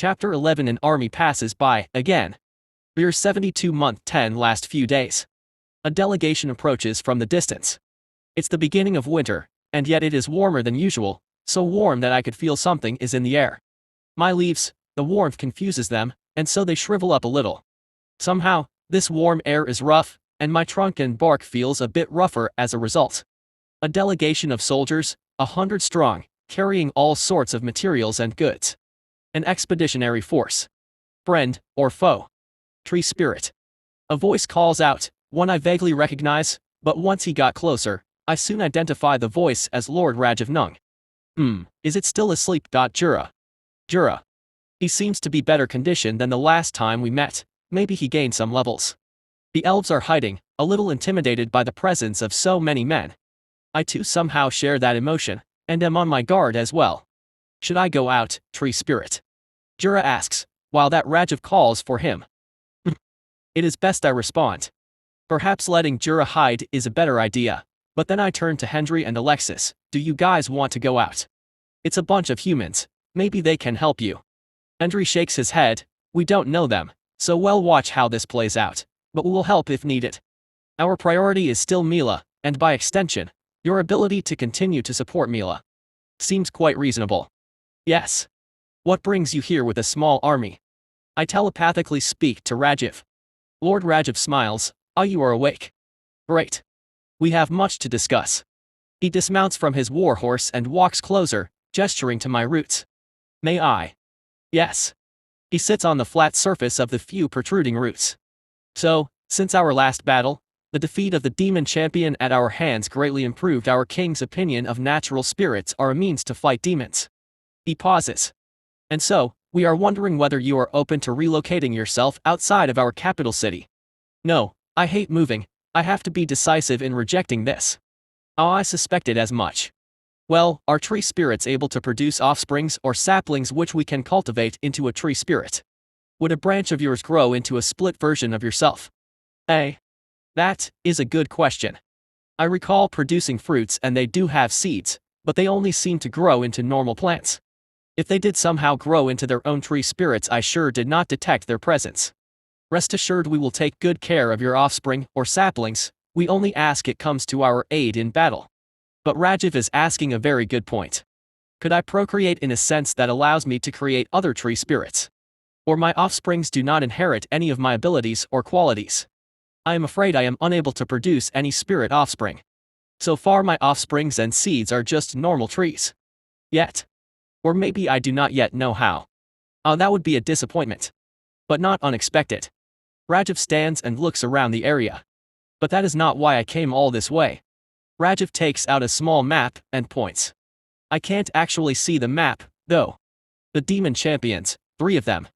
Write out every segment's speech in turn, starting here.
Chapter 11. An army passes by, again. Year 72 month 10 last few days. A delegation approaches from the distance. It's the beginning of winter, and yet it is warmer than usual, so warm that I could feel something is in the air. My leaves, the warmth confuses them, and so they shrivel up a little. Somehow, this warm air is rough, and my trunk and bark feels a bit rougher as a result. A delegation of soldiers, 100 strong, carrying all sorts of materials and goods. An expeditionary force. Friend, or foe? Tree spirit. A voice calls out, one I vaguely recognize, but once he got closer, I soon identify the voice as Lord Rajiv Nung. Is it still asleep? Jura. He seems to be better conditioned than the last time we met, maybe he gained some levels. The elves are hiding, a little intimidated by the presence of so many men. I too somehow share that emotion, and am on my guard as well. Should I go out, tree spirit? Jura asks, while that Rajiv calls for him. It is best I respond. Perhaps letting Jura hide is a better idea, but then I turn to Hendry and Alexis. Do you guys want to go out? It's a bunch of humans, maybe they can help you. Hendry shakes his head, we don't know them, so we'll watch how this plays out, but we will help if needed. Our priority is still Mila, and by extension, your ability to continue to support Mila. Seems quite reasonable. Yes. What brings you here with a small army? I telepathically speak to Rajiv. Lord Rajiv smiles, you are awake. Great. We have much to discuss. He dismounts from his warhorse and walks closer, gesturing to my roots. May I? Yes. He sits on the flat surface of the few protruding roots. So, since our last battle, the defeat of the demon champion at our hands greatly improved our king's opinion of natural spirits are a means to fight demons. He pauses. And so, we are wondering whether you are open to relocating yourself outside of our capital city. No, I hate moving, I have to be decisive in rejecting this. I suspected as much. Well, are tree spirits able to produce offsprings or saplings which we can cultivate into a tree spirit? Would a branch of yours grow into a split version of yourself? That is a good question. I recall producing fruits and they do have seeds, but they only seem to grow into normal plants. If they did somehow grow into their own tree spirits, I sure did not detect their presence. Rest assured we will take good care of your offspring or saplings, we only ask it comes to our aid in battle. But Rajiv is asking a very good point. Could I procreate in a sense that allows me to create other tree spirits? Or my offsprings do not inherit any of my abilities or qualities? I am afraid I am unable to produce any spirit offspring. So far my offsprings and seeds are just normal trees. Yet. Or maybe I do not yet know how. That would be a disappointment. But not unexpected. Rajiv stands and looks around the area. But that is not why I came all this way. Rajiv takes out a small map and points. I can't actually see the map, though. The demon champions, 3 of them.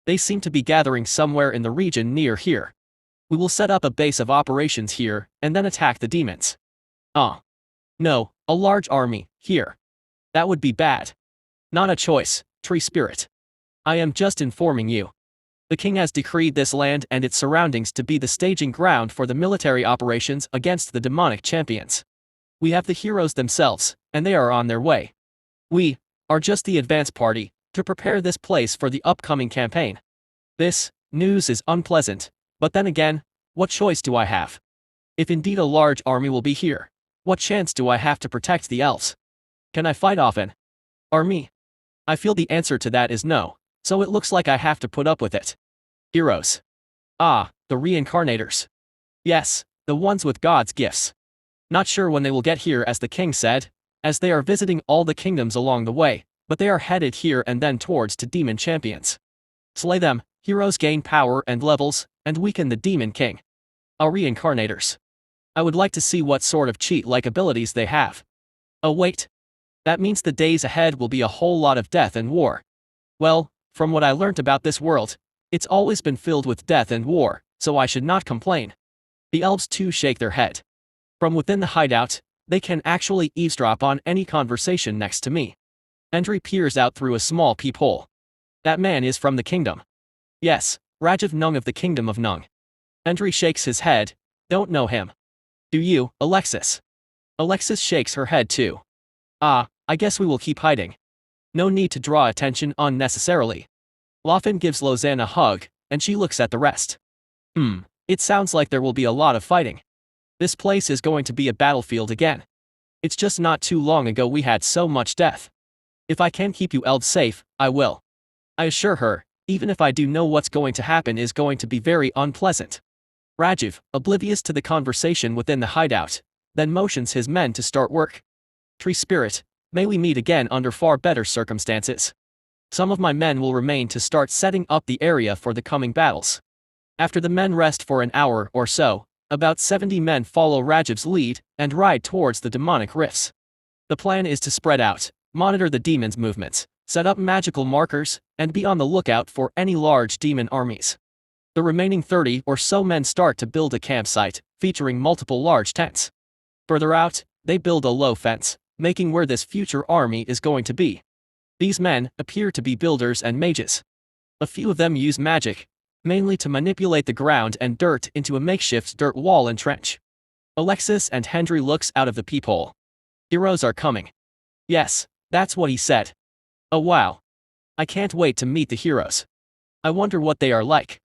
They seem to be gathering somewhere in the region near here. We will set up a base of operations here, and then attack the demons. No, a large army, here. That would be bad. Not a choice, tree spirit. I am just informing you. The king has decreed this land and its surroundings to be the staging ground for the military operations against the demonic champions. We have the heroes themselves, and they are on their way. We are just the advance party to prepare this place for the upcoming campaign. This news is unpleasant, but then again, what choice do I have? If indeed a large army will be here, what chance do I have to protect the elves? Can I fight often? Army? I feel the answer to that is no, so it looks like I have to put up with it. Heroes. The reincarnators. Yes, the ones with God's gifts. Not sure when they will get here, as the king said, as they are visiting all the kingdoms along the way, but they are headed here and then towards to demon champions. Slay them, heroes gain power and levels, and weaken the demon king. Our reincarnators. I would like to see what sort of cheat-like abilities they have. Oh wait. That means the days ahead will be a whole lot of death and war. Well, from what I learnt about this world, it's always been filled with death and war, so I should not complain. The elves too shake their head. From within the hideout, they can actually eavesdrop on any conversation next to me. Hendry peers out through a small peephole. That man is from the kingdom. Yes, Rajiv Nung of the kingdom of Nung. Hendry shakes his head, don't know him. Do you, Alexis? Alexis shakes her head too. I guess we will keep hiding. No need to draw attention unnecessarily. Laufen gives Lausanne a hug, and she looks at the rest. It sounds like there will be a lot of fighting. This place is going to be a battlefield again. It's just not too long ago we had so much death. If I can keep you elves safe, I will. I assure her, even if I do know what's going to happen is going to be very unpleasant. Rajiv, oblivious to the conversation within the hideout, then motions his men to start work. Tree Spirit, may we meet again under far better circumstances. Some of my men will remain to start setting up the area for the coming battles. After the men rest for an hour or so, about 70 men follow Rajiv's lead and ride towards the demonic rifts. The plan is to spread out, monitor the demons' movements, set up magical markers, and be on the lookout for any large demon armies. The remaining 30 or so men start to build a campsite, featuring multiple large tents. Further out, they build a low fence, making where this future army is going to be. These men appear to be builders and mages. A few of them use magic, mainly to manipulate the ground and dirt into a makeshift dirt wall and trench. Alexis and Hendry looks out of the peephole. Heroes are coming. Yes, that's what he said. Oh wow. I can't wait to meet the heroes. I wonder what they are like.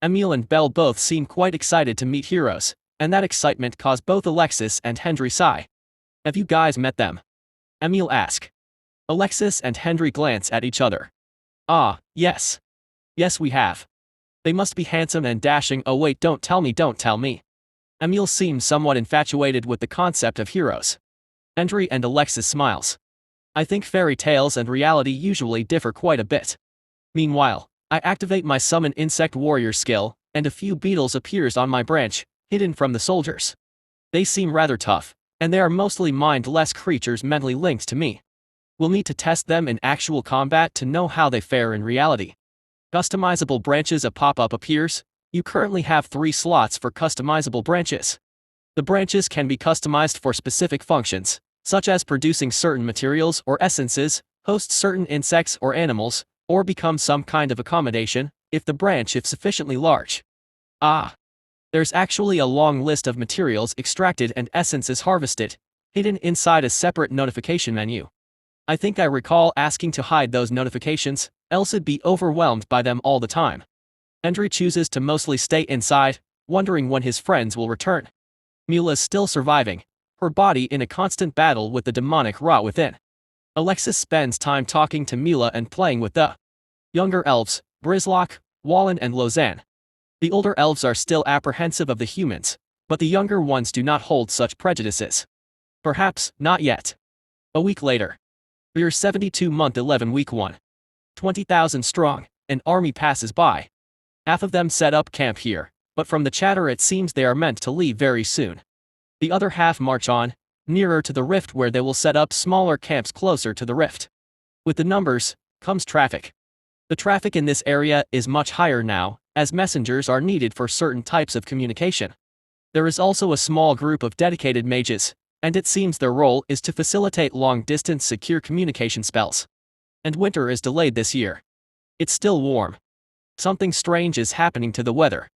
Emile and Belle both seem quite excited to meet heroes, and that excitement caused both Alexis and Hendry sigh. Have you guys met them? Emile asks. Alexis and Hendry glance at each other. Ah, yes. Yes we have. They must be handsome and dashing. Oh wait, don't tell me. Emile seems somewhat infatuated with the concept of heroes. Hendry and Alexis smiles. I think fairy tales and reality usually differ quite a bit. Meanwhile, I activate my summon insect warrior skill, and a few beetles appears on my branch, hidden from the soldiers. They seem rather tough, and they are mostly mindless creatures mentally linked to me. We'll need to test them in actual combat to know how they fare in reality. Customizable branches. A pop-up appears. You currently have 3 slots for customizable branches. The branches can be customized for specific functions, such as producing certain materials or essences, host certain insects or animals, or become some kind of accommodation, if the branch is sufficiently large. Ah! There's actually a long list of materials extracted and essences harvested, hidden inside a separate notification menu. I think I recall asking to hide those notifications, else I'd be overwhelmed by them all the time. Hendry chooses to mostly stay inside, wondering when his friends will return. Mila's still surviving, her body in a constant battle with the demonic rot within. Alexis spends time talking to Mila and playing with the younger elves, Brizlock, Wallen and Lausanne. The older elves are still apprehensive of the humans, but the younger ones do not hold such prejudices. Perhaps not yet. A week later. Year 72 month 11 week 1. 20,000 strong, an army passes by. Half of them set up camp here, but from the chatter it seems they are meant to leave very soon. The other half march on, nearer to the rift where they will set up smaller camps closer to the rift. With the numbers, comes traffic. The traffic in this area is much higher now, as messengers are needed for certain types of communication. There is also a small group of dedicated mages, and it seems their role is to facilitate long-distance secure communication spells. And winter is delayed this year. It's still warm. Something strange is happening to the weather.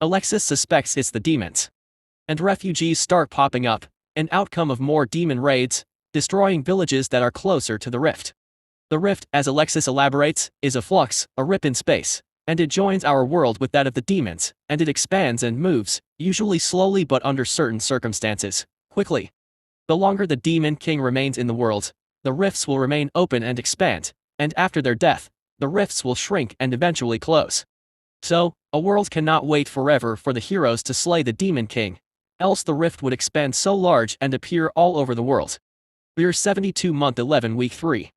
Alexis suspects it's the demons. And refugees start popping up, an outcome of more demon raids, destroying villages that are closer to the rift. The rift, as Alexis elaborates, is a flux, a rip in space, and it joins our world with that of the demons, and it expands and moves, usually slowly but under certain circumstances, quickly. The longer the demon king remains in the world, the rifts will remain open and expand, and after their death, the rifts will shrink and eventually close. So, a world cannot wait forever for the heroes to slay the demon king, else the rift would expand so large and appear all over the world. Year 72 month 11 week 3.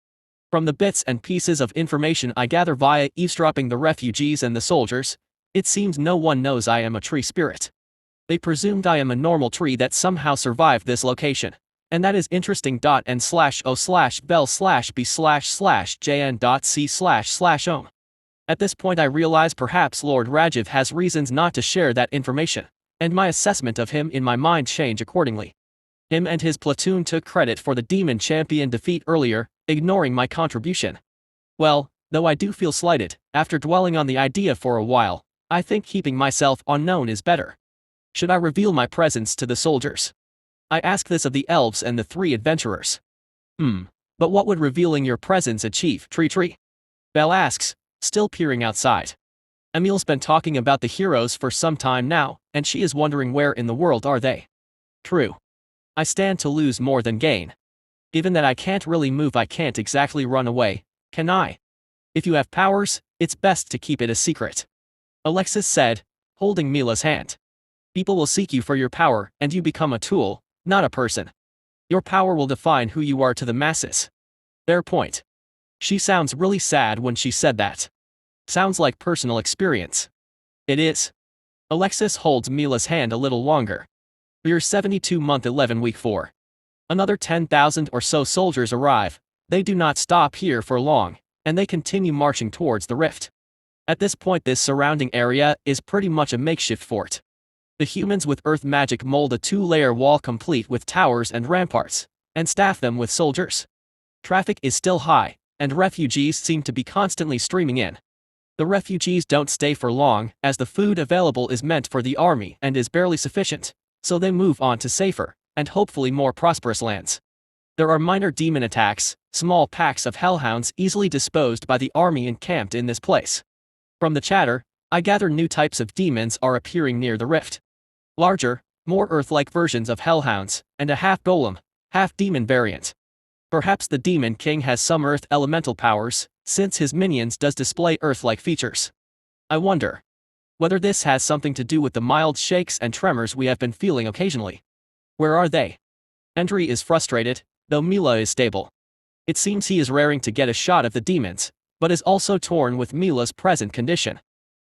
From the bits and pieces of information I gather via eavesdropping the refugees and the soldiers, it seems no one knows I am a tree spirit. They presumed I am a normal tree that somehow survived this location, and that is interesting. N.O/bell/b/jn.c//ohm. At this point I realize perhaps Lord Rajiv has reasons not to share that information, and my assessment of him in my mind change accordingly. Him and his platoon took credit for the demon champion defeat earlier, ignoring my contribution. Well, though I do feel slighted, after dwelling on the idea for a while, I think keeping myself unknown is better. Should I reveal my presence to the soldiers? I ask this of the elves and the 3 adventurers. But what would revealing your presence achieve, TreeTree? Belle asks, still peering outside. Emil's been talking about the heroes for some time now, and she is wondering where in the world are they. True. I stand to lose more than gain. Given that I can't really move, I can't exactly run away, can I? If you have powers, it's best to keep it a secret. Alexis said, holding Mila's hand. People will seek you for your power, and you become a tool, not a person. Your power will define who you are to the masses. Fair point. She sounds really sad when she said that. Sounds like personal experience. It is. Alexis holds Mila's hand a little longer. We're 72-month 11 week 4. Another 10,000 or so soldiers arrive. They do not stop here for long, and they continue marching towards the rift. At this point, this surrounding area is pretty much a makeshift fort. The humans with earth magic mold a 2-layer wall complete with towers and ramparts, and staff them with soldiers. Traffic is still high, and refugees seem to be constantly streaming in. The refugees don't stay for long, as the food available is meant for the army and is barely sufficient, so they move on to safer, and hopefully more prosperous lands. There are minor demon attacks, small packs of hellhounds easily disposed by the army encamped in this place. From the chatter, I gather new types of demons are appearing near the rift. Larger, more Earth-like versions of hellhounds, and a half-golem, half-demon variant. Perhaps the Demon King has some Earth elemental powers, since his minions does display Earth-like features. I wonder whether this has something to do with the mild shakes and tremors we have been feeling occasionally. Where are they? Hendry is frustrated, though Mila is stable. It seems he is raring to get a shot of the demons, but is also torn with Mila's present condition.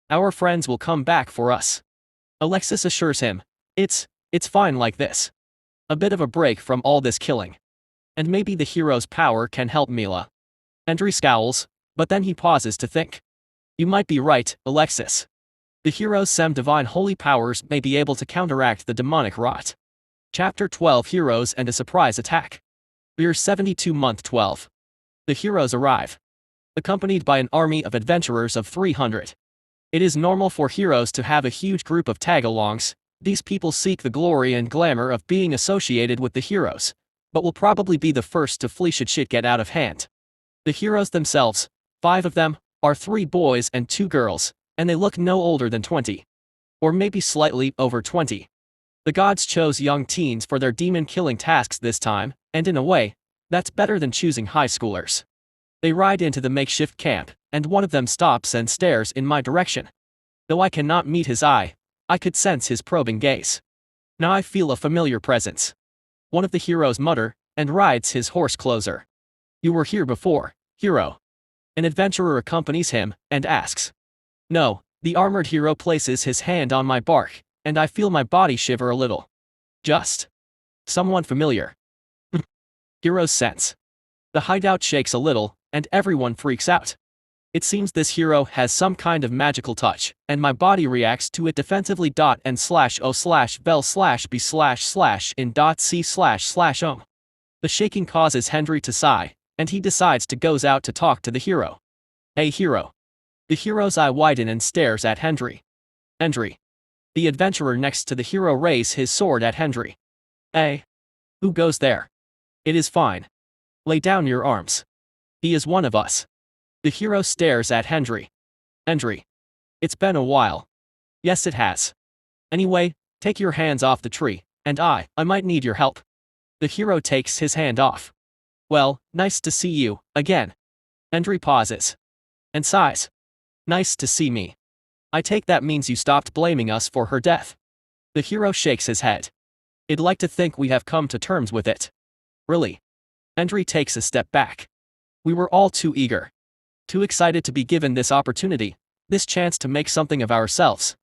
Our friends will come back for us. Alexis assures him, it's fine like this. A bit of a break from all this killing. And maybe the hero's power can help Mila. Hendry scowls, but then he pauses to think. You might be right, Alexis. The hero's divine holy powers may be able to counteract the demonic rot. Chapter 12 Heroes and a Surprise Attack. We're 72-month 12. The heroes arrive, accompanied by an army of adventurers of 300. It is normal for heroes to have a huge group of tag-alongs. These people seek the glory and glamour of being associated with the heroes, but will probably be the first to flee should shit get out of hand. The heroes themselves, 5 of them, are 3 boys and 2 girls, and they look no older than 20. Or maybe slightly over 20. The gods chose young teens for their demon-killing tasks this time, and in a way, that's better than choosing high schoolers. They ride into the makeshift camp, and one of them stops and stares in my direction. Though I cannot meet his eye, I could sense his probing gaze. Now I feel a familiar presence. One of the heroes mutter, and rides his horse closer. You were here before, hero. An adventurer accompanies him, and asks. No, the armored hero places his hand on my bark, and I feel my body shiver a little. Just someone familiar. Hero's sense. The hideout shakes a little, and everyone freaks out. It seems this hero has some kind of magical touch, and my body reacts to it defensively. N/O/bell/in.c//om. The shaking causes Hendry to sigh, and he decides to goes out to talk to the hero. Hey hero. The hero's eye widen and stares at Hendry. Hendry. The adventurer next to the hero raises his sword at Hendry. Hey. Who goes there? It is fine. Lay down your arms. He is one of us. The hero stares at Hendry. Hendry. It's been a while. Yes it has. Anyway, take your hands off the tree, and I might need your help. The hero takes his hand off. Well, nice to see you, again. Hendry pauses. And sighs. Nice to see me. I take that means you stopped blaming us for her death. The hero shakes his head. I'd like to think we have come to terms with it. Really? Hendry takes a step back. We were all too eager. Too excited to be given this opportunity, this chance to make something of ourselves.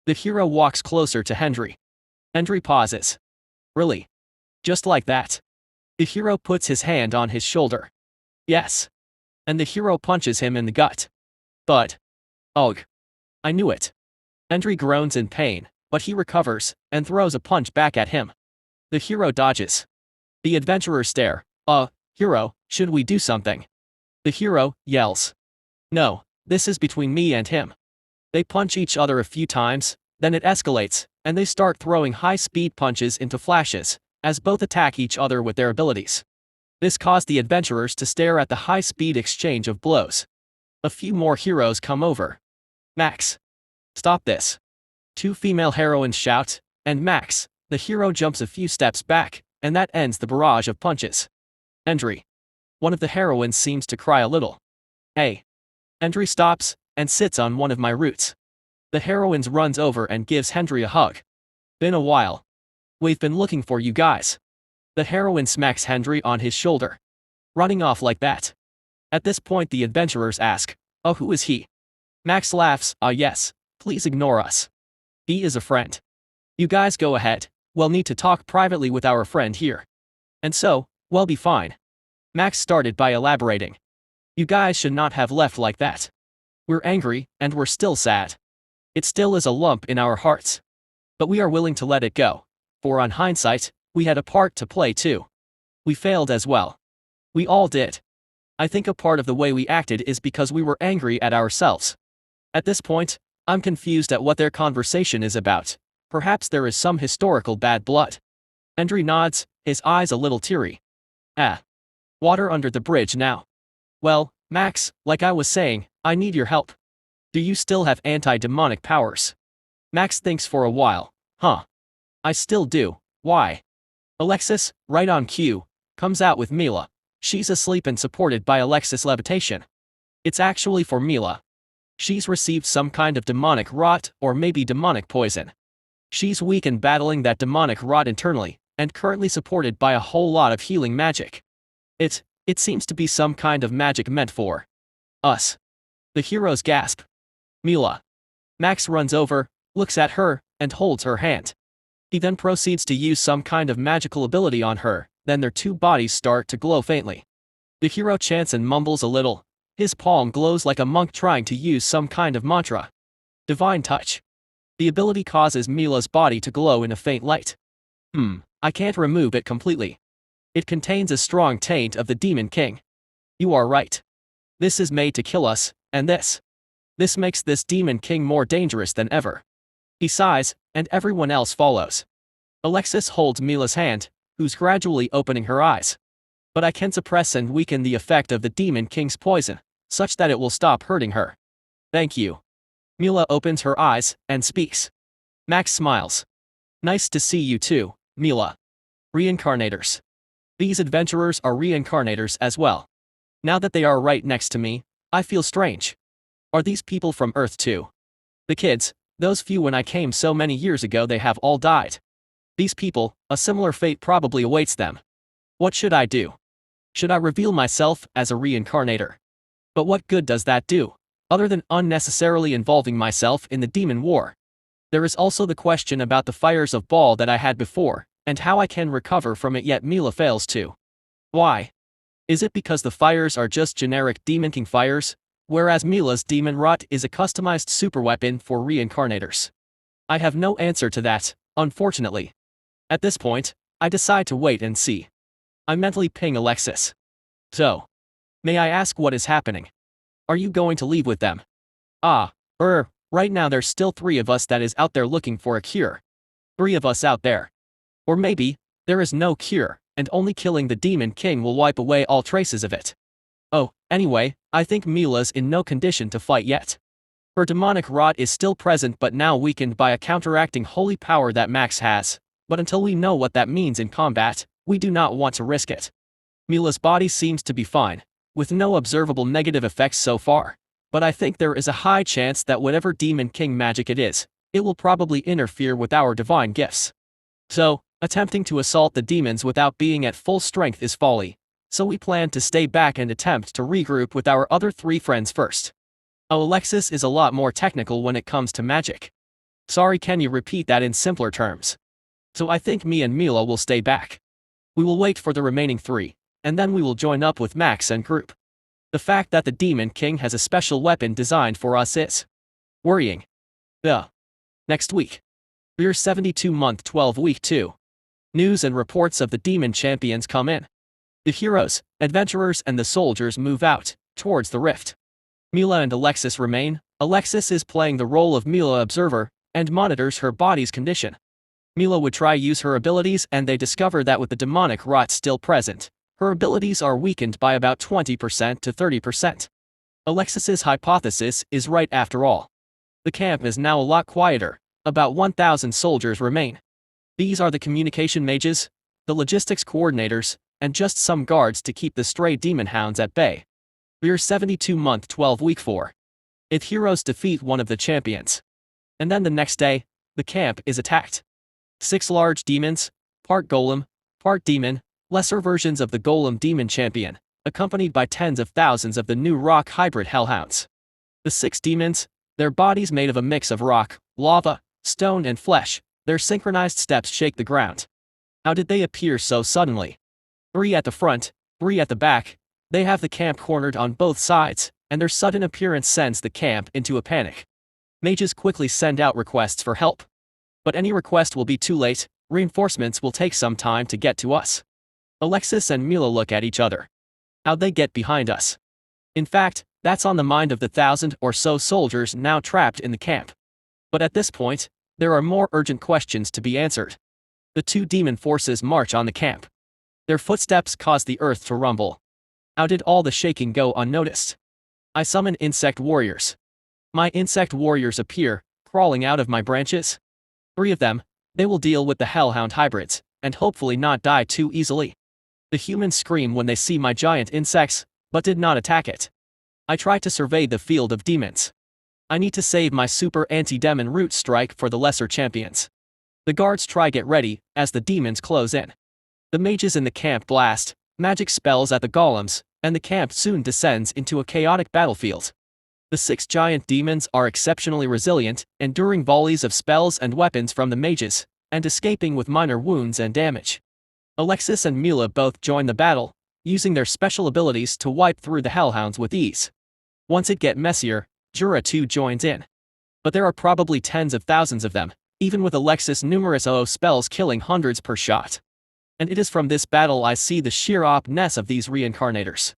The hero walks closer to Hendry. Hendry pauses. Really? Just like that? The hero puts his hand on his shoulder. Yes. And the hero punches him in the gut. But. Ugh. I knew it. Hendry groans in pain, but he recovers, and throws a punch back at him. The hero dodges. The adventurers stare. Hero, should we do something? The hero yells. No, this is between me and him. They punch each other a few times, then it escalates, and they start throwing high-speed punches into flashes, as both attack each other with their abilities. This caused the adventurers to stare at the high-speed exchange of blows. A few more heroes come over. Max. Stop this. Two female heroines shout, and Max, the hero, jumps a few steps back, and that ends the barrage of punches. Hendry. One of the heroines seems to cry a little. Hey. Hendry stops, and sits on one of my roots. The heroine runs over and gives Hendry a hug. Been a while. We've been looking for you guys. The heroine smacks Hendry on his shoulder. Running off like that. At this point the adventurers ask, oh, who is he? Max laughs, yes, please ignore us. He is a friend. You guys go ahead, we'll need to talk privately with our friend here. And so, we'll be fine. Max started by elaborating. You guys should not have left like that. We're angry, and we're still sad. It still is a lump in our hearts. But we are willing to let it go, for on hindsight, we had a part to play too. We failed as well. We all did. I think a part of the way we acted is because we were angry at ourselves. At this point, I'm confused at what their conversation is about. Perhaps there is some historical bad blood. Hendry nods, his eyes a little teary. Water under the bridge now. Well, Max, like I was saying, I need your help. Do you still have anti-demonic powers? Max thinks for a while. I still do. Why? Alexis, right on cue, comes out with Mila. She's asleep and supported by Alexis' levitation. It's actually for Mila. She's received some kind of demonic rot or maybe demonic poison. She's weak and battling that demonic rot internally, and currently supported by a whole lot of healing magic. It seems to be some kind of magic meant for us. The heroes gasp. Mila. Max runs over, looks at her, and holds her hand. He then proceeds to use some kind of magical ability on her, then their two bodies start to glow faintly. The hero chants and mumbles a little. His palm glows like a monk trying to use some kind of mantra. Divine touch. The ability causes Mila's body to glow in a faint light. I can't remove it completely. It contains a strong taint of the Demon King. You are right. This is made to kill us, and this makes this Demon King more dangerous than ever. He sighs, and everyone else follows. Alexis holds Mila's hand, who's gradually opening her eyes. But I can suppress and weaken the effect of the Demon King's poison, such that it will stop hurting her. Thank you. Mila opens her eyes, and speaks. Max smiles. Nice to see you too, Mila. Reincarnators. These adventurers are reincarnators as well. Now that they are right next to me, I feel strange. Are these people from Earth too? The kids, those few when I came so many years ago, they have all died. These people, a similar fate probably awaits them. What should I do? Should I reveal myself as a reincarnator? But what good does that do, other than unnecessarily involving myself in the demon war? There is also the question about the fires of Baal that I had before, and how I can recover from it, yet Mila fails to. Why? Is it because the fires are just generic Demon King fires, whereas Mila's demon rot is a customized superweapon for reincarnators? I have no answer to that, unfortunately. At this point, I decide to wait and see. I mentally ping Alexis. So, may I ask what is happening? Are you going to leave with them? Right now there's still 3 of us that is out there looking for a cure. 3 of us out there. Or maybe, there is no cure, and only killing the Demon King will wipe away all traces of it. Anyway, I think Mila's in no condition to fight yet. Her demonic rot is still present but now weakened by a counteracting holy power that Max has, but until we know what that means in combat, we do not want to risk it. Mila's body seems to be fine, with no observable negative effects so far, but I think there is a high chance that whatever Demon King magic it is, it will probably interfere with our divine gifts. So, attempting to assault the demons without being at full strength is folly, so we plan to stay back and attempt to regroup with our other 3 friends first. Alexis is a lot more technical when it comes to magic. Sorry, can you repeat that in simpler terms? So I think me and Mila will stay back. We will wait for the remaining 3, and then we will join up with Max and group. The fact that the Demon King has a special weapon designed for us is worrying. Next week. Year 72 month 12 week 2. News and reports of the demon champions come in. The heroes, adventurers and the soldiers move out, towards the rift. Mila and Alexis remain. Alexis is playing the role of Mila observer, and monitors her body's condition. Mila would try use her abilities and they discover that with the demonic rot still present, her abilities are weakened by about 20% to 30%. Alexis's hypothesis is right after all. The camp is now a lot quieter. About 1,000 soldiers remain. These are the communication mages, the logistics coordinators, and just some guards to keep the stray demon hounds at bay. We're 72-month 12-week 4. If heroes defeat one of the champions. And then the next day, the camp is attacked. 6 large demons, part golem, part demon, lesser versions of the golem demon champion, accompanied by tens of thousands of the new rock hybrid hellhounds. The 6 demons, their bodies made of a mix of rock, lava, stone and flesh, their synchronized steps shake the ground. How did they appear so suddenly? 3 at the front, 3 at the back, they have the camp cornered on both sides, and their sudden appearance sends the camp into a panic. Mages quickly send out requests for help. But any request will be too late, reinforcements will take some time to get to us. Alexis and Mila look at each other. How'd they get behind us? In fact, that's on the mind of the 1,000 or so soldiers now trapped in the camp. But at this point, there are more urgent questions to be answered. The 2 demon forces march on the camp. Their footsteps cause the earth to rumble. How did all the shaking go unnoticed? I summon insect warriors. My insect warriors appear, crawling out of my branches. 3 of them, they will deal with the hellhound hybrids, and hopefully not die too easily. The humans scream when they see my giant insects, but did not attack it. I try to survey the field of demons. I need to save my super anti-demon root strike for the lesser champions. The guards try get ready, as the demons close in. The mages in the camp blast magic spells at the golems, and the camp soon descends into a chaotic battlefield. The 6 giant demons are exceptionally resilient, enduring volleys of spells and weapons from the mages, and escaping with minor wounds and damage. Alexis and Mila both join the battle, using their special abilities to wipe through the hellhounds with ease. Once it gets messier, Jura too joins in. But there are probably tens of thousands of them, even with Alexis' numerous OO spells killing hundreds per shot. And it is from this battle I see the sheer OP-ness of these reincarnators.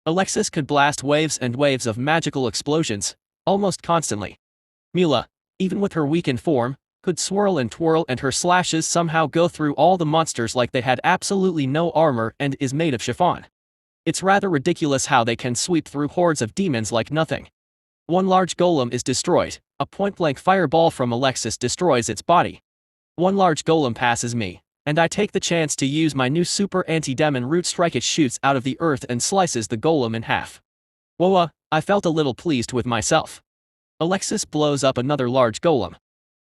Alexis could blast waves and waves of magical explosions, almost constantly. Mila, even with her weakened form, could swirl and twirl, and her slashes somehow go through all the monsters like they had absolutely no armor and is made of chiffon. It's rather ridiculous how they can sweep through hordes of demons like nothing. One large golem is destroyed, a point-blank fireball from Alexis destroys its body. One large golem passes me, and I take the chance to use my new super anti-demon root strike. It shoots out of the earth and slices the golem in half. Whoa, I felt a little pleased with myself. Alexis blows up another large golem.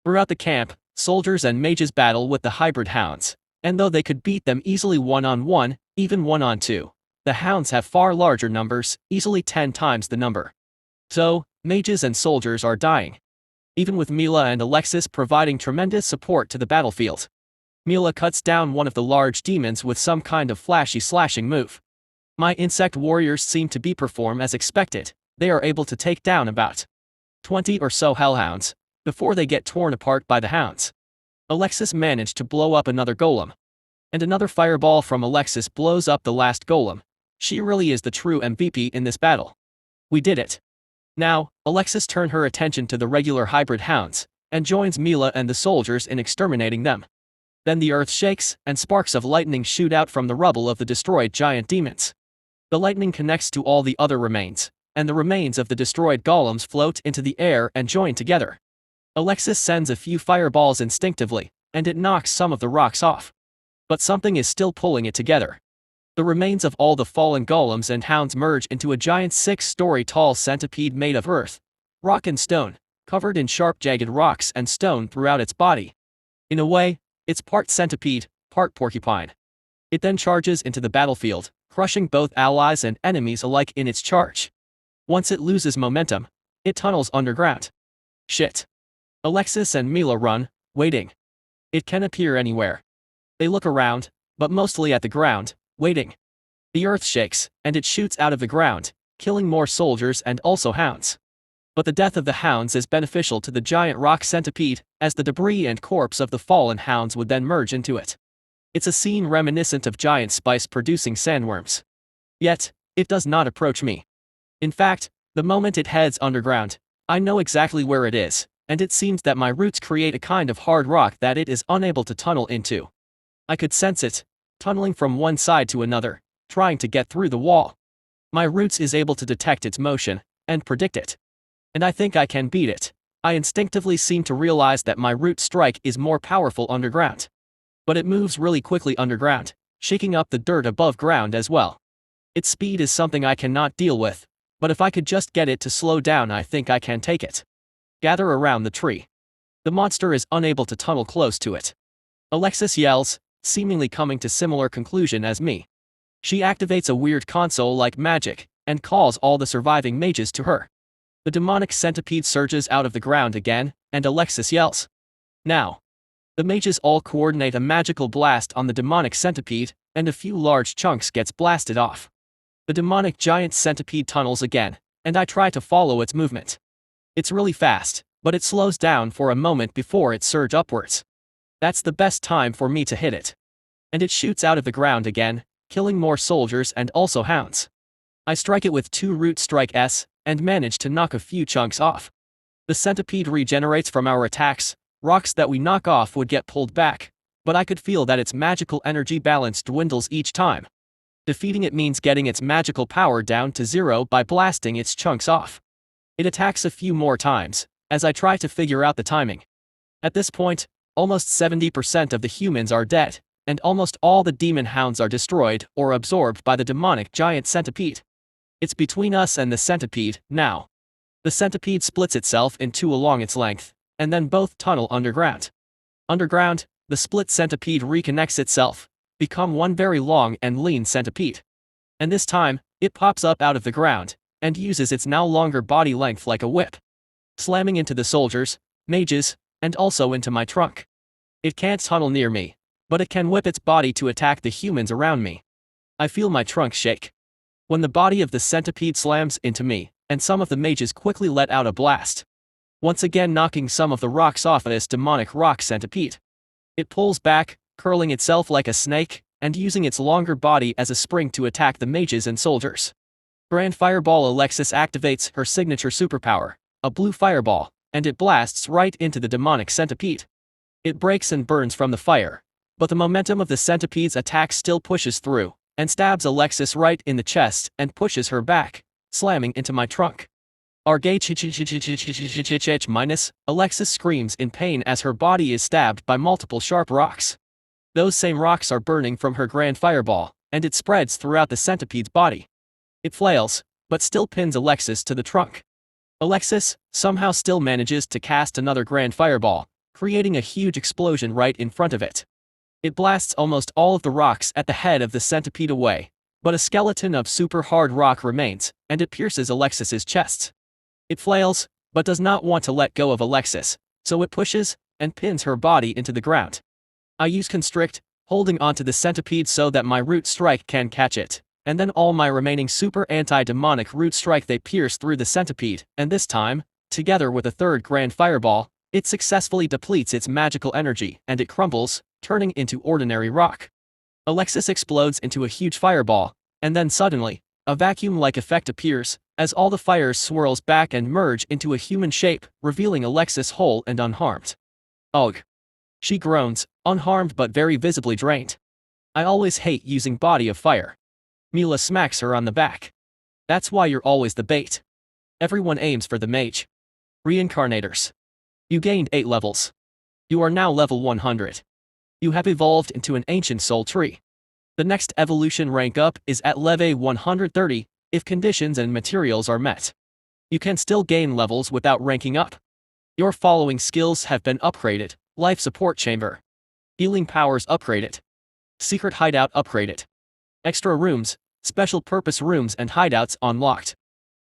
Throughout the camp, soldiers and mages battle with the hybrid hounds, and though they could beat them easily 1-on-1, even 1-on-2, the hounds have far larger numbers, easily 10 times the number. So, mages and soldiers are dying. Even with Mila and Alexis providing tremendous support to the battlefield. Mila cuts down one of the large demons with some kind of flashy slashing move. My insect warriors seem to be perform as expected. They are able to take down about 20 or so hellhounds before they get torn apart by the hounds. Alexis managed to blow up another golem. And another fireball from Alexis blows up the last golem. She really is the true MVP in this battle. We did it. Now, Alexis turns her attention to the regular hybrid hounds, and joins Mila and the soldiers in exterminating them. Then the earth shakes, and sparks of lightning shoot out from the rubble of the destroyed giant demons. The lightning connects to all the other remains, and the remains of the destroyed golems float into the air and join together. Alexis sends a few fireballs instinctively, and it knocks some of the rocks off. But something is still pulling it together. The remains of all the fallen golems and hounds merge into a giant 6-story tall centipede made of earth, rock and stone, covered in sharp jagged rocks and stone throughout its body. In a way, it's part centipede, part porcupine. It then charges into the battlefield, crushing both allies and enemies alike in its charge. Once it loses momentum, it tunnels underground. Shit. Alexis and Mila run, waiting. It can appear anywhere. They look around, but mostly at the ground, waiting. The earth shakes, and it shoots out of the ground, killing more soldiers and also hounds. But the death of the hounds is beneficial to the giant rock centipede, as the debris and corpse of the fallen hounds would then merge into it. It's a scene reminiscent of giant spice-producing sandworms. Yet, it does not approach me. In fact, the moment it heads underground, I know exactly where it is, and it seems that my roots create a kind of hard rock that it is unable to tunnel into. I could sense it, tunneling from one side to another, trying to get through the wall. My roots is able to detect its motion, and predict it. And I think I can beat it. I instinctively seem to realize that my root strike is more powerful underground. But it moves really quickly underground, shaking up the dirt above ground as well. Its speed is something I cannot deal with, but if I could just get it to slow down, I think I can take it. Gather around the tree. The monster is unable to tunnel close to it. Alexis yells, seemingly coming to similar conclusion as me. She activates a weird console-like magic, and calls all the surviving mages to her. The demonic centipede surges out of the ground again, and Alexis yells. Now. The mages all coordinate a magical blast on the demonic centipede, and a few large chunks gets blasted off. The demonic giant centipede tunnels again, and I try to follow its movement. It's really fast, but it slows down for a moment before it surges upwards. That's the best time for me to hit it. And it shoots out of the ground again, killing more soldiers and also hounds. I strike it with 2 root strikes, and manage to knock a few chunks off. The centipede regenerates from our attacks. Rocks that we knock off would get pulled back, but I could feel that its magical energy balance dwindles each time. Defeating it means getting its magical power down to 0 by blasting its chunks off. It attacks a few more times, as I try to figure out the timing. At this point, almost 70% of the humans are dead, and almost all the demon hounds are destroyed or absorbed by the demonic giant centipede. It's between us and the centipede, now. The centipede splits itself in 2 along its length, and then both tunnel underground. Underground, the split centipede reconnects itself, become one very long and lean centipede. And this time, it pops up out of the ground, and uses its now longer body length like a whip, slamming into the soldiers, mages, and also into my trunk. It can't tunnel near me, but it can whip its body to attack the humans around me. I feel my trunk shake. When the body of the centipede slams into me, and some of the mages quickly let out a blast, once again knocking some of the rocks off this demonic rock centipede. It pulls back, curling itself like a snake, and using its longer body as a spring to attack the mages and soldiers. Grand Fireball. Alexis activates her signature superpower, a blue fireball, and it blasts right into the demonic centipede. It breaks and burns from the fire, but the momentum of the centipede's attack still pushes through, and stabs Alexis right in the chest and pushes her back, slamming into my trunk. Minus, Alexis screams in pain as her body is stabbed by multiple sharp rocks. Those same rocks are burning from her grand fireball, and it spreads throughout the centipede's body. It flails, but still pins Alexis to the trunk. Alexis somehow still manages to cast another grand fireball, creating a huge explosion right in front of it. It blasts almost all of the rocks at the head of the centipede away, but a skeleton of super hard rock remains, and it pierces Alexis's chest. It flails, but does not want to let go of Alexis, so it pushes and pins her body into the ground. I use Constrict, holding onto the centipede so that my root strike can catch it, and then all my remaining super anti-demonic root strike they pierce through the centipede, and this time, together with a third grand fireball, it successfully depletes its magical energy and it crumbles, turning into ordinary rock. Alexis explodes into a huge fireball, and then suddenly, a vacuum-like effect appears, as all the fires swirls back and merge into a human shape, revealing Alexis whole and unharmed. Ugh. She groans, unharmed but very visibly drained. I always hate using body of fire. Mila smacks her on the back. That's why you're always the bait. Everyone aims for the mage. Reincarnators. You gained 8 levels. You are now level 100. You have evolved into an ancient soul tree. The next evolution rank up is at level 130, if conditions and materials are met. You can still gain levels without ranking up. Your following skills have been upgraded: Life Support Chamber. Healing Powers upgraded. Secret Hideout upgraded. Extra Rooms, Special Purpose Rooms and Hideouts unlocked.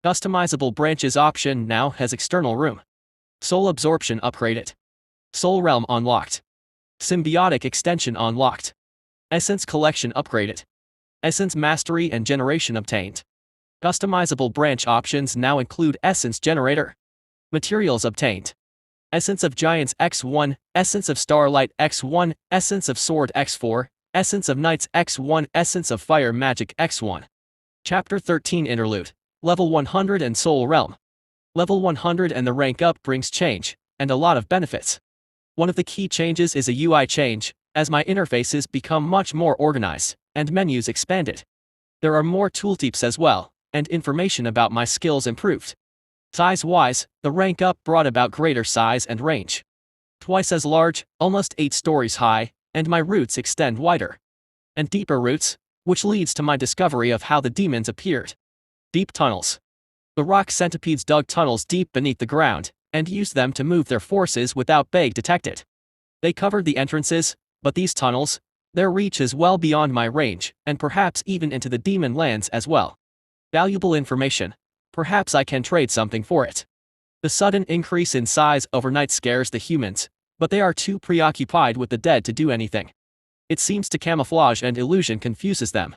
Customizable Branches option now has External Room. Soul Absorption upgraded. Soul Realm unlocked. Symbiotic Extension unlocked. Essence Collection upgraded. Essence Mastery and Generation obtained. Customizable branch options now include Essence Generator. Materials obtained. Essence of Giants X1, Essence of Starlight X1, Essence of Sword X4, Essence of Knights X1, Essence of Fire Magic X1. Chapter 13 Interlude. Level 100 and Soul Realm. Level 100 and the rank up brings change, and a lot of benefits. One of the key changes is a UI change, as my interfaces become much more organized, and menus expanded. There are more tooltips as well, and information about my skills improved. Size-wise, the rank up brought about greater size and range. Twice as large, almost 8 stories high, and my roots extend wider. And deeper roots, which leads to my discovery of how the demons appeared. Deep tunnels. The rock centipedes dug tunnels deep beneath the ground, and used them to move their forces without being detected. They covered the entrances, but these tunnels, their reach is well beyond my range, and perhaps even into the demon lands as well. Valuable information. Perhaps I can trade something for it. The sudden increase in size overnight scares the humans, but they are too preoccupied with the dead to do anything. It seems to camouflage and illusion confuses them.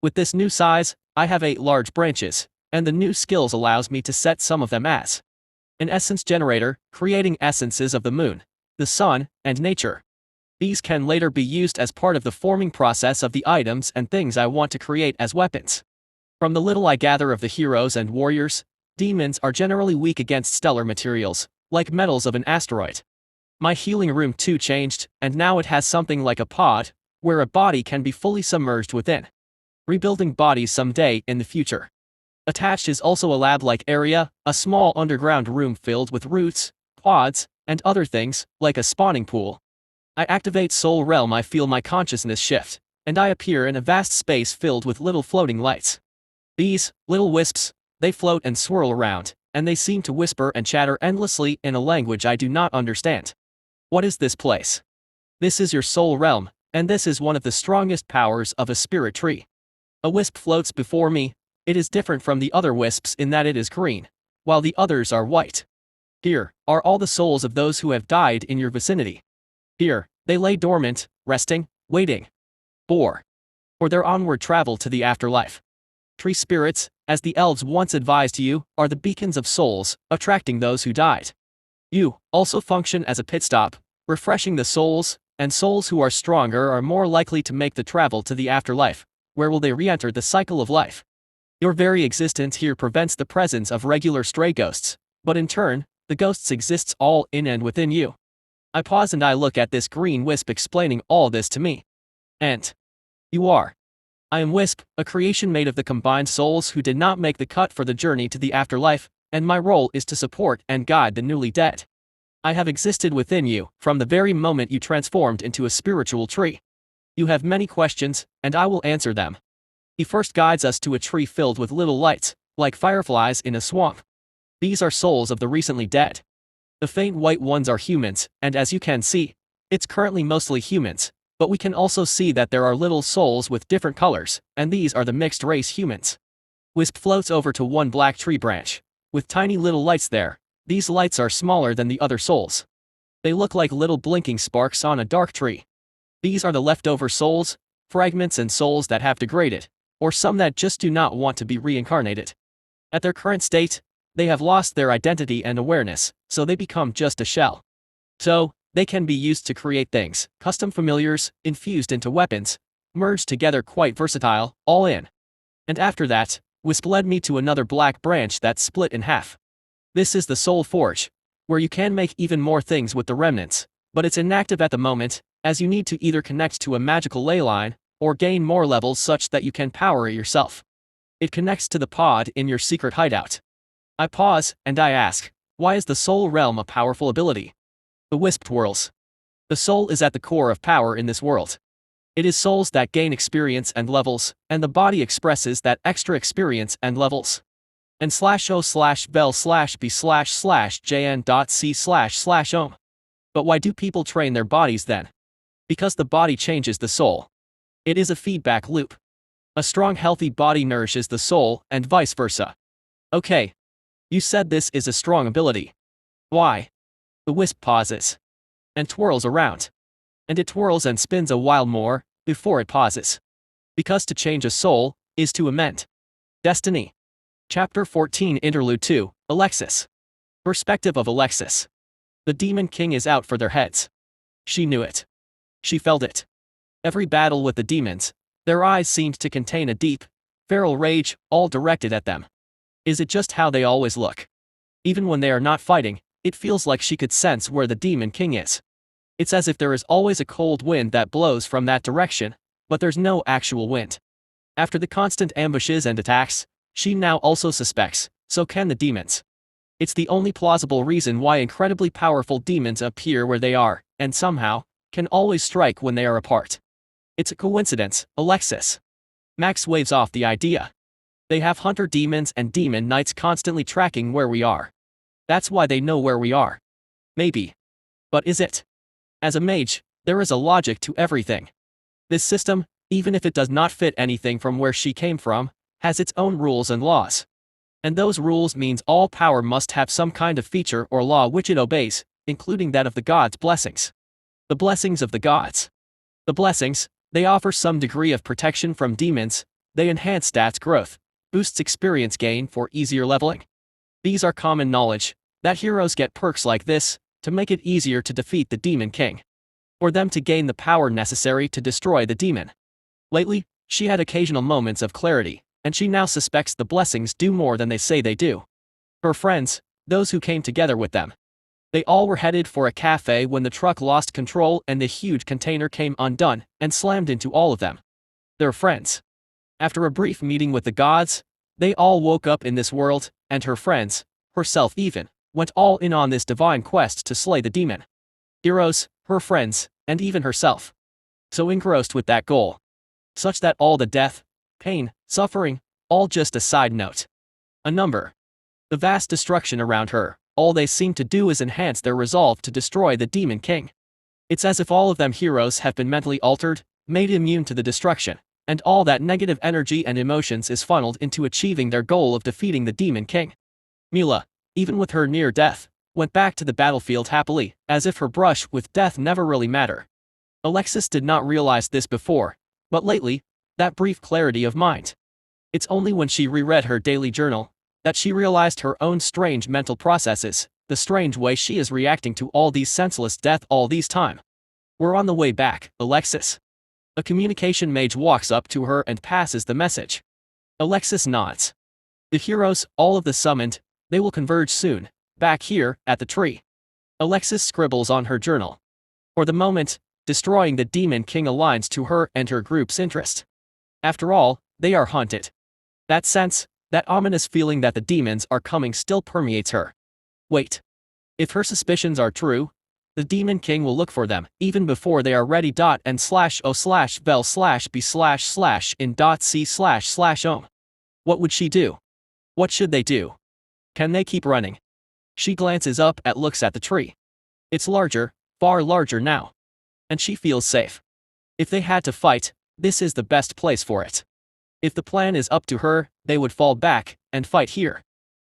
With this new size, I have 8 large branches, and the new skills allows me to set some of them as an essence generator, creating essences of the moon, the sun, and nature. These can later be used as part of the forming process of the items and things I want to create as weapons. From the little I gather of the heroes and warriors, demons are generally weak against stellar materials, like metals of an asteroid. My healing room too changed, and now it has something like a pod, where a body can be fully submerged within. Rebuilding bodies someday in the future. Attached is also a lab-like area, a small underground room filled with roots, pods, and other things, like a spawning pool. I activate Soul Realm. I feel my consciousness shift, and I appear in a vast space filled with little floating lights. These, little wisps, they float and swirl around, and they seem to whisper and chatter endlessly in a language I do not understand. What is this place? This is your soul realm, and this is one of the strongest powers of a spirit tree. A wisp floats before me. It is different from the other wisps in that it is green, while the others are white. Here are all the souls of those who have died in your vicinity. Here, they lay dormant, resting, waiting for their onward travel to the afterlife. Tree spirits, as the elves once advised you, are the beacons of souls, attracting those who died. You also function as a pit stop, refreshing the souls, and souls who are stronger are more likely to make the travel to the afterlife, where will they re-enter the cycle of life. Your very existence here prevents the presence of regular stray ghosts, but in turn, the ghosts exists all in and within you. I pause and I look at this green wisp explaining all this to me. And you are. I am Wisp, a creation made of the combined souls who did not make the cut for the journey to the afterlife, and my role is to support and guide the newly dead. I have existed within you from the very moment you transformed into a spiritual tree. You have many questions, and I will answer them. He first guides us to a tree filled with little lights, like fireflies in a swamp. These are souls of the recently dead. The faint white ones are humans, and as you can see, it's currently mostly humans, but we can also see that there are little souls with different colors, and these are the mixed-race humans. Wisp floats over to one black tree branch, with tiny little lights there. These lights are smaller than the other souls. They look like little blinking sparks on a dark tree. These are the leftover souls, fragments and souls that have degraded, or some that just do not want to be reincarnated. At their current state, they have lost their identity and awareness, so they become just a shell. So, they can be used to create things, custom familiars, infused into weapons, merged together, quite versatile, all in. And after that, Wisp led me to another black branch that's split in half. This is the Soul Forge, where you can make even more things with the remnants, but it's inactive at the moment, as you need to either connect to a magical ley line, or gain more levels such that you can power it yourself. It connects to the pod in your secret hideout. I pause, and I ask, why is the Soul Realm a powerful ability? The Wisp twirls. The soul is at the core of power in this world. It is souls that gain experience and levels, and the body expresses that extra experience and levels. And /o/bell/b/jn.c//ohm. But why do people train their bodies then? Because the body changes the soul. It is a feedback loop. A strong healthy body nourishes the soul, and vice versa. Okay. You said this is a strong ability. Why? The wisp pauses. And twirls around. And it twirls and spins a while more, before it pauses. Because to change a soul, is to amend destiny. Chapter 14 Interlude 2, Alexis. Perspective of Alexis. The Demon King is out for their heads. She knew it. She felt it. Every battle with the demons, their eyes seemed to contain a deep, feral rage, all directed at them. Is it just how they always look? Even when they are not fighting, it feels like she could sense where the Demon King is. It's as if there is always a cold wind that blows from that direction, but there's no actual wind. After the constant ambushes and attacks, she now also suspects, so can the demons. It's the only plausible reason why incredibly powerful demons appear where they are, and somehow, can always strike when they are apart. It's a coincidence, Alexis. Max waves off the idea. They have hunter demons and demon knights constantly tracking where we are. That's why they know where we are. Maybe. But is it? As a mage, there is a logic to everything. This system, even if it does not fit anything from where she came from, has its own rules and laws. And those rules means all power must have some kind of feature or law which it obeys, including that of the gods' blessings. The blessings of the gods. The blessings, they offer some degree of protection from demons, they enhance stats growth, boosts experience gain for easier leveling. These are common knowledge, that heroes get perks like this, to make it easier to defeat the Demon King. For them to gain the power necessary to destroy the demon. Lately, she had occasional moments of clarity, and she now suspects the blessings do more than they say they do. Her friends, those who came together with them. They all were headed for a cafe when the truck lost control and the huge container came undone and slammed into all of them. Their friends. After a brief meeting with the gods, they all woke up in this world, and her friends, herself even, went all in on this divine quest to slay the demon. Heroes, her friends, and even herself. So engrossed with that goal. Such that all the death, pain, suffering, all just a side note. A number. The vast destruction around her, all they seem to do is enhance their resolve to destroy the Demon King. It's as if all of them heroes have been mentally altered, made immune to the destruction, and all that negative energy and emotions is funneled into achieving their goal of defeating the Demon King. Mila, even with her near death, went back to the battlefield happily, as if her brush with death never really mattered. Alexis did not realize this before, but lately, that brief clarity of mind. It's only when she reread her daily journal, that she realized her own strange mental processes, the strange way she is reacting to all these senseless death all these time. We're on the way back, Alexis. A communication mage walks up to her and passes the message. Alexis nods. The heroes, all of the summoned, they will converge soon, back here, at the tree. Alexis scribbles on her journal. For the moment, destroying the Demon King aligns to her and her group's interest. After all, they are hunted. That sense, that ominous feeling that the demons are coming still permeates her. Wait. If her suspicions are true, the Demon King will look for them, even before they are ready. /o/vel/b/in.c//ohm. What would she do? What should they do? Can they keep running? She glances up and looks at the tree. It's larger, far larger now. And she feels safe. If they had to fight, this is the best place for it. If the plan is up to her, they would fall back and fight here.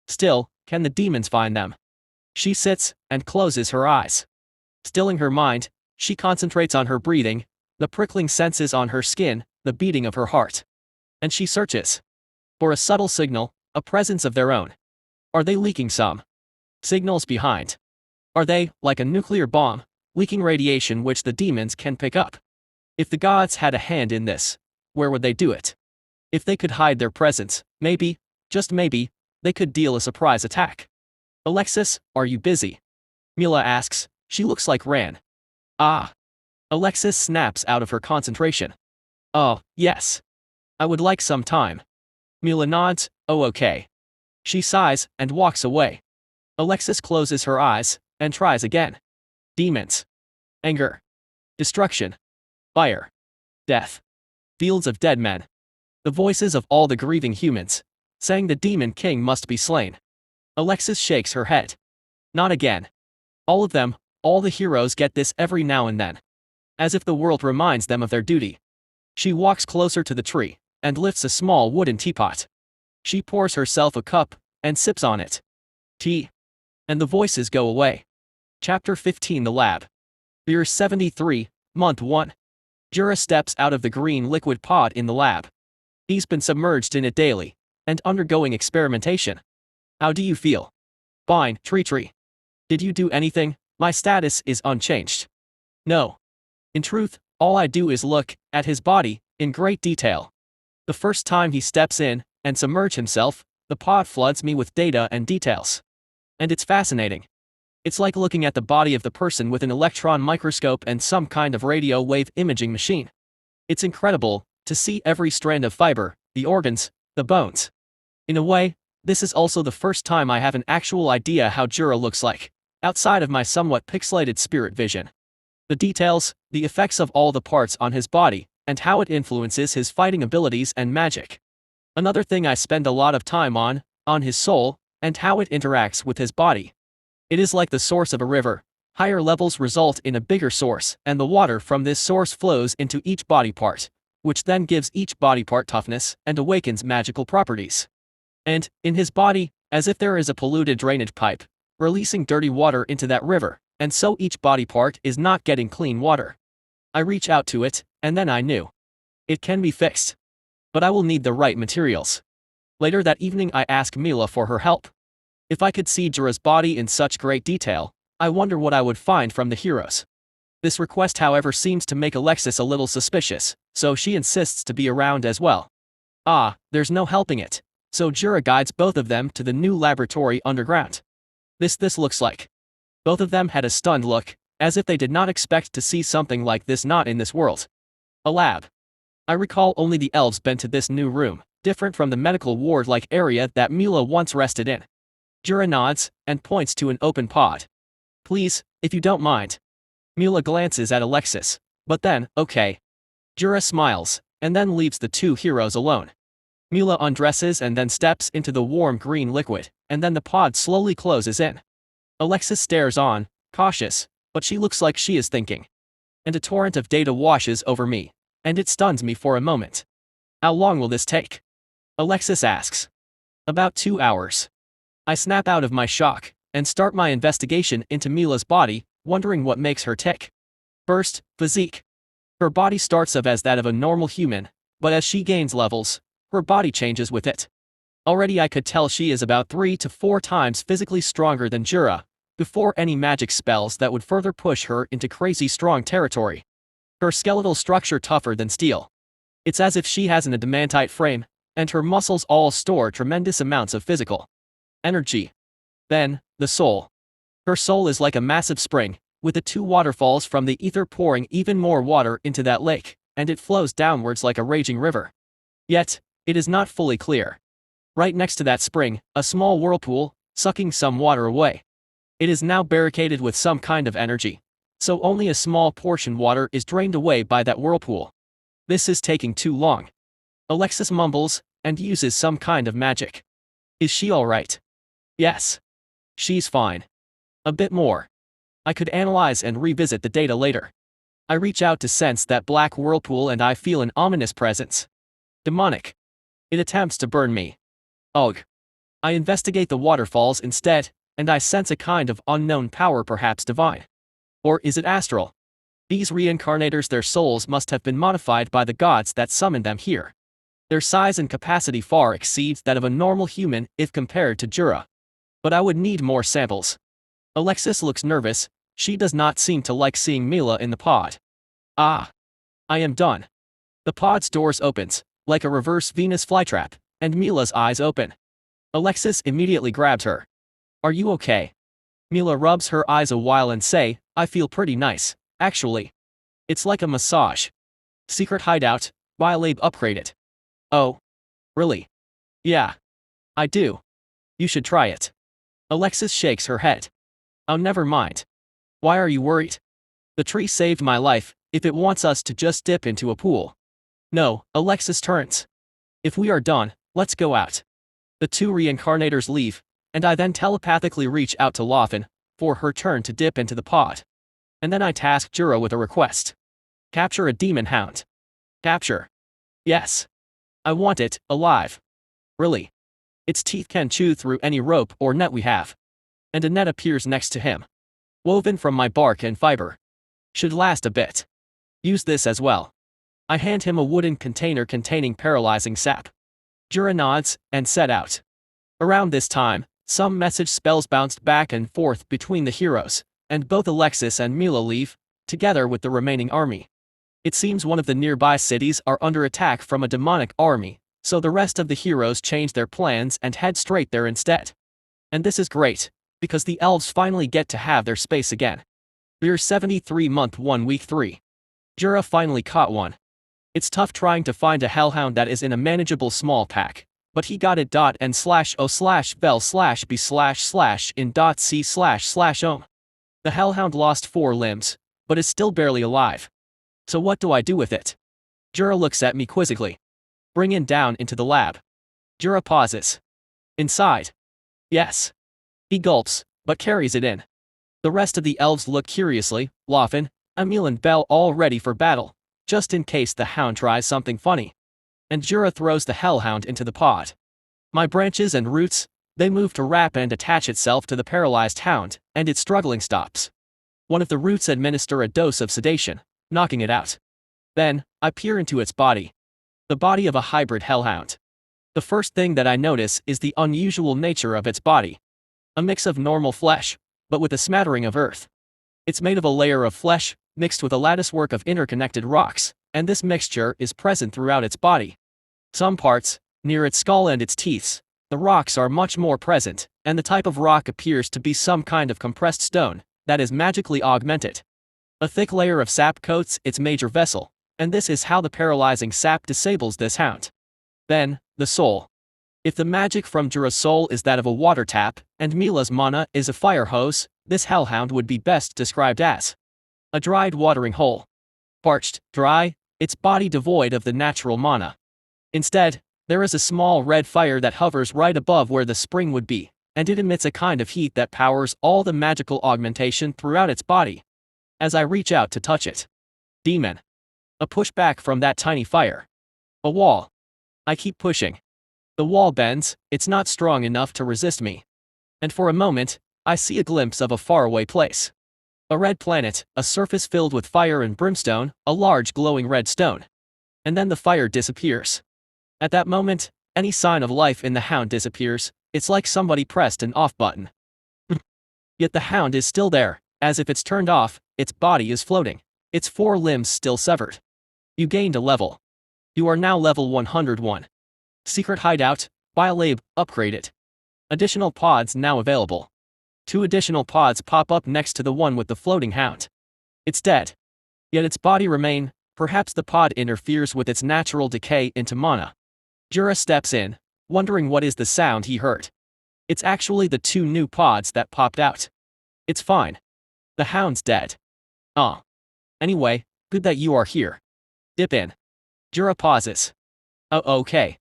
Still, can the demons find them? She sits and closes her eyes. Stilling her mind, she concentrates on her breathing, the prickling senses on her skin, the beating of her heart. And she searches for a subtle signal, a presence of their own. Are they leaking some signals behind? Are they, like a nuclear bomb, leaking radiation which the demons can pick up? If the gods had a hand in this, where would they do it? If they could hide their presence, maybe, just maybe, they could deal a surprise attack. Alexis, are you busy? Mila asks. She looks like Ran. Ah. Alexis snaps out of her concentration. Oh, yes. I would like some time. Mila nods. Oh, okay. She sighs and walks away. Alexis closes her eyes and tries again. Demons. Anger. Destruction. Fire. Death. Fields of dead men. The voices of all the grieving humans, saying the Demon King must be slain. Alexis shakes her head. Not again. All of them, all the heroes get this every now and then. As if the world reminds them of their duty. She walks closer to the tree, and lifts a small wooden teapot. She pours herself a cup, and sips on it. Tea. And the voices go away. Chapter 15 The Lab. Year 73, Month 1. Jura steps out of the green liquid pod in the lab. He's been submerged in it daily, and undergoing experimentation. How do you feel? Fine, TreeTree. Did you do anything? My status is unchanged. No. In truth, all I do is look at his body in great detail. The first time he steps in and submerge himself, the pod floods me with data and details. And it's fascinating. It's like looking at the body of the person with an electron microscope and some kind of radio wave imaging machine. It's incredible to see every strand of fiber, the organs, the bones. In a way, This is also the first time I have an actual idea how Jura looks like, outside of my somewhat pixelated spirit vision. The details, the effects of all the parts on his body, and how it influences his fighting abilities and magic. Another thing I spend a lot of time on his soul, and how it interacts with his body. It is like the source of a river. Higher levels result in a bigger source, and the water from this source flows into each body part, which then gives each body part toughness and awakens magical properties. And, in his body, as if there is a polluted drainage pipe, releasing dirty water into that river, and so each body part is not getting clean water. I reach out to it, and then I knew. It can be fixed. But I will need the right materials. Later that evening I ask Mila for her help. If I could see Jura's body in such great detail, I wonder what I would find from the heroes. This request however seems to make Alexis a little suspicious, so she insists to be around as well. There's no helping it. So Jura guides both of them to the new laboratory underground. This looks like. Both of them had a stunned look, as if they did not expect to see something like this not in this world. A lab. I recall only the elves been to this new room, different from the medical ward-like area that Mila once rested in. Jura nods, and points to an open pod. Please, if you don't mind. Mila glances at Alexis, but then, okay. Jura smiles, and then leaves the two heroes alone. Mila undresses and then steps into the warm green liquid, and then the pod slowly closes in. Alexis stares on, cautious, but she looks like she is thinking. And a torrent of data washes over me, and it stuns me for a moment. How long will this take? Alexis asks. About 2 hours. I snap out of my shock, and start my investigation into Mila's body, wondering what makes her tick. First, physique. Her body starts off as that of a normal human, but as she gains levels, her body changes with it. Already I could tell she is about 3 to 4 times physically stronger than Jura, before any magic spells that would further push her into crazy strong territory. Her skeletal structure tougher than steel. It's as if she has an adamantite frame, and her muscles all store tremendous amounts of physical energy. Then, the soul. Her soul is like a massive spring, with the 2 waterfalls from the ether pouring even more water into that lake, and it flows downwards like a raging river. Yet, it is not fully clear. Right next to that spring, a small whirlpool, sucking some water away. It is now barricaded with some kind of energy, so only a small portion water is drained away by that whirlpool. This is taking too long. Alexis mumbles, and uses some kind of magic. Is she alright? Yes. She's fine. A bit more. I could analyze and revisit the data later. I reach out to sense that black whirlpool and I feel an ominous presence. Demonic. It attempts to burn me. Ugh. I investigate the waterfalls instead, and I sense a kind of unknown power, perhaps divine. Or is it astral? These reincarnators, their souls must have been modified by the gods that summoned them here. Their size and capacity far exceeds that of a normal human if compared to Jura. But I would need more samples. Alexis looks nervous, she does not seem to like seeing Mila in the pod. I am done. The pod's doors opens, like a reverse Venus flytrap, and Mila's eyes open. Alexis immediately grabs her. Are you okay? Mila rubs her eyes a while and say, I feel pretty nice, actually. It's like a massage. Secret hideout, Biolab upgraded. Oh. Really? Yeah. I do. You should try it. Alexis shakes her head. Oh, never mind. Why are you worried? The tree saved my life, if it wants us to just dip into a pool. No, Alexis turns. If we are done, let's go out. The 2 reincarnators leave, and I then telepathically reach out to Lawfin, for her turn to dip into the pod. And then I task Jura with a request. Capture a demon hound. Capture. Yes. I want it, alive. Really. Its teeth can chew through any rope or net we have. And a net appears next to him. Woven from my bark and fiber. Should last a bit. Use this as well. I hand him a wooden container containing paralyzing sap. Jura nods, and set out. Around this time, some message spells bounced back and forth between the heroes, and both Alexis and Mila leave, together with the remaining army. It seems one of the nearby cities are under attack from a demonic army, so the rest of the heroes change their plans and head straight there instead. And this is great, because the elves finally get to have their space again. Year 73 month 1 week 3. Jura finally caught one. It's tough trying to find a hellhound that is in a manageable small pack, But he got it .n slash o slash vel slash b slash in .c slash ohm. The hellhound lost 4 limbs, but is still barely alive. So what do I do with it? Jura looks at me quizzically. Bring it down into the lab. Jura pauses. Inside. Yes. He gulps, but carries it in. The rest of the elves look curiously, Loffen, Emil and Bell all ready for battle, just in case the hound tries something funny. And Jura throws the hellhound into the pod. My branches and roots, they move to wrap and attach itself to the paralyzed hound, and its struggling stops. One of the roots administer a dose of sedation, knocking it out. Then, I peer into its body. The body of a hybrid hellhound. The first thing that I notice is the unusual nature of its body. A mix of normal flesh, but with a smattering of earth. It's made of a layer of flesh, mixed with a latticework of interconnected rocks, and this mixture is present throughout its body. Some parts, near its skull and its teeth, the rocks are much more present, and the type of rock appears to be some kind of compressed stone that is magically augmented. A thick layer of sap coats its major vessel, and this is how the paralyzing sap disables this hound. Then, the soul. If the magic from Jura's soul is that of a water tap, and Mila's mana is a fire hose, this hellhound would be best described as a dried watering hole. Parched, dry, its body devoid of the natural mana. Instead, there is a small red fire that hovers right above where the spring would be, and it emits a kind of heat that powers all the magical augmentation throughout its body. As I reach out to touch it. Demon. A pushback from that tiny fire. A wall. I keep pushing. The wall bends, it's not strong enough to resist me. And for a moment, I see a glimpse of a faraway place. A red planet, a surface filled with fire and brimstone, a large glowing red stone. And then the fire disappears. At that moment, any sign of life in the hound disappears, it's like somebody pressed an off button. Yet the hound is still there, as if it's turned off, its body is floating, its 4 limbs still severed. You gained a level. You are now level 101. Secret hideout, Biolab, upgraded. Additional pods now available. 2 additional pods pop up next to the one with the floating hound. It's dead. Yet its body remain, perhaps the pod interferes with its natural decay into mana. Jura steps in, wondering what is the sound he heard. It's actually the 2 new pods that popped out. It's fine. The hound's dead. Anyway, good that you are here. Dip in. Jura pauses. Oh, okay.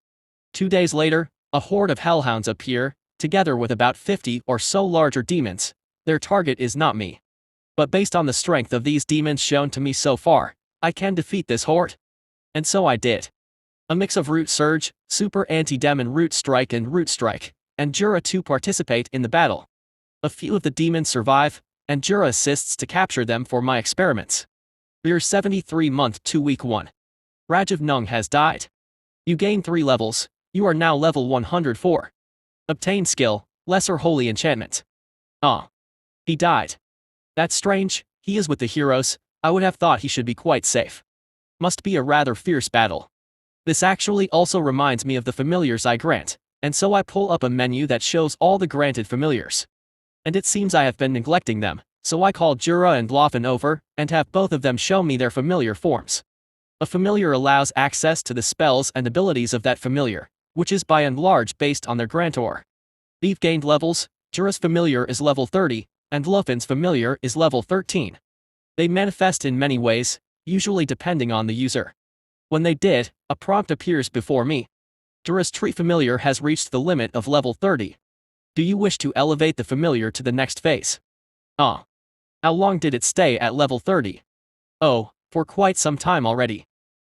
2 days later, a horde of hellhounds appear, together with about 50 or so larger demons. Their target is not me. But based on the strength of these demons shown to me so far, I can defeat this horde. And so I did. A mix of Root Surge, Super Anti-Demon Root Strike and Jura too participate in the battle. A few of the demons survive, and Jura assists to capture them for my experiments. Year 73 month 2 week 1. Rajiv Nung has died. You gain 3 levels, you are now level 104. Obtain skill, Lesser Holy Enchantment. He died. That's strange, he is with the heroes, I would have thought he should be quite safe. Must be a rather fierce battle. This actually also reminds me of the familiars I grant, and so I pull up a menu that shows all the granted familiars. And it seems I have been neglecting them, so I call Jura and Loffen over, and have both of them show me their familiar forms. A familiar allows access to the spells and abilities of that familiar, which is by and large based on their grantor. They've gained levels, Jura's familiar is level 30, and Loffen's familiar is level 13. They manifest in many ways, usually depending on the user. When they did, a prompt appears before me. Jura's tree familiar has reached the limit of level 30. Do you wish to elevate the familiar to the next phase? How long did it stay at level 30? Oh, for quite some time already.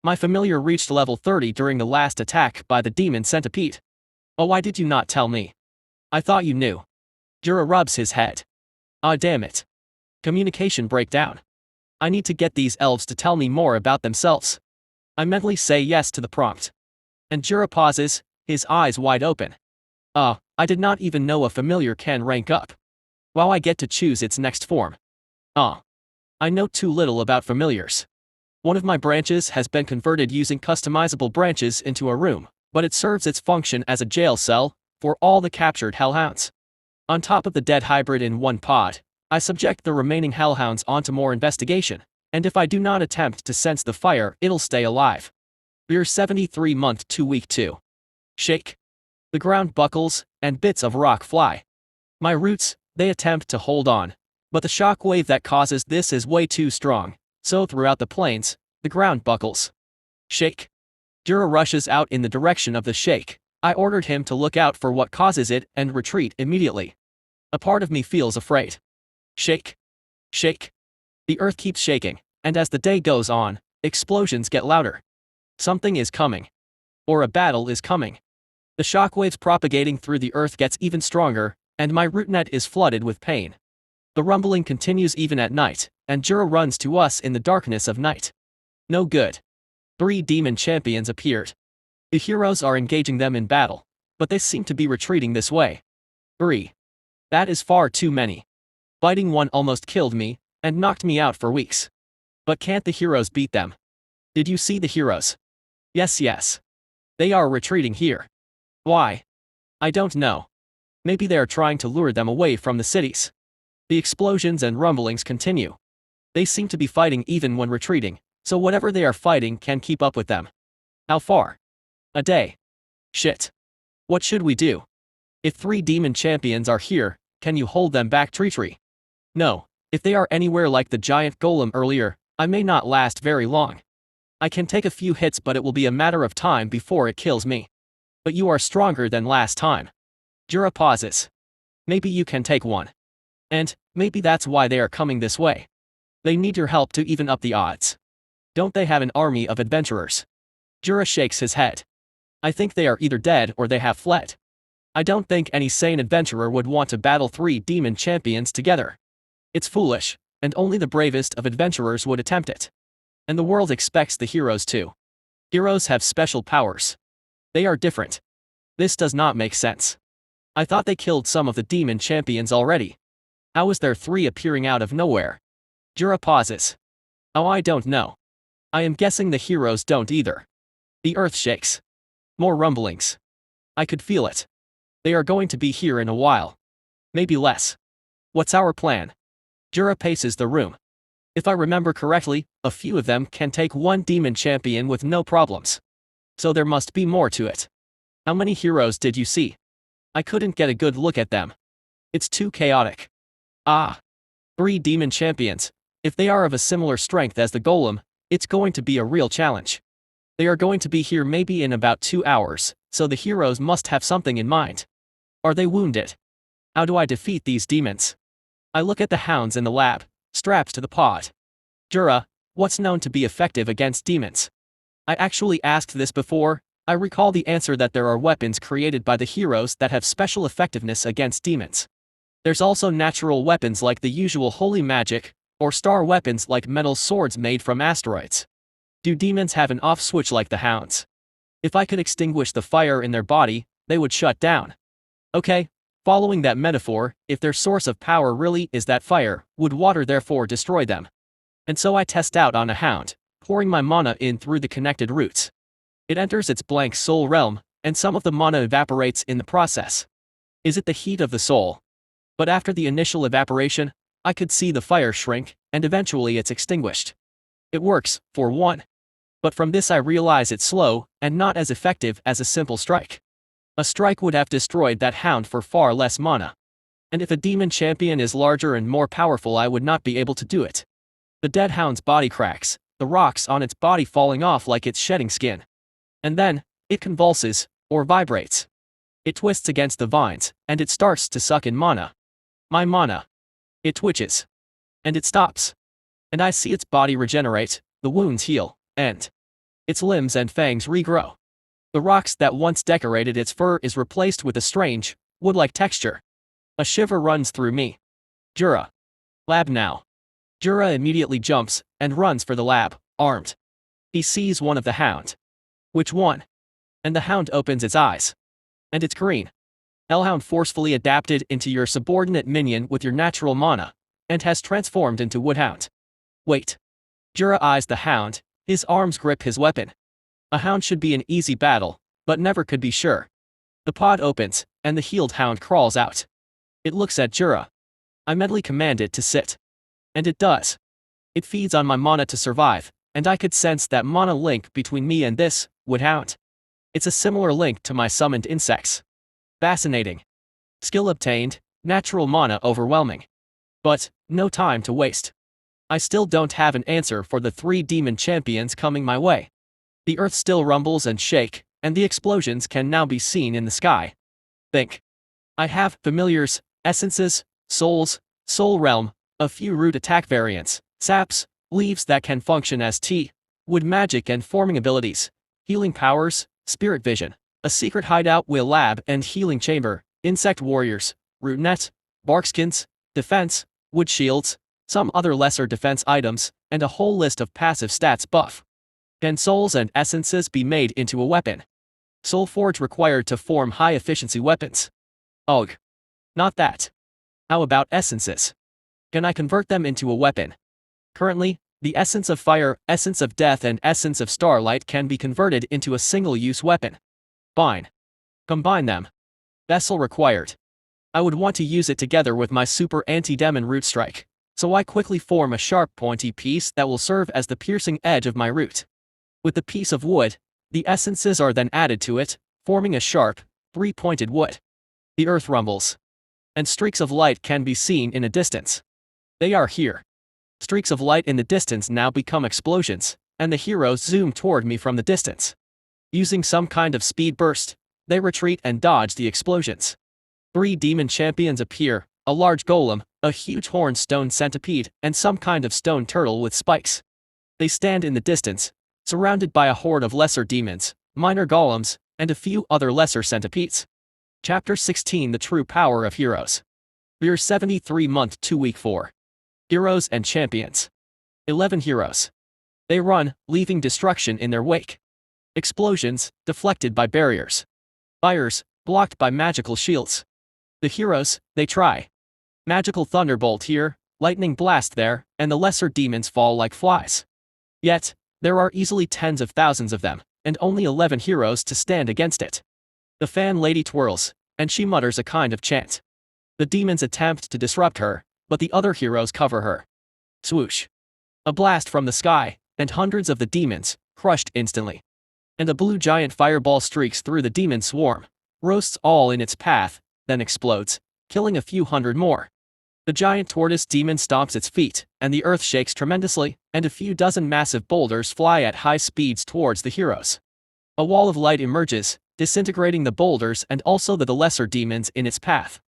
My familiar reached level 30 during the last attack by the demon centipede. Oh, why did you not tell me? I thought you knew. Jura rubs his head. Damn it. Communication breakdown. I need to get these elves to tell me more about themselves. I mentally say yes to the prompt. And Jura pauses, his eyes wide open. I did not even know a familiar can rank up. Wow, I get to choose its next form. I know too little about familiars. One of my branches has been converted using customizable branches into a room, but it serves its function as a jail cell for all the captured hellhounds. On top of the dead hybrid in one pod, I subject the remaining hellhounds onto more investigation, and if I do not attempt to sense the fire, it'll stay alive. Year 73 month 2 week 2. Shake. The ground buckles, and bits of rock fly. My roots, they attempt to hold on, but the shock wave that causes this is way too strong, so throughout the plains, the ground buckles. Shake. Jura rushes out in the direction of the shake. I ordered him to look out for what causes it and retreat immediately. A part of me feels afraid. Shake. Shake. The earth keeps shaking, and as the day goes on, explosions get louder. Something is coming. Or a battle is coming. The shockwaves propagating through the earth gets even stronger, and my root net is flooded with pain. The rumbling continues even at night, and Jura runs to us in the darkness of night. No good. 3 demon champions appeared. The heroes are engaging them in battle, but they seem to be retreating this way. 3. That is far too many. Fighting one almost killed me, and knocked me out for weeks. But can't the heroes beat them? Did you see the heroes? Yes. They are retreating here. Why? I don't know. Maybe they are trying to lure them away from the cities. The explosions and rumblings continue. They seem to be fighting even when retreating, so whatever they are fighting can keep up with them. How far? A day. Shit. What should we do? If 3 demon champions are here, can you hold them back, TreeTree? No, if they are anywhere like the giant golem earlier, I may not last very long. I can take a few hits, but it will be a matter of time before it kills me. But you are stronger than last time. Jura pauses. Maybe you can take one. And maybe that's why they are coming this way. They need your help to even up the odds. Don't they have an army of adventurers? Jura shakes his head. I think they are either dead or they have fled. I don't think any sane adventurer would want to battle 3 demon champions together. It's foolish, and only the bravest of adventurers would attempt it. And the world expects the heroes to. Heroes have special powers. They are different. This does not make sense. I thought they killed some of the demon champions already. How is there 3 appearing out of nowhere? Jura pauses. Oh, I don't know. I am guessing the heroes don't either. The earth shakes. More rumblings. I could feel it. They are going to be here in a while. Maybe less. What's our plan? Jura paces the room. If I remember correctly, a few of them can take 1 demon champion with no problems. So there must be more to it. How many heroes did you see? I couldn't get a good look at them. It's too chaotic. 3 demon champions. If they are of a similar strength as the golem, it's going to be a real challenge. They are going to be here maybe in about 2 hours, so the heroes must have something in mind. Are they wounded? How do I defeat these demons? I look at the hounds in the lab, strapped to the pod. Jura, what's known to be effective against demons? I actually asked this before. I recall the answer that there are weapons created by the heroes that have special effectiveness against demons. There's also natural weapons like the usual holy magic, or star weapons like metal swords made from asteroids. Do demons have an off switch like the hounds? If I could extinguish the fire in their body, they would shut down. Okay, following that metaphor, if their source of power really is that fire, would water therefore destroy them? And so I test out on a hound, pouring my mana in through the connected roots. It enters its blank soul realm, and some of the mana evaporates in the process. Is it the heat of the soul? But after the initial evaporation, I could see the fire shrink, and eventually it's extinguished. It works, for one. But from this I realize it's slow, and not as effective as a simple strike. A strike would have destroyed that hound for far less mana. And if a demon champion is larger and more powerful, I would not be able to do it. The dead hound's body cracks, the rocks on its body falling off like it's shedding skin. And then, it convulses, or vibrates. It twists against the vines, and it starts to suck in mana. My mana. It twitches. And it stops. And I see its body regenerate, the wounds heal, and its limbs and fangs regrow. The rocks that once decorated its fur is replaced with a strange, wood-like texture. A shiver runs through me. Jura. Lab now. Jura immediately jumps, and runs for the lab, armed. He sees one of the hound. Which one? And the hound opens its eyes. And it's green. Hellhound forcefully adapted into your subordinate minion with your natural mana, and has transformed into Woodhound. Wait. Jura eyes the hound, his arms grip his weapon. A hound should be an easy battle, but never could be sure. The pod opens, and the healed hound crawls out. It looks at Jura. I mentally command it to sit. And it does. It feeds on my mana to survive, and I could sense that mana link between me and this Woodhound. It's a similar link to my summoned insects. Fascinating. Skill obtained, natural mana overwhelming. But, no time to waste. I still don't have an answer for the 3 demon champions coming my way. The earth still rumbles and shake, and the explosions can now be seen in the sky. Think. I have familiars, essences, souls, soul realm, a few root attack variants, saps, leaves that can function as wood magic and forming abilities, healing powers, spirit vision, a secret hideout will lab and healing chamber, insect warriors, root net, barkskins, defense, wood shields, some other lesser defense items, and a whole list of passive stats buff. Can souls and essences be made into a weapon? Soul forge required to form high-efficiency weapons. Ugh. Not that. How about essences? Can I convert them into a weapon? Currently, the essence of fire, essence of death and essence of starlight can be converted into a single-use weapon. Fine. Combine them. Vessel required. I would want to use it together with my super anti-demon root strike, so I quickly form a sharp pointy piece that will serve as the piercing edge of my root. With the piece of wood, the essences are then added to it, forming a sharp, 3-pointed wood. The earth rumbles. And streaks of light can be seen in a distance. They are here. Streaks of light in the distance now become explosions, and the heroes zoom toward me from the distance. Using some kind of speed burst, they retreat and dodge the explosions. 3 demon champions appear, a large golem, a huge horned stone centipede, and some kind of stone turtle with spikes. They stand in the distance, surrounded by a horde of lesser demons, minor golems, and a few other lesser centipedes. Chapter 16 The True Power of Heroes. Year 73 Month 2 Week 4. Heroes and Champions. 11 heroes. They run, leaving destruction in their wake. Explosions, deflected by barriers. Fires, blocked by magical shields. The heroes, they try. Magical thunderbolt here, lightning blast there, and the lesser demons fall like flies. Yet, there are easily tens of thousands of them, and only 11 heroes to stand against it. The fan lady twirls, and she mutters a kind of chant. The demons attempt to disrupt her, but the other heroes cover her. Swoosh. A blast from the sky, and hundreds of the demons, crushed instantly. And a blue giant fireball streaks through the demon swarm, roasts all in its path, then explodes, killing a few hundred more. The giant tortoise demon stomps its feet, and the earth shakes tremendously, and a few dozen massive boulders fly at high speeds towards the heroes. A wall of light emerges, disintegrating the boulders and also the lesser demons in its path.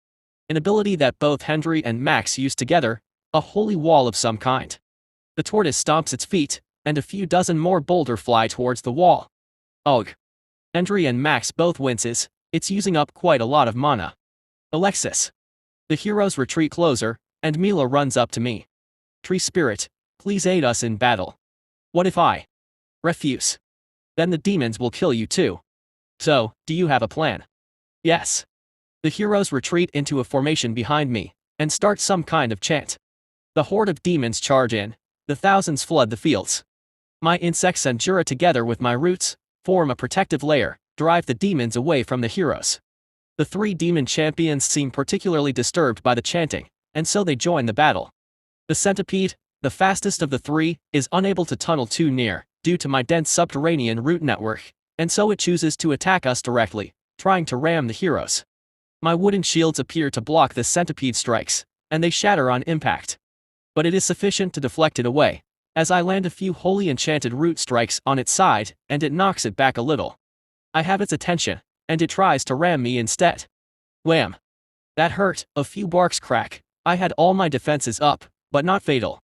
An ability that both Henry and Max use together, a holy wall of some kind. The tortoise stomps its feet, and a few dozen more boulder fly towards the wall. Ugh. Henry and Max both winces, it's using up quite a lot of mana. Alexis. The heroes retreat closer, and Mila runs up to me. Tree Spirit, please aid us in battle. What if I refuse? Then the demons will kill you too. So, do you have a plan? Yes. The heroes retreat into a formation behind me, and start some kind of chant. The horde of demons charge in, the thousands flood the fields. My insects and Jura together with my roots, form a protective layer, drive the demons away from the heroes. The 3 demon champions seem particularly disturbed by the chanting, and so they join the battle. The centipede, the fastest of the 3, is unable to tunnel too near, due to my dense subterranean root network, and so it chooses to attack us directly, trying to ram the heroes. My wooden shields appear to block the centipede strikes, and they shatter on impact. But it is sufficient to deflect it away, as I land a few holy enchanted root strikes on its side, and it knocks it back a little. I have its attention, and it tries to ram me instead. Wham! That hurt, a few barks crack. I had all my defenses up, but not fatal.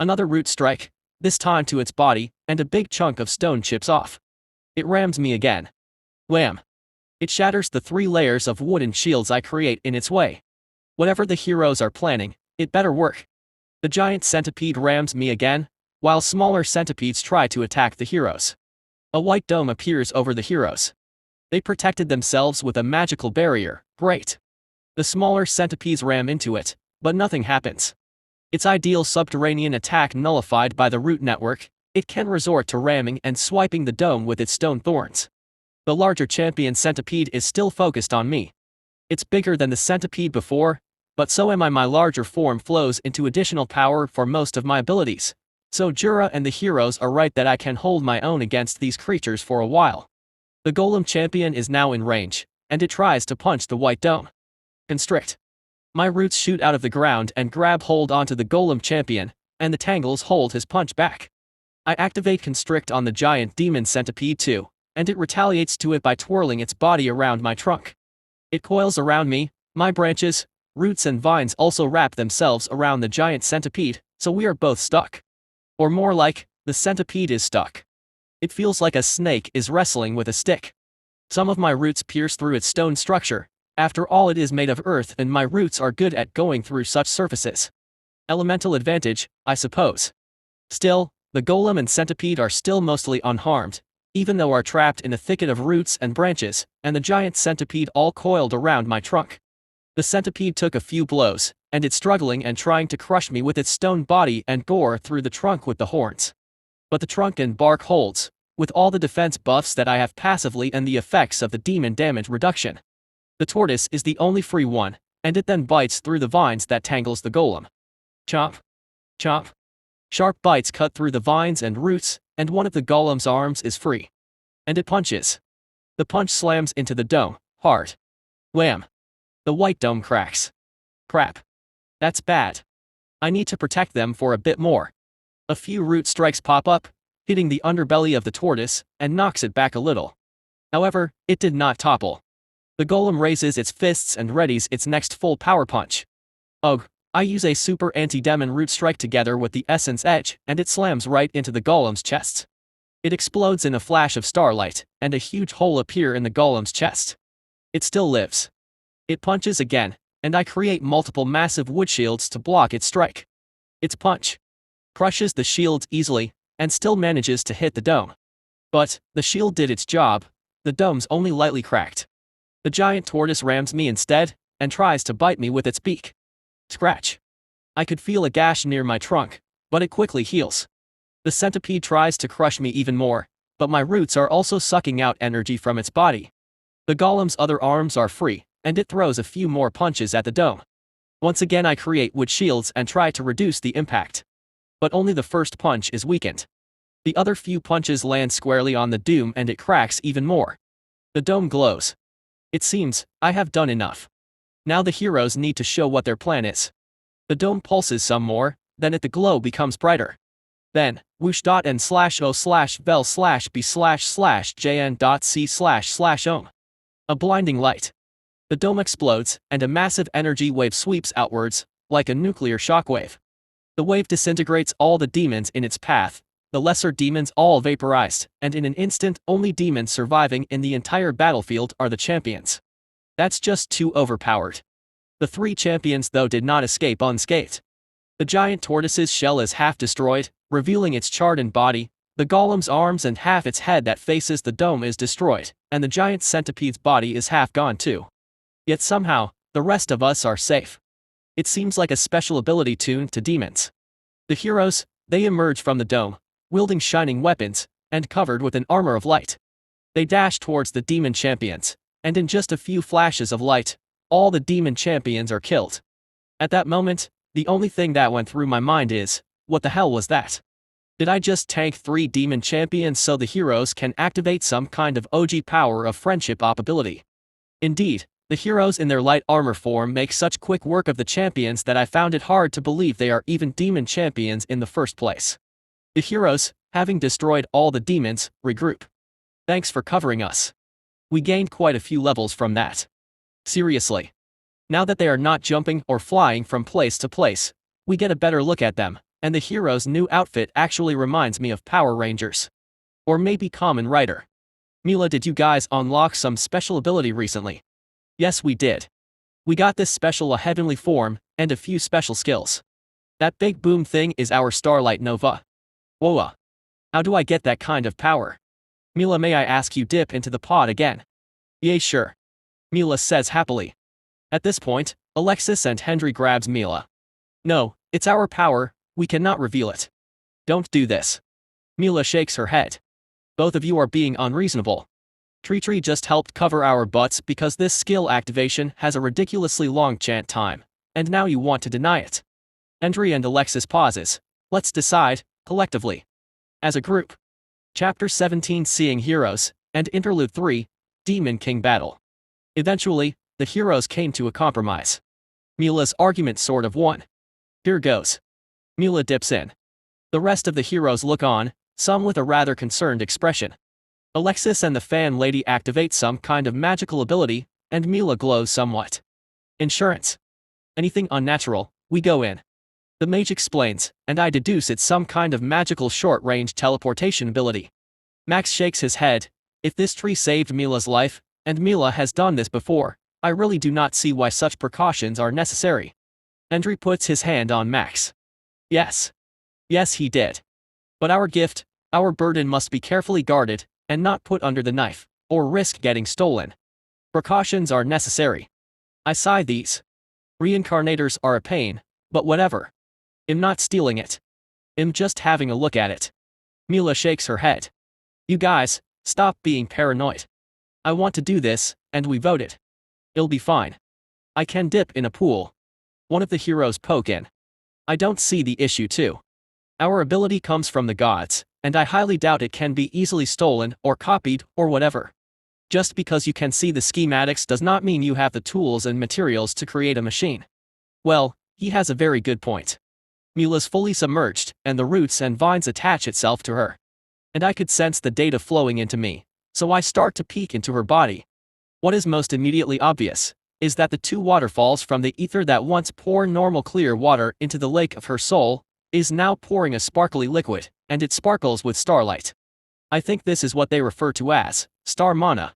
Another root strike, this time to its body, and a big chunk of stone chips off. It rams me again. Wham! It shatters the 3 layers of wooden shields I create in its way. Whatever the heroes are planning, it better work. The giant centipede rams me again, while smaller centipedes try to attack the heroes. A white dome appears over the heroes. They protected themselves with a magical barrier, great. The smaller centipedes ram into it, but nothing happens. Its ideal subterranean attack nullified by the root network, it can resort to ramming and swiping the dome with its stone thorns. The larger champion centipede is still focused on me. It's bigger than the centipede before, but so am I. My larger form flows into additional power for most of my abilities, so Jura and the heroes are right that I can hold my own against these creatures for a while. The golem champion is now in range, and it tries to punch the white dome. Constrict. My roots shoot out of the ground and grab hold onto the golem champion, and the tangles hold his punch back. I activate Constrict on the giant demon centipede too, and it retaliates to it by twirling its body around my trunk. It coils around me, my branches, roots and vines also wrap themselves around the giant centipede, so we are both stuck. Or more like, the centipede is stuck. It feels like a snake is wrestling with a stick. Some of my roots pierce through its stone structure. After all, it is made of earth and my roots are good at going through such surfaces. Elemental advantage, I suppose. Still, the golem and centipede are still mostly unharmed, even though are trapped in a thicket of roots and branches, and the giant centipede all coiled around my trunk. The centipede took a few blows, and it's struggling and trying to crush me with its stone body and gore through the trunk with the horns. But the trunk and bark holds, with all the defense buffs that I have passively and the effects of the demon damage reduction. The tortoise is the only free one, and it then bites through the vines that tangles the golem. Chomp. Chomp. Sharp bites cut through the vines and roots, and one of the golem's arms is free. And it punches. The punch slams into the dome, hard. Wham! The white dome cracks. Crap. That's bad. I need to protect them for a bit more. A few root strikes pop up, hitting the underbelly of the tortoise, and knocks it back a little. However, it did not topple. The golem raises its fists and readies its next full power punch. Ugh. I use a super anti-demon root strike together with the essence edge, and it slams right into the golem's chest. It explodes in a flash of starlight, and a huge hole appears in the golem's chest. It still lives. It punches again, and I create multiple massive wood shields to block its strike. Its punch crushes the shields easily, and still manages to hit the dome. But, the shield did its job, the dome's only lightly cracked. The giant tortoise rams me instead, and tries to bite me with its beak. Scratch. I could feel a gash near my trunk, but it quickly heals. The centipede tries to crush me even more, but my roots are also sucking out energy from its body. The golem's other arms are free, and it throws a few more punches at the dome. Once again I create wood shields and try to reduce the impact. But only the first punch is weakened. The other few punches land squarely on the dome and it cracks even more. The dome glows. It seems, I have done enough. Now the heroes need to show what their plan is. The dome pulses some more, then the glow becomes brighter. Then, whoosh.n/o/b/jn.c//ohm. A blinding light. The dome explodes, and a massive energy wave sweeps outwards, like a nuclear shockwave. The wave disintegrates all the demons in its path, the lesser demons all vaporized, and in an instant only demons surviving in the entire battlefield are the champions. That's just too overpowered. The 3 champions though did not escape unscathed. The giant tortoise's shell is half destroyed, revealing its charred body, the golem's arms and half its head that faces the dome is destroyed, and the giant centipede's body is half gone too. Yet somehow, the rest of us are safe. It seems like a special ability tuned to demons. The heroes, they emerge from the dome, wielding shining weapons, and covered with an armor of light. They dash towards the demon champions, and in just a few flashes of light, all the demon champions are killed. At that moment, the only thing that went through my mind is, what the hell was that? Did I just tank 3 demon champions so the heroes can activate some kind of OG power of friendship op ability? Indeed, the heroes in their light armor form make such quick work of the champions that I found it hard to believe they are even demon champions in the first place. The heroes, having destroyed all the demons, regroup. Thanks for covering us. We gained quite a few levels from that. Seriously. Now that they are not jumping or flying from place to place, we get a better look at them, and the hero's new outfit actually reminds me of Power Rangers. Or maybe Kamen Rider. Mila, did you guys unlock some special ability recently? Yes, we did. We got this special a heavenly form, and a few special skills. That big boom thing is our Starlight Nova. Whoa. How do I get that kind of power? Mila, may I ask you dip into the pod again? Yay, sure. Mila says happily. At this point, Alexis and Henry grabs Mila. No, it's our power, we cannot reveal it. Don't do this. Mila shakes her head. Both of you are being unreasonable. TreeTree just helped cover our butts because this skill activation has a ridiculously long chant time, and now you want to deny it. Henry and Alexis pauses. Let's decide, collectively. As a group. Chapter 17 Seeing Heroes, and Interlude 3, Demon King Battle. Eventually, the heroes came to a compromise. Mila's argument sort of won. Here goes. Mila dips in. The rest of the heroes look on, some with a rather concerned expression. Alexis and the fan lady activate some kind of magical ability, and Mila glows somewhat. Insurance. Anything unnatural, we go in. The mage explains, and I deduce it's some kind of magical short-range teleportation ability. Max shakes his head. If this tree saved Mila's life, and Mila has done this before, I really do not see why such precautions are necessary. Andrew puts his hand on Max. Yes. Yes, he did. But our gift, our burden must be carefully guarded, and not put under the knife, or risk getting stolen. Precautions are necessary. I sigh these. Reincarnators are a pain, but whatever. I'm not stealing it. I'm just having a look at it. Mila shakes her head. You guys, stop being paranoid. I want to do this, and we voted. It'll be fine. I can dip in a pool. One of the heroes poke in. I don't see the issue too. Our ability comes from the gods, and I highly doubt it can be easily stolen or copied or whatever. Just because you can see the schematics does not mean you have the tools and materials to create a machine. Well, he has a very good point. Mila's fully submerged, and the roots and vines attach itself to her. And I could sense the data flowing into me, so I start to peek into her body. What is most immediately obvious is that the two waterfalls from the ether that once pour normal clear water into the lake of her soul is now pouring a sparkly liquid, and it sparkles with starlight. I think this is what they refer to as star mana.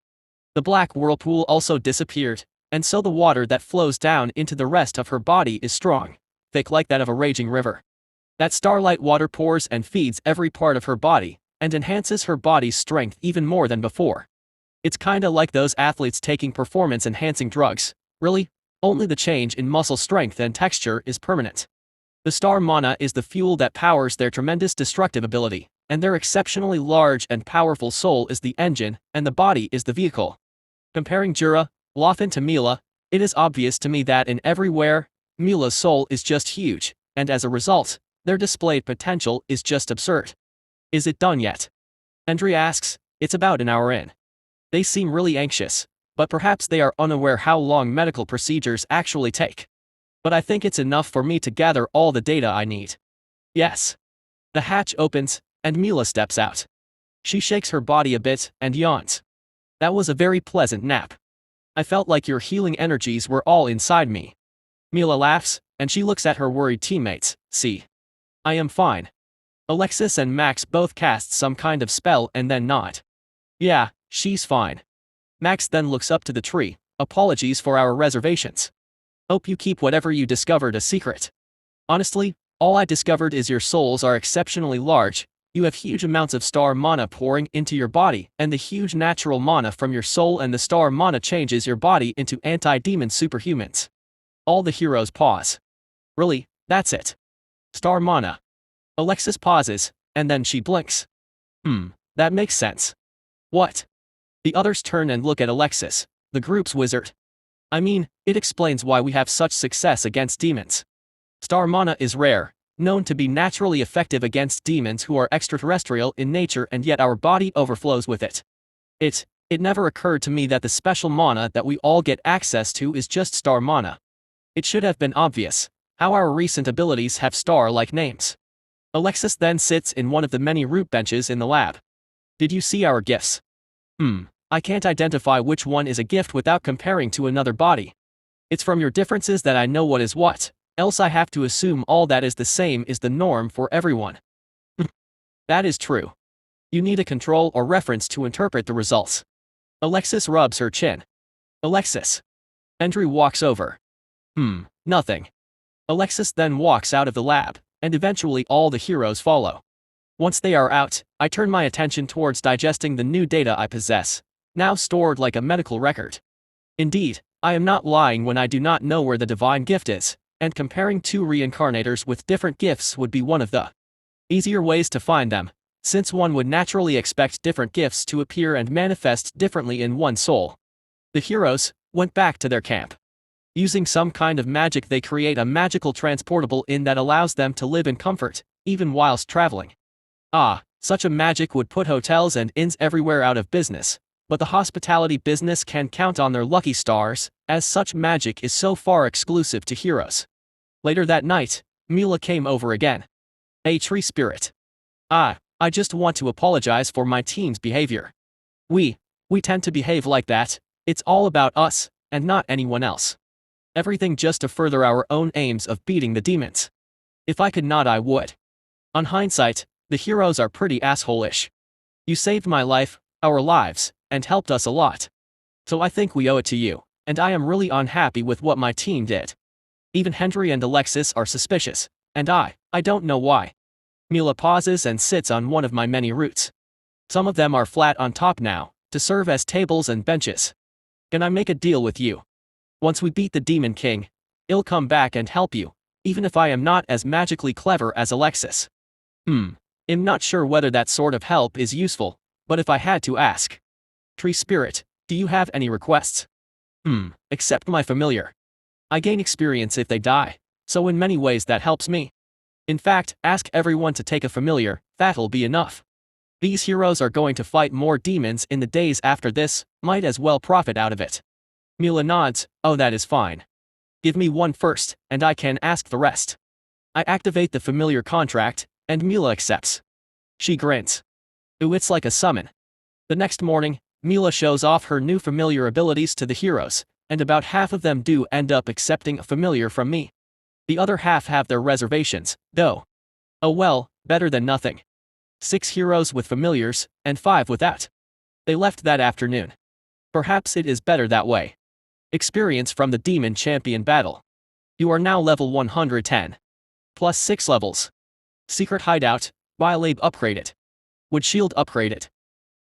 The black whirlpool also disappeared, and so the water that flows down into the rest of her body is strong, thick like that of a raging river. That starlight water pours and feeds every part of her body, and enhances her body's strength even more than before. It's kinda like those athletes taking performance-enhancing drugs, really, only the change in muscle strength and texture is permanent. The star mana is the fuel that powers their tremendous destructive ability, and their exceptionally large and powerful soul is the engine, and the body is the vehicle. Comparing Jura, Lothan to Mila, it is obvious to me that in everywhere, Mila's soul is just huge, and as a result, their displayed potential is just absurd. Is it done yet? Andrea asks. It's about an hour in. They seem really anxious, but perhaps they are unaware how long medical procedures actually take. But I think it's enough for me to gather all the data I need. Yes. The hatch opens, and Mila steps out. She shakes her body a bit and yawns. That was a very pleasant nap. I felt like your healing energies were all inside me. Mila laughs, and she looks at her worried teammates. See. I am fine. Alexis and Max both cast some kind of spell and then nod. Yeah, she's fine. Max then looks up to the tree. Apologies for our reservations. Hope you keep whatever you discovered a secret. Honestly, all I discovered is your souls are exceptionally large, you have huge amounts of star mana pouring into your body, and the huge natural mana from your soul and the star mana changes your body into anti-demon superhumans. All the heroes pause. Really, that's it. Star mana. Alexis pauses, and then she blinks. That makes sense. What? The others turn and look at Alexis, the group's wizard. I mean, it explains why we have such success against demons. Star mana is rare, known to be naturally effective against demons who are extraterrestrial in nature, and yet our body overflows with it. It never occurred to me that the special mana that we all get access to is just star mana. It should have been obvious how our recent abilities have star-like names. Alexis then sits in one of the many root benches in the lab. Did you see our gifts? I can't identify which one is a gift without comparing to another body. It's from your differences that I know what is what, else I have to assume all that is the same is the norm for everyone. That is true. You need a control or reference to interpret the results. Alexis rubs her chin. Alexis. Andrew walks over. Nothing. Alexis then walks out of the lab, and eventually all the heroes follow. Once they are out, I turn my attention towards digesting the new data I possess, now stored like a medical record. Indeed, I am not lying when I do not know where the divine gift is, and comparing two reincarnators with different gifts would be one of the easier ways to find them, since one would naturally expect different gifts to appear and manifest differently in one soul. The heroes went back to their camp. Using some kind of magic, they create a magical transportable inn that allows them to live in comfort, even whilst traveling. Such a magic would put hotels and inns everywhere out of business, But the hospitality business can count on their lucky stars, as such magic is so far exclusive to heroes. Later that night, Mila came over again. "Hey tree spirit. I just want to apologize for my team's behavior. We tend to behave like that, it's all about us, and not anyone else. Everything just to further our own aims of beating the demons. If I could not I would. On hindsight, the heroes are pretty asshole-ish. You saved my life, our lives, and helped us a lot. So I think we owe it to you, and I am really unhappy with what my team did. Even Henry and Alexis are suspicious, and I don't know why." Mila pauses and sits on one of my many roots. "Some of them are flat on top now, to serve as tables and benches. Can I make a deal with you? Once we beat the Demon King, I'll come back and help you, even if I am not as magically clever as Alexis." I'm not sure whether that sort of help is useful, but if I had to ask. "Tree Spirit, do you have any requests?" Except my familiar. I gain experience if they die, so in many ways that helps me. In fact, ask everyone to take a familiar, that'll be enough. These heroes are going to fight more demons in the days after this, might as well profit out of it." Mila nods. "Oh, that is fine. Give me one first, and I can ask the rest." I activate the familiar contract, and Mila accepts. She grins. Ooh, it's like a summon. The next morning, Mila shows off her new familiar abilities to the heroes, and about half of them do end up accepting a familiar from me. The other half have their reservations, though. Oh well, better than nothing. 6 heroes with familiars, and 5 without. They left that afternoon. Perhaps it is better that way. Experience from the Demon Champion battle. You are now level 110. Plus 6 levels. Secret Hideout, Biolab upgraded. Wood Shield upgraded.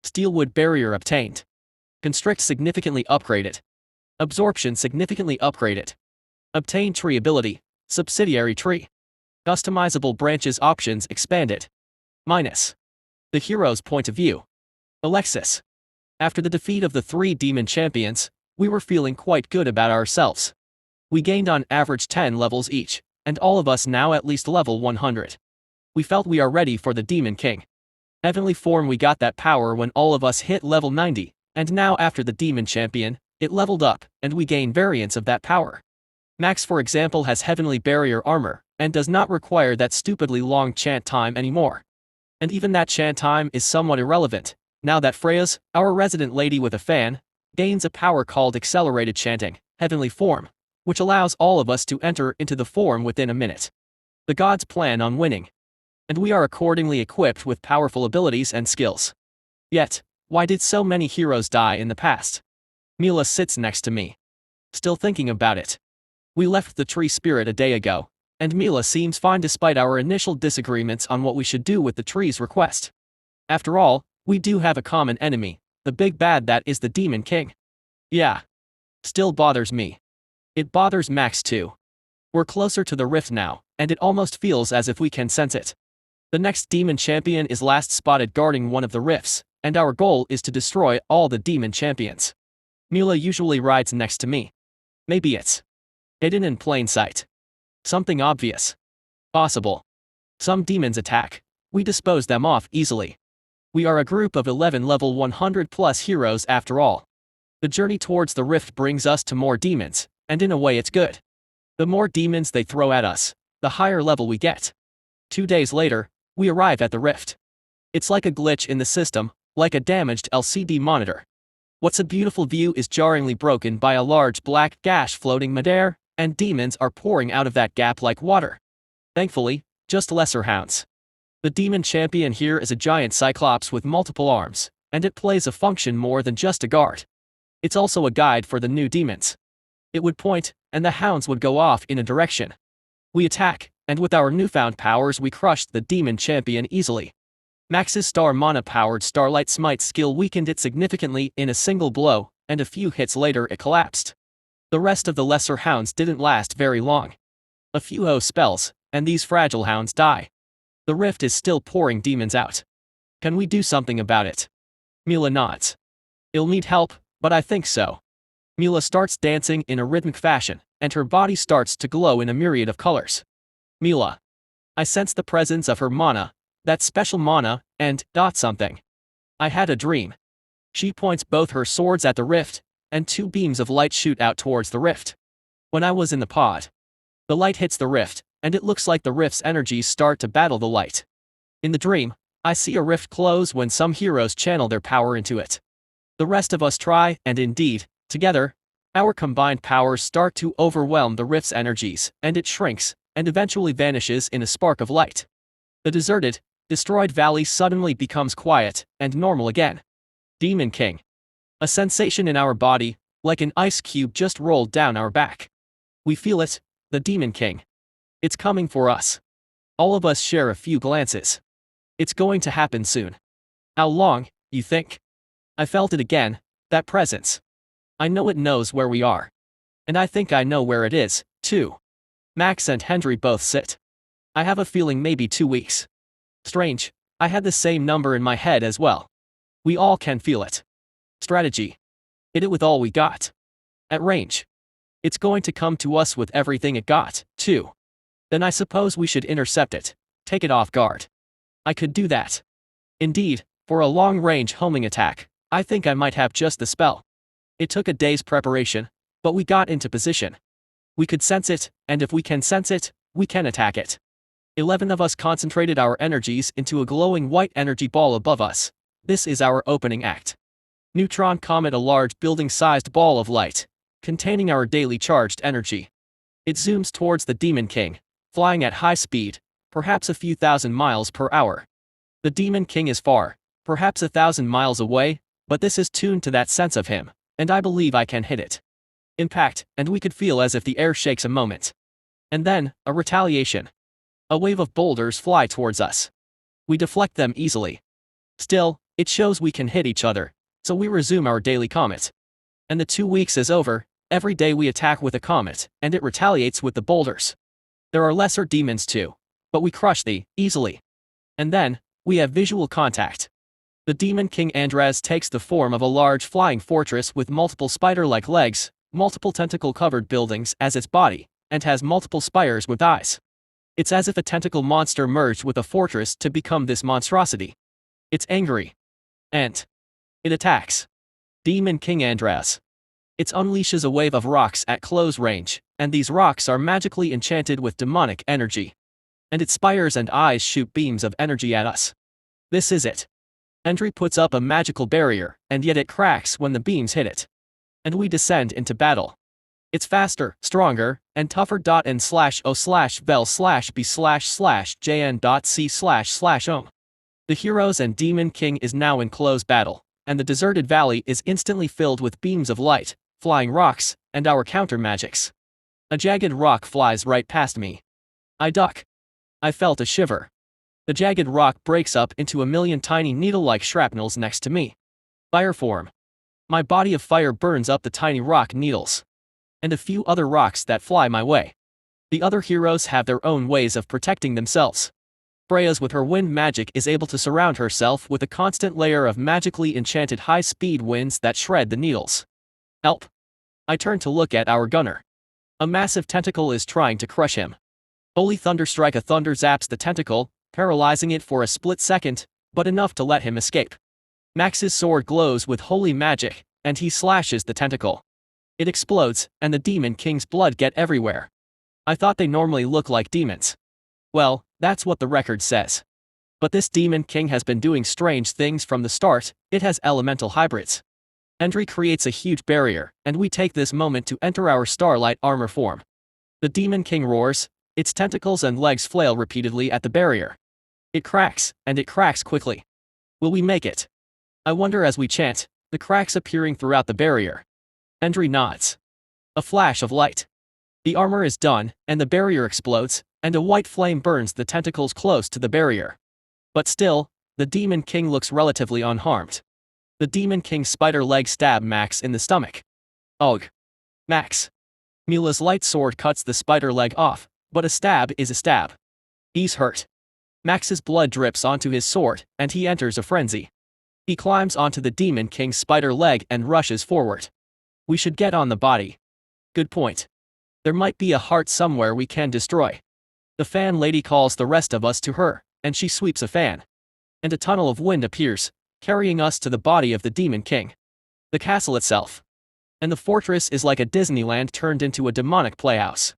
Steelwood Barrier obtained. Constrict significantly upgraded. Absorption significantly upgraded. Obtain Tree ability, Subsidiary Tree. Customizable branches options expanded. Minus. The hero's point of view. Alexis. After the defeat of the 3 demon champions, we were feeling quite good about ourselves. We gained on average 10 levels each, and all of us now at least level 100. We felt we are ready for the Demon King. Heavenly form, we got that power when all of us hit level 90, and now after the Demon Champion, it leveled up, and we gain variants of that power. Max, for example, has Heavenly Barrier armor, and does not require that stupidly long chant time anymore. And even that chant time is somewhat irrelevant, now that Freya's, our resident lady with a fan, gains a power called Accelerated Chanting, Heavenly Form, which allows all of us to enter into the form within a minute. The gods plan on winning. And we are accordingly equipped with powerful abilities and skills. Yet, why did so many heroes die in the past? Mila sits next to me. Still thinking about it. We left the Tree Spirit a day ago, and Mila seems fine despite our initial disagreements on what we should do with the tree's request. After all, we do have a common enemy, the big bad that is the Demon King. Yeah. Still bothers me. It bothers Max too. We're closer to the rift now, and it almost feels as if we can sense it. The next demon champion is last spotted guarding one of the rifts, and our goal is to destroy all the demon champions. Mila usually rides next to me. Maybe it's hidden in plain sight. Something obvious. Possible. Some demons attack. We dispose them off easily. We are a group of 11 level 100 plus heroes after all. The journey towards the rift brings us to more demons, and in a way it's good. The more demons they throw at us, the higher level we get. 2 days later, we arrive at the rift. It's like a glitch in the system, like a damaged LCD monitor. What's a beautiful view is jarringly broken by a large black gash floating midair, and demons are pouring out of that gap like water. Thankfully, just lesser hounds. The demon champion here is a giant cyclops with multiple arms, and it plays a function more than just a guard. It's also a guide for the new demons. It would point, and the hounds would go off in a direction. We attack, and with our newfound powers we crushed the demon champion easily. Max's star mana-powered Starlight Smite skill weakened it significantly in a single blow, and a few hits later it collapsed. The rest of the lesser hounds didn't last very long. A few spells, and these fragile hounds die. The rift is still pouring demons out. Can we do something about it? Mila nods. I'll need help, but I think so. Mila starts dancing in a rhythmic fashion, and her body starts to glow in a myriad of colors. Mila. I sense the presence of her mana, that special mana, and something. I had a dream. She points both her swords at the rift, and two beams of light shoot out towards the rift. When I was in the pod, the light hits the rift, and it looks like the rift's energies start to battle the light. In the dream, I see a rift close when some heroes channel their power into it. The rest of us try, and indeed, together, our combined powers start to overwhelm the rift's energies, and it shrinks, and eventually vanishes in a spark of light. The deserted, destroyed valley suddenly becomes quiet and normal again. Demon King. A sensation in our body, like an ice cube just rolled down our back. We feel it, the Demon King. It's coming for us. All of us share a few glances. It's going to happen soon. How long, you think? I felt it again, that presence. I know it knows where we are. And I think I know where it is, too. Max and Henry both sit. I have a feeling maybe 2 weeks. Strange, I had the same number in my head as well. We all can feel it. Strategy. Hit it with all we got. At range. It's going to come to us with everything it got, too. Then I suppose we should intercept it, take it off guard. I could do that. Indeed, for a long-range homing attack, I think I might have just the spell. It took a day's preparation, but we got into position. We could sense it, and if we can sense it, we can attack it. 11 of us concentrated our energies into a glowing white energy ball above us. This is our opening act. Neutron Comet, a large building-sized ball of light, containing our daily charged energy. It zooms towards the Demon King, flying at high speed, perhaps a few thousand miles per hour. The Demon King is far, perhaps 1,000 miles away, but this is tuned to that sense of him, and I believe I can hit it. Impact, and we could feel as if the air shakes a moment. And then, a retaliation. A wave of boulders fly towards us. We deflect them easily. Still, it shows we can hit each other, so we resume our daily comet. And the 2 weeks is over. Every day we attack with a comet, and it retaliates with the boulders. There are lesser demons too, but we crush thee easily. And then, we have visual contact. The Demon King Andraz takes the form of a large flying fortress with multiple spider-like legs, multiple tentacle-covered buildings as its body, and has multiple spires with eyes. It's as if a tentacle monster merged with a fortress to become this monstrosity. It's angry. And it attacks. Demon King Andraz. It unleashes a wave of rocks at close range, and these rocks are magically enchanted with demonic energy. And its spires and eyes shoot beams of energy at us. This is it. Henry puts up a magical barrier, and yet it cracks when the beams hit it. And we descend into battle. It's faster, stronger, and tougher. N/O/vel/b/jn.c//ohm. The heroes and Demon King is now in close battle, and the deserted valley is instantly filled with beams of light, flying rocks, and our counter magics. A jagged rock flies right past me. I duck. I felt a shiver. The jagged rock breaks up into a million tiny needle-like shrapnels next to me. Fire form. My body of fire burns up the tiny rock needles. And a few other rocks that fly my way. The other heroes have their own ways of protecting themselves. Freya's with her wind magic is able to surround herself with a constant layer of magically enchanted high-speed winds that shred the needles. Help! I turn to look at our gunner. A massive tentacle is trying to crush him. Holy Thunderstrike! A thunder zaps the tentacle, paralyzing it for a split second, but enough to let him escape. Max's sword glows with holy magic, and he slashes the tentacle. It explodes, and the Demon King's blood gets everywhere. I thought they normally look like demons. Well, that's what the record says. But this Demon King has been doing strange things from the start. It has elemental hybrids. Henry creates a huge barrier, and we take this moment to enter our starlight armor form. The Demon King roars, its tentacles and legs flail repeatedly at the barrier. It cracks, and it cracks quickly. Will we make it? I wonder as we chant, the cracks appearing throughout the barrier. Henry nods. A flash of light. The armor is done, and the barrier explodes, and a white flame burns the tentacles close to the barrier. But still, the Demon King looks relatively unharmed. The Demon King's spider leg stab Max in the stomach. Ugh. Max. Mila's light sword cuts the spider leg off, but a stab is a stab. He's hurt. Max's blood drips onto his sword, and he enters a frenzy. He climbs onto the Demon King's spider leg and rushes forward. We should get on the body. Good point. There might be a heart somewhere we can destroy. The fan lady calls the rest of us to her, and she sweeps a fan. And a tunnel of wind appears, carrying us to the body of the Demon King. The castle itself. And the fortress is like a Disneyland turned into a demonic playhouse.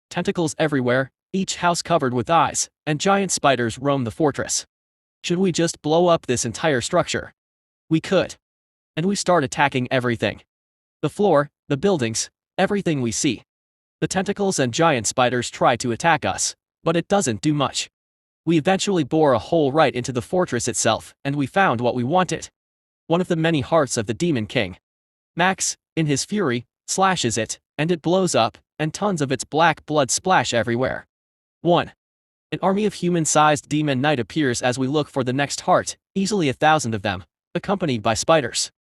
Tentacles everywhere, each house covered with eyes, and giant spiders roam the fortress. Should we just blow up this entire structure? We could. And we start attacking everything. The floor, the buildings, everything we see. The tentacles and giant spiders try to attack us, but it doesn't do much. We eventually bore a hole right into the fortress itself, and we found what we wanted. One of the many hearts of the Demon King. Max, in his fury, slashes it, and it blows up, and tons of its black blood splash everywhere. 1. An army of human-sized demon knight appears as we look for the next heart, easily 1,000 of them, accompanied by spiders.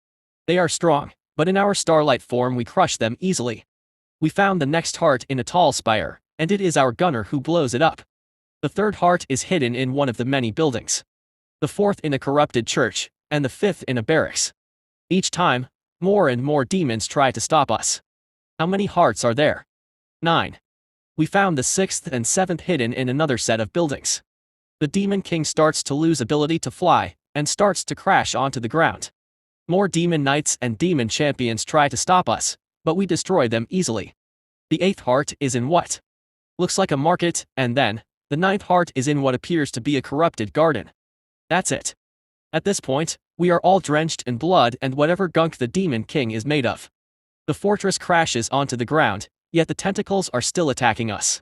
They are strong, but in our starlight form we crush them easily. We found the next heart in a tall spire, and it is our gunner who blows it up. The third heart is hidden in one of the many buildings. The fourth in a corrupted church, and the fifth in a barracks. Each time, more and more demons try to stop us. How many hearts are there? 9. We found the sixth and seventh hidden in another set of buildings. The Demon King starts to lose ability to fly, and starts to crash onto the ground. More demon knights and demon champions try to stop us, but we destroy them easily. The eighth heart is in what looks like a market, and then, the ninth heart is in what appears to be a corrupted garden. That's it. At this point, we are all drenched in blood and whatever gunk the Demon King is made of. The fortress crashes onto the ground, yet the tentacles are still attacking us.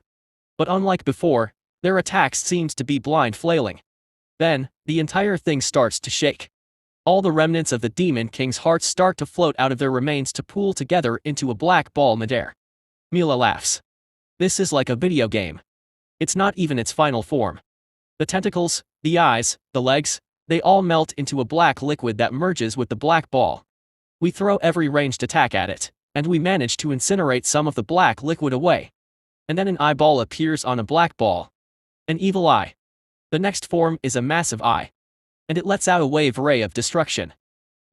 But unlike before, their attacks seems to be blind flailing. Then, the entire thing starts to shake. All the remnants of the Demon King's hearts start to float out of their remains to pool together into a black ball midair. Mila laughs. This is like a video game. It's not even its final form. The tentacles, the eyes, the legs, they all melt into a black liquid that merges with the black ball. We throw every ranged attack at it, and we manage to incinerate some of the black liquid away. And then an eyeball appears on a black ball. An evil eye. The next form is a massive eye. And it lets out a wave ray of destruction.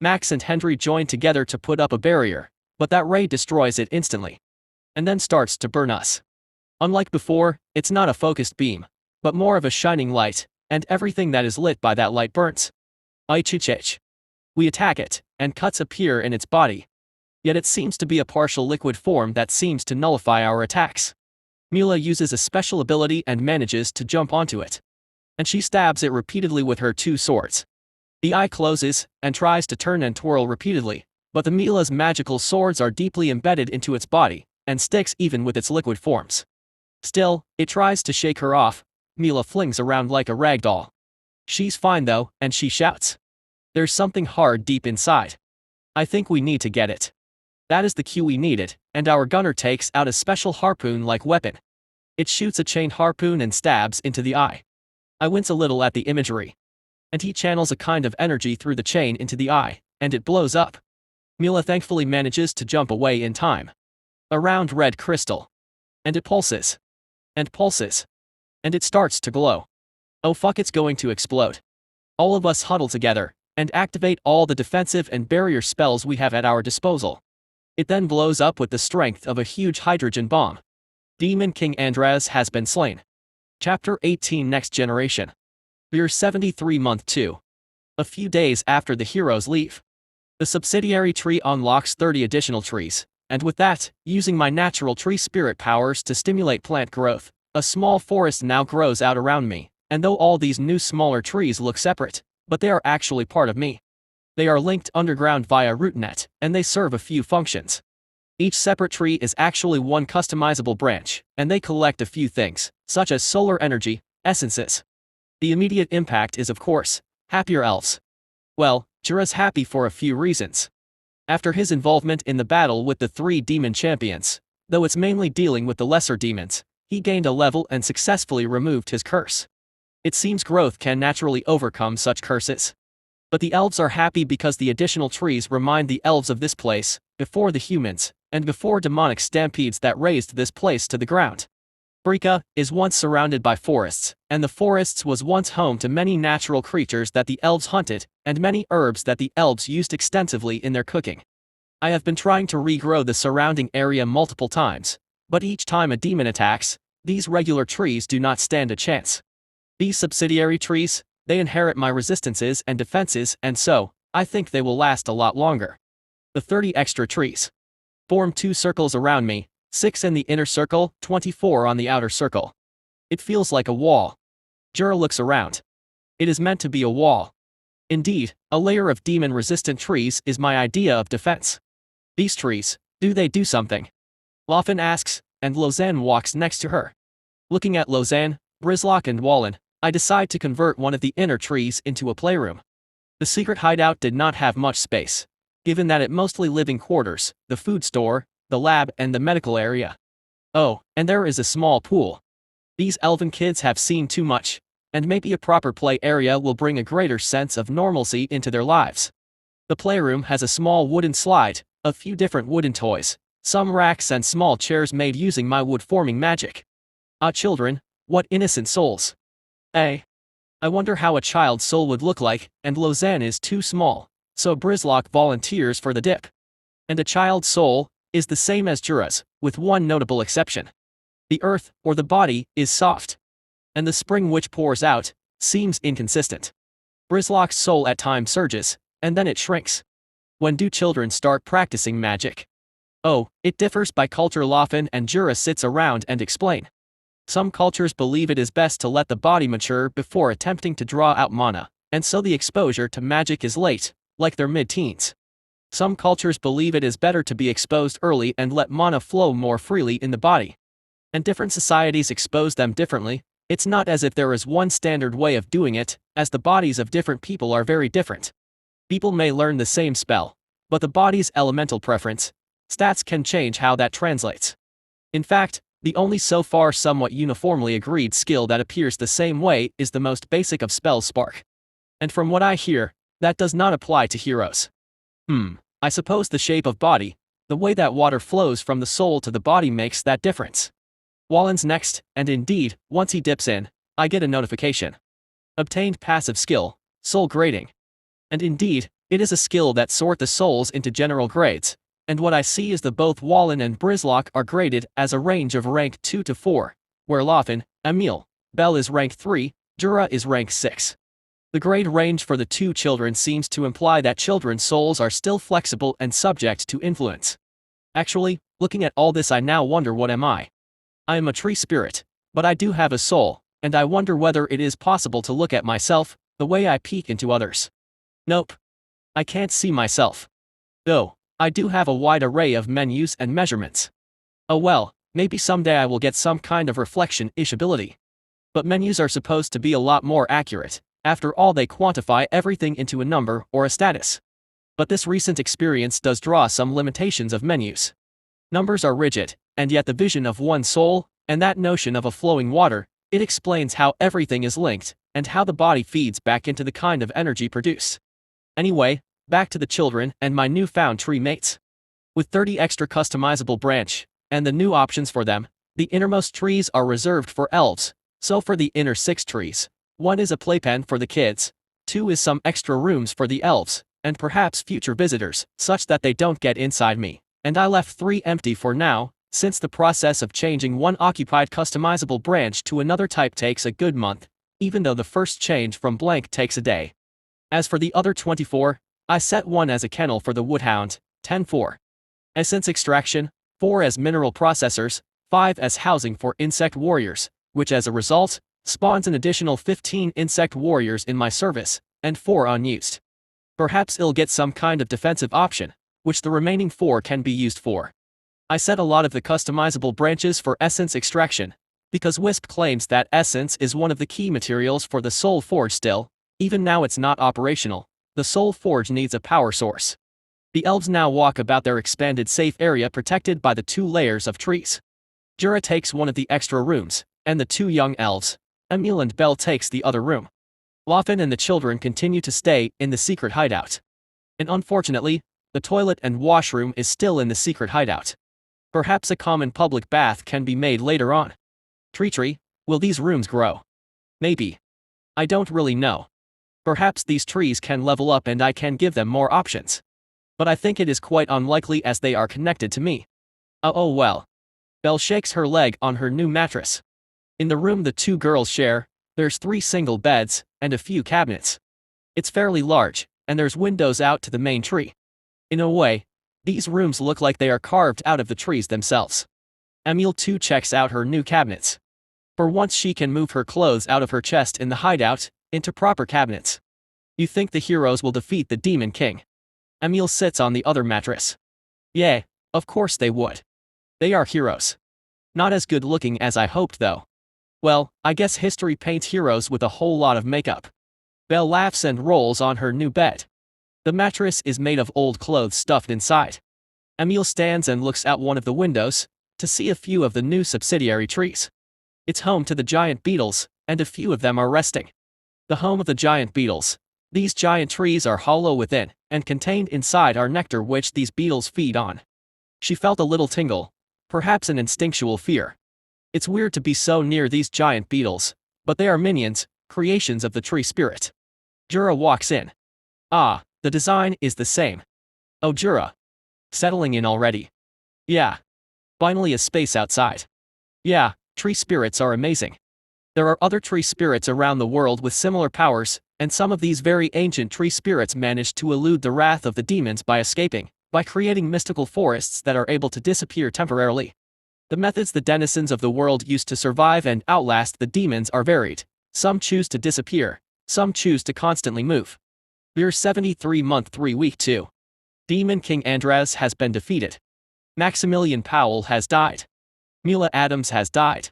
Max and Henry join together to put up a barrier, but that ray destroys it instantly. And then starts to burn us. Unlike before, it's not a focused beam, but more of a shining light, and everything that is lit by that light burns. Ichichich. We attack it, and cuts appear in its body. Yet it seems to be a partial liquid form that seems to nullify our attacks. Mila uses a special ability and manages to jump onto it. And she stabs it repeatedly with her two swords. The eye closes, and tries to turn and twirl repeatedly, but the Mila's magical swords are deeply embedded into its body, and sticks even with its liquid forms. Still, it tries to shake her off. Mila flings around like a rag doll. She's fine though, and she shouts. There's something hard deep inside. I think we need to get it. That is the cue we needed, and our gunner takes out a special harpoon-like weapon. It shoots a chain harpoon and stabs into the eye. I wince a little at the imagery. And he channels a kind of energy through the chain into the eye, and it blows up. Mila thankfully manages to jump away in time. A round red crystal. And it pulses. And pulses. And it starts to glow. Oh fuck, it's going to explode. All of us huddle together, and activate all the defensive and barrier spells we have at our disposal. It then blows up with the strength of a huge hydrogen bomb. Demon King Andraz has been slain. Chapter 18 Next Generation. Year 73 Month 2. A few days after the heroes leave. The subsidiary tree unlocks 30 additional trees, and with that, using my natural tree spirit powers to stimulate plant growth, a small forest now grows out around me, and though all these new smaller trees look separate, but they are actually part of me. They are linked underground via rootnet, and they serve a few functions. Each separate tree is actually one customizable branch, and they collect a few things, such as solar energy, essences. The immediate impact is of course, happier elves. Well, Jira's happy for a few reasons. After his involvement in the battle with the 3 demon champions, though it's mainly dealing with the lesser demons, he gained a level and successfully removed his curse. It seems growth can naturally overcome such curses. But the elves are happy because the additional trees remind the elves of this place, before the humans, and before demonic stampedes that razed this place to the ground. Brika is once surrounded by forests, and the forests was once home to many natural creatures that the elves hunted, and many herbs that the elves used extensively in their cooking. I have been trying to regrow the surrounding area multiple times, but each time a demon attacks, these regular trees do not stand a chance. These subsidiary trees, they inherit my resistances and defenses, and so, I think they will last a lot longer. The 30 extra trees form 2 circles around me, 6 in the inner circle, 24 on the outer circle. It feels like a wall. Jura looks around. It is meant to be a wall. Indeed, a layer of demon-resistant trees is my idea of defense. These trees, do they do something? Laufen asks, and Lausanne walks next to her. Looking at Lausanne, Brislock and Wallen, I decide to convert one of the inner trees into a playroom. The secret hideout did not have much space, given that it mostly living quarters, the food store, the lab and the medical area. Oh, and there is a small pool. These elven kids have seen too much, and maybe a proper play area will bring a greater sense of normalcy into their lives. The playroom has a small wooden slide, a few different wooden toys, some racks and small chairs made using my wood-forming magic. Ah, children, what innocent souls. I wonder how a child's soul would look like, and Lausanne is too small, so Brislock volunteers for the dip. And a child's soul is the same as Jura's, with one notable exception. The earth, or the body, is soft. And the spring which pours out seems inconsistent. Brislock's soul at times surges, and then it shrinks. When do children start practicing magic? Oh, it differs by culture. Laufen and Jura sits around and explain. Some cultures believe it is best to let the body mature before attempting to draw out mana, and so the exposure to magic is late, like their mid-teens. Some cultures believe it is better to be exposed early and let mana flow more freely in the body. And different societies expose them differently. It's not as if there is one standard way of doing it, as the bodies of different people are very different. People may learn the same spell, but the body's elemental preference, stats can change how that translates. In fact, the only so far somewhat uniformly agreed skill that appears the same way is the most basic of spells, Spark. And from what I hear, that does not apply to heroes. I suppose the shape of body, the way that water flows from the soul to the body makes that difference. Wallen's next, and indeed, once he dips in, I get a notification. Obtained passive skill, soul grading. And indeed, it is a skill that sort the souls into general grades, and what I see is that both Wallen and Brislock are graded as a range of rank 2 to 4, where Laufen, Emil, Bell is rank 3, Jura is rank 6. The grade range for the two children seems to imply that children's souls are still flexible and subject to influence. Actually, looking at all this, I now wonder, what am I? I am a tree spirit, but I do have a soul, and I wonder whether it is possible to look at myself the way I peek into others. Nope. I can't see myself. Though, I do have a wide array of menus and measurements. Oh well, maybe someday I will get some kind of reflection-ish ability. But menus are supposed to be a lot more accurate. After all, they quantify everything into a number or a status. But this recent experience does draw some limitations of menus. Numbers are rigid, and yet the vision of one soul, and that notion of a flowing water, it explains how everything is linked, and how the body feeds back into the kind of energy produced. Anyway, back to the children and my newfound tree mates. With 30 extra customizable branch, and the new options for them, the innermost trees are reserved for elves, so for the inner 6 trees, 1 is a playpen for the kids, 2 is some extra rooms for the elves, and perhaps future visitors, such that they don't get inside me, and I left 3 empty for now, since the process of changing one occupied customizable branch to another type takes a good month, even though the first change from blank takes a day. As for the other 24, I set 1 as a kennel for the woodhound, 10 for essence extraction, 4 as mineral processors, 5 as housing for insect warriors, which as a result, spawns an additional 15 insect warriors in my service, and 4 unused. Perhaps it'll get some kind of defensive option, which the remaining 4 can be used for. I set a lot of the customizable branches for essence extraction, because Wisp claims that essence is one of the key materials for the Soul Forge still, even now it's not operational. The Soul Forge needs a power source. The elves now walk about their expanded safe area protected by the 2 layers of trees. Jura takes one of the extra rooms, and the 2 young elves, Emil and Bell, takes the other room. Laufen and the children continue to stay in the secret hideout. And unfortunately, the toilet and washroom is still in the secret hideout. Perhaps a common public bath can be made later on. TreeTree, will these rooms grow? Maybe. I don't really know. Perhaps these trees can level up and I can give them more options. But I think it is quite unlikely as they are connected to me. Oh well. Belle shakes her leg on her new mattress. In the room the 2 girls share, there's 3 single beds, and a few cabinets. It's fairly large, and there's windows out to the main tree. In a way, these rooms look like they are carved out of the trees themselves. Emil too checks out her new cabinets. For once she can move her clothes out of her chest in the hideout, into proper cabinets. You think the heroes will defeat the Demon King? Emil sits on the other mattress. Yeah, of course they would. They are heroes. Not as good looking as I hoped though. Well, I guess history paints heroes with a whole lot of makeup. Belle laughs and rolls on her new bed. The mattress is made of old clothes stuffed inside. Emil stands and looks out one of the windows, to see a few of the new subsidiary trees. It's home to the giant beetles, and a few of them are resting. The home of the giant beetles. These giant trees are hollow within, and contained inside are nectar which these beetles feed on. She felt a little tingle, perhaps an instinctual fear. It's weird to be so near these giant beetles, but they are minions, creations of the tree spirit. Jura walks in. Ah, the design is the same. Oh Jura. Settling in already. Yeah. Finally a space outside. Yeah, tree spirits are amazing. There are other tree spirits around the world with similar powers, and some of these very ancient tree spirits managed to elude the wrath of the demons by escaping, by creating mystical forests that are able to disappear temporarily. The methods the denizens of the world used to survive and outlast the demons are varied. Some choose to disappear, some choose to constantly move. Year 73 month 3 week 2. Demon King Andras has been defeated. Maximilian Powell has died. Mila Adams has died.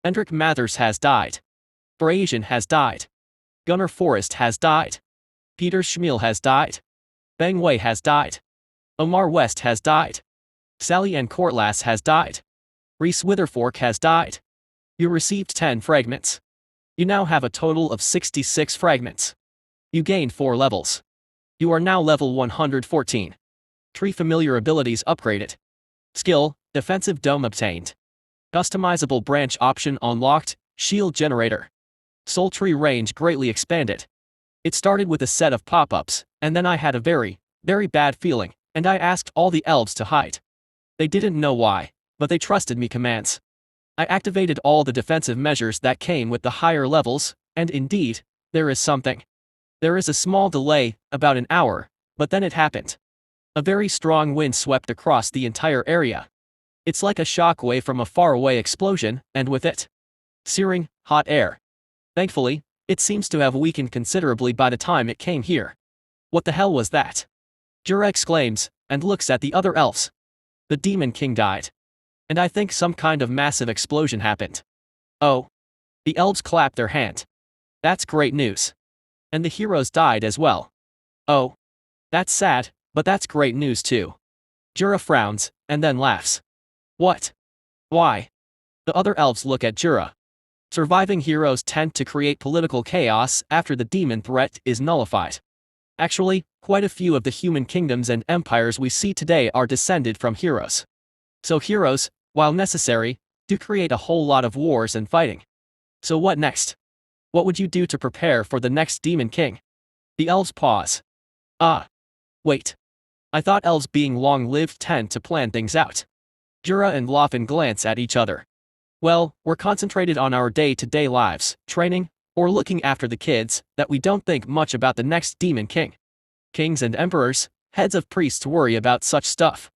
Hendrik Mathers has died. Brazian has died. Gunnar Forrest has died. Peter Schmiel has died. Beng Wei has died. Omar West has died. Sally Ann Courtlass has died. Reese Witherfork has died. You received 10 fragments. You now have a total of 66 fragments. You gained 4 levels. You are now level 114. Tree familiar abilities upgraded. Skill, defensive dome obtained. Customizable branch option unlocked, shield generator. Soul tree range greatly expanded. It started with a set of pop-ups, and then I had a very, very bad feeling, and I asked all the elves to hide. They didn't know why, but they trusted me commands. I activated all the defensive measures that came with the higher levels, and indeed, there is something. There is a small delay, about an hour, but then it happened. A very strong wind swept across the entire area. It's like a shockwave from a faraway explosion, and with it, searing, hot air. Thankfully, it seems to have weakened considerably by the time it came here. What the hell was that? Jura exclaims, and looks at the other elves. The Demon King died. And I think some kind of massive explosion happened. Oh. The elves clapped their hand. That's great news. And the heroes died as well. Oh. That's sad, but that's great news too. Jura frowns, and then laughs. What? Why? The other elves look at Jura. Surviving heroes tend to create political chaos after the demon threat is nullified. Actually, quite a few of the human kingdoms and empires we see today are descended from heroes. So heroes, while necessary, do create a whole lot of wars and fighting. So what next? What would you do to prepare for the next Demon King? The elves pause. Ah. Wait. I thought elves being long-lived tend to plan things out. Jura and Loffen glance at each other. Well, we're concentrated on our day-to-day lives, training, or looking after the kids, that we don't think much about the next Demon King. Kings and emperors, heads of priests worry about such stuff.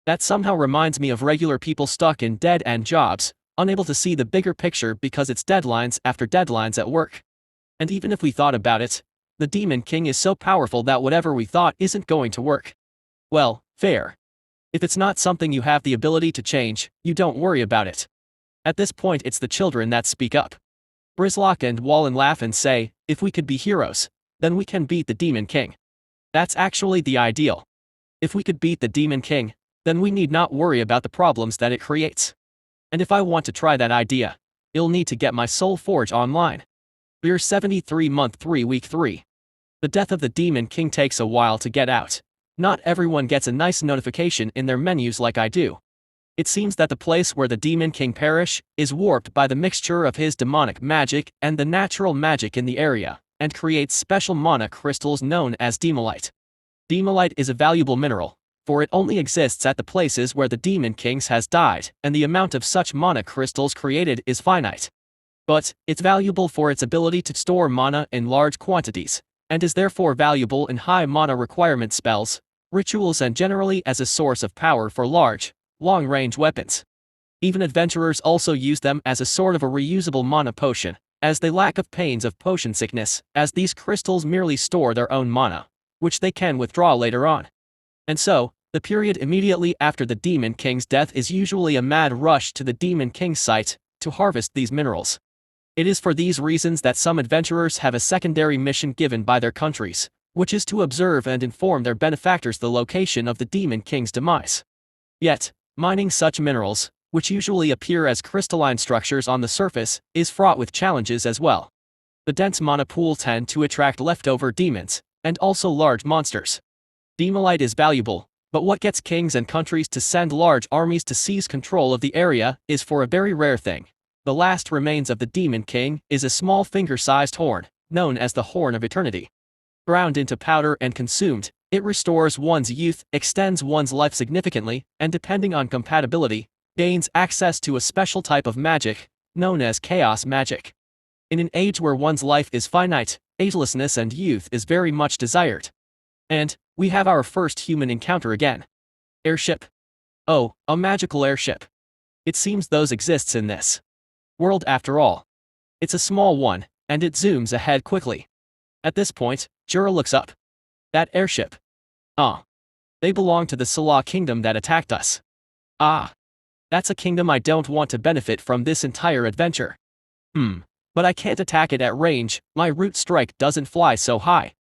That somehow reminds me of regular people stuck in dead-end jobs, unable to see the bigger picture because it's deadlines after deadlines at work. And even if we thought about it, the Demon King is so powerful that whatever we thought isn't going to work. Well, fair. If it's not something you have the ability to change, you don't worry about it. At this point it's the children that speak up. Brislock and Wallen laugh and say, if we could be heroes, then we can beat the Demon King. That's actually the ideal. If we could beat the Demon King, then we need not worry about the problems that it creates. And if I want to try that idea, I'll need to get my Soul Forge online. Year 73 month 3 week 3. The death of the Demon King takes a while to get out. Not everyone gets a nice notification in their menus like I do. It seems that the place where the Demon King perished is warped by the mixture of his demonic magic and the natural magic in the area, and creates special mana crystals known as demolite. Demolite is a valuable mineral, for it only exists at the places where the Demon King has died, and the amount of such mana crystals created is finite. But, it's valuable for its ability to store mana in large quantities, and is therefore valuable in high mana requirement spells, rituals, and generally as a source of power for large, long-range weapons. Even adventurers also use them as a sort of a reusable mana potion, as they lack of pains of potion sickness, as these crystals merely store their own mana, which they can withdraw later on. And so, the period immediately after the Demon King's death is usually a mad rush to the Demon King's site to harvest these minerals. It is for these reasons that some adventurers have a secondary mission given by their countries, which is to observe and inform their benefactors the location of the Demon King's demise. Yet, mining such minerals, which usually appear as crystalline structures on the surface, is fraught with challenges as well. The dense mana pool tend to attract leftover demons, and also large monsters. Demolite is valuable, but what gets kings and countries to send large armies to seize control of the area is for a very rare thing. The last remains of the Demon King is a small finger-sized horn, known as the Horn of Eternity. Ground into powder and consumed, it restores one's youth, extends one's life significantly, and depending on compatibility, gains access to a special type of magic, known as chaos magic. In an age where one's life is finite, agelessness and youth is very much desired. And, we have our first human encounter again. Airship. Oh, a magical airship. It seems those exists in this world after all. It's a small one, and it zooms ahead quickly. At this point, Jura looks up. That airship. They belong to the Salah kingdom that attacked us. That's a kingdom I don't want to benefit from this entire adventure. But I can't attack it at range, my root strike doesn't fly so high.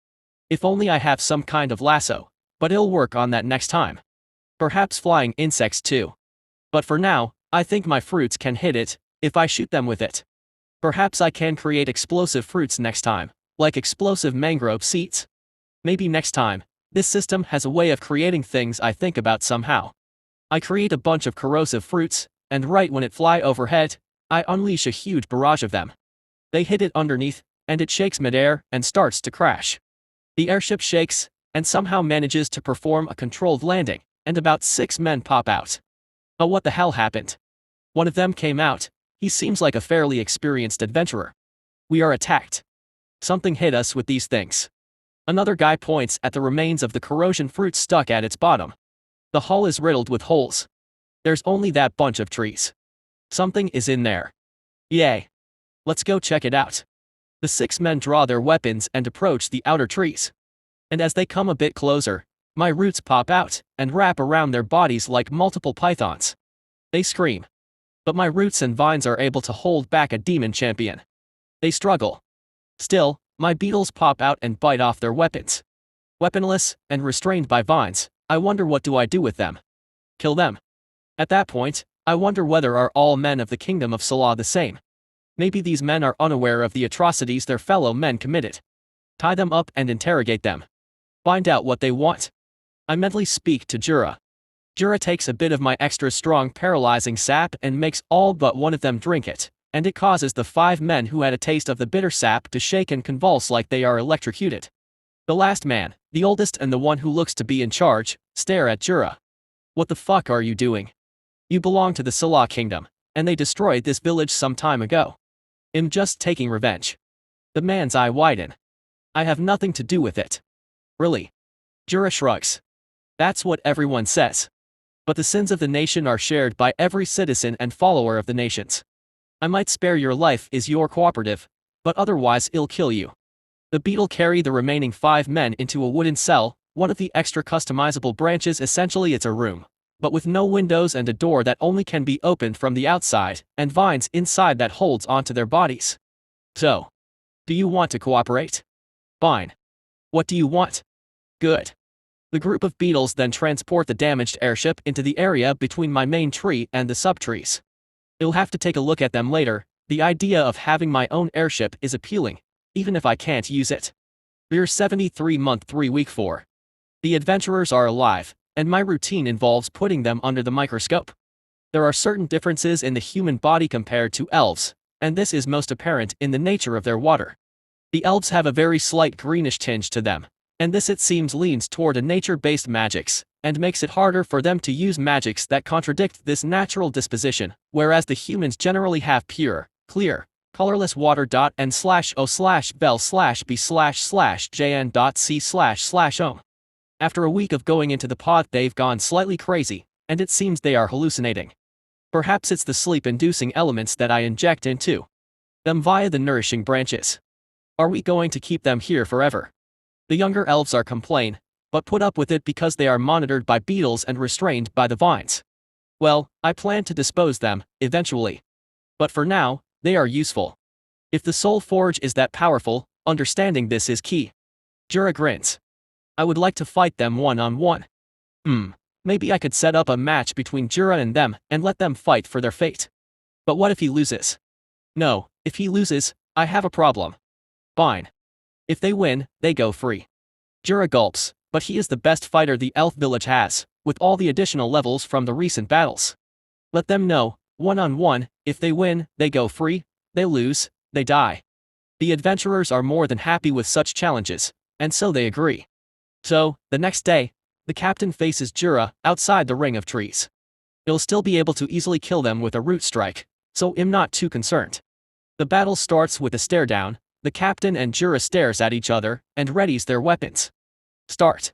If only I have some kind of lasso, but it'll work on that next time. Perhaps flying insects too. But for now, I think my fruits can hit it, if I shoot them with it. Perhaps I can create explosive fruits next time, like explosive mangrove seeds. Maybe next time, this system has a way of creating things I think about somehow. I create a bunch of corrosive fruits, and right when it fly overhead, I unleash a huge barrage of them. They hit it underneath, and it shakes midair and starts to crash. The airship shakes, and somehow manages to perform a controlled landing, and about 6 men pop out. But what the hell happened? One of them came out. He seems like a fairly experienced adventurer. We are attacked. Something hit us with these things. Another guy points at the remains of the corrosion fruit stuck at its bottom. The hull is riddled with holes. There's only that bunch of trees. Something is in there. Yay. Let's go check it out. The 6 men draw their weapons and approach the outer trees. And as they come a bit closer, my roots pop out and wrap around their bodies like multiple pythons. They scream. But my roots and vines are able to hold back a demon champion. They struggle. Still, my beetles pop out and bite off their weapons. Weaponless and restrained by vines, I wonder what do I do with them? Kill them. At that point, I wonder whether are all men of the kingdom of Salah the same. Maybe these men are unaware of the atrocities their fellow men committed. Tie them up and interrogate them. Find out what they want. I mentally speak to Jura. Jura takes a bit of my extra strong paralyzing sap and makes all but one of them drink it, and it causes the 5 men who had a taste of the bitter sap to shake and convulse like they are electrocuted. The last man, the oldest and the one who looks to be in charge, stare at Jura. What the fuck are you doing? You belong to the Salah kingdom, and they destroyed this village some time ago. I'm just taking revenge. The man's eye widen. I have nothing to do with it. Really? Jura shrugs. That's what everyone says. But the sins of the nation are shared by every citizen and follower of the nations. I might spare your life is your cooperative, but otherwise I'll kill you. The beetle carry the remaining 5 men into a wooden cell, one of the extra customizable branches. Essentially it's a room, but with no windows and a door that only can be opened from the outside, and vines inside that holds onto their bodies. So, do you want to cooperate? Fine. What do you want? Good. The group of beetles then transport the damaged airship into the area between my main tree and the subtrees. I'll have to take a look at them later. The idea of having my own airship is appealing, even if I can't use it. We're 73 month 3 week 4. The adventurers are alive, and my routine involves putting them under the microscope. There are certain differences in the human body compared to elves, and this is most apparent in the nature of their water. The elves have a very slight greenish tinge to them, and this it seems leans toward a nature-based magics, and makes it harder for them to use magics that contradict this natural disposition, whereas the humans generally have pure, clear, colorless water.n/o/bell/b/jn.c//ohm. After a week of going into the pod, they've gone slightly crazy, and it seems they are hallucinating. Perhaps it's the sleep-inducing elements that I inject into them via the nourishing branches. Are we going to keep them here forever? The younger elves are complain, but put up with it because they are monitored by beetles and restrained by the vines. Well, I plan to dispose them, eventually. But for now, they are useful. If the soul forge is that powerful, understanding this is key. Jura grins. I would like to fight them one-on-one. Maybe I could set up a match between Jura and them and let them fight for their fate. But what if he loses? No, if he loses, I have a problem. Fine. If they win, they go free. Jura gulps, but he is the best fighter the elf village has, with all the additional levels from the recent battles. Let them know, one-on-one, if they win, they go free, they lose, they die. The adventurers are more than happy with such challenges, and so they agree. So, the next day, the captain faces Jura outside the ring of trees. He'll still be able to easily kill them with a root strike, so I'm not too concerned. The battle starts with a stare down. The captain and Jura stares at each other and readies their weapons. Start.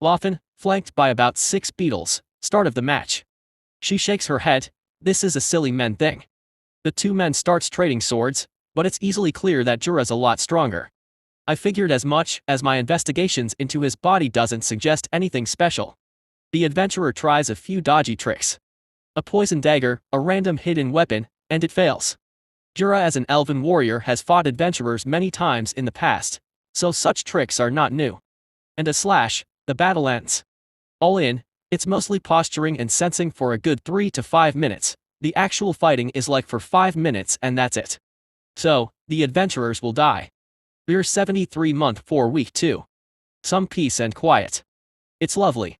Lofin, flanked by about 6 beetles, start of the match. She shakes her head. This is a silly men thing. The two men starts trading swords, but it's easily clear that Jura's a lot stronger. I figured as much, as my investigations into his body doesn't suggest anything special. The adventurer tries a few dodgy tricks. A poison dagger, a random hidden weapon, and it fails. Jura as an elven warrior has fought adventurers many times in the past, so such tricks are not new. And a slash, the battle ends. All in, it's mostly posturing and sensing for a good 3 to 5 minutes. The actual fighting is like for 5 minutes and that's it. So, the adventurers will die. We're 73 month for week 2. Some peace and quiet. It's lovely.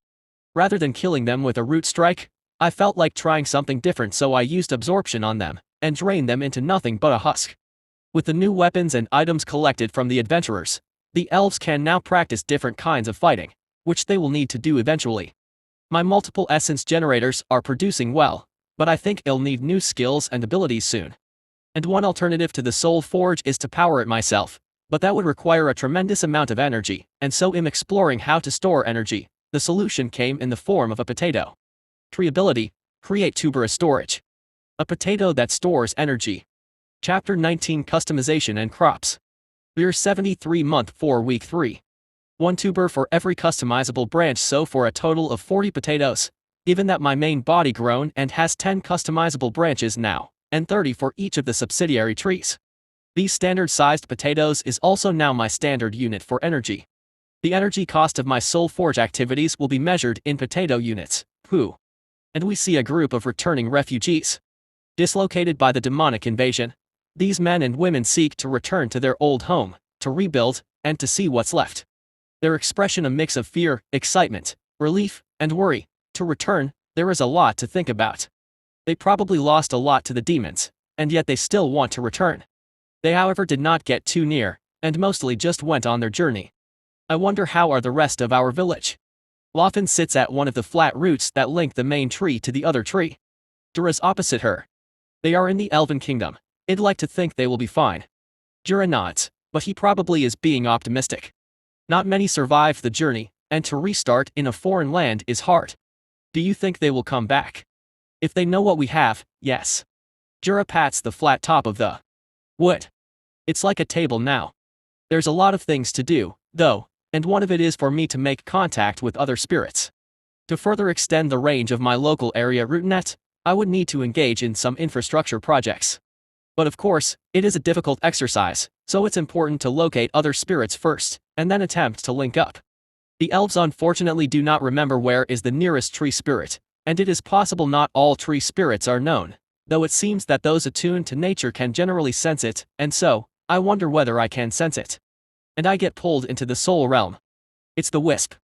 Rather than killing them with a root strike, I felt like trying something different, so I used absorption on them and drained them into nothing but a husk. With the new weapons and items collected from the adventurers, the elves can now practice different kinds of fighting, which they will need to do eventually. My multiple essence generators are producing well, but I think I'll need new skills and abilities soon. And one alternative to the soul forge is to power it myself, but that would require a tremendous amount of energy, and so I'm exploring how to store energy. The solution came in the form of a potato. Tree ability, create tuberous storage. A potato that stores energy. Chapter 19 Customization and Crops. We're 73 month for week 3. 1 tuber for every customizable branch, so for a total of 40 potatoes, given that my main body grown and has 10 customizable branches now, and 30 for each of the subsidiary trees. These standard-sized potatoes is also now my standard unit for energy. The energy cost of my soul forge activities will be measured in potato units. And we see a group of returning refugees. Dislocated by the demonic invasion, these men and women seek to return to their old home, to rebuild, and to see what's left. Their expression a mix of fear, excitement, relief, and worry. To return, there is a lot to think about. They probably lost a lot to the demons, and yet they still want to return. They however did not get too near, and mostly just went on their journey. I wonder how are the rest of our village. Lofin sits at one of the flat roots that link the main tree to the other tree. Jura's opposite her. They are in the Elven Kingdom. I'd like to think they will be fine. Jura nods, but he probably is being optimistic. Not many survive the journey, and to restart in a foreign land is hard. Do you think they will come back? If they know what we have, yes. Jura pats the flat top of the wood. It's like a table now. There's a lot of things to do, though, and one of it is for me to make contact with other spirits. To further extend the range of my local area rootnet, I would need to engage in some infrastructure projects. But of course, it is a difficult exercise, so it's important to locate other spirits first, and then attempt to link up. The elves unfortunately do not remember where is the nearest tree spirit, and it is possible not all tree spirits are known, though it seems that those attuned to nature can generally sense it, and so, I wonder whether I can sense it. And I get pulled into the soul realm. It's the wisp.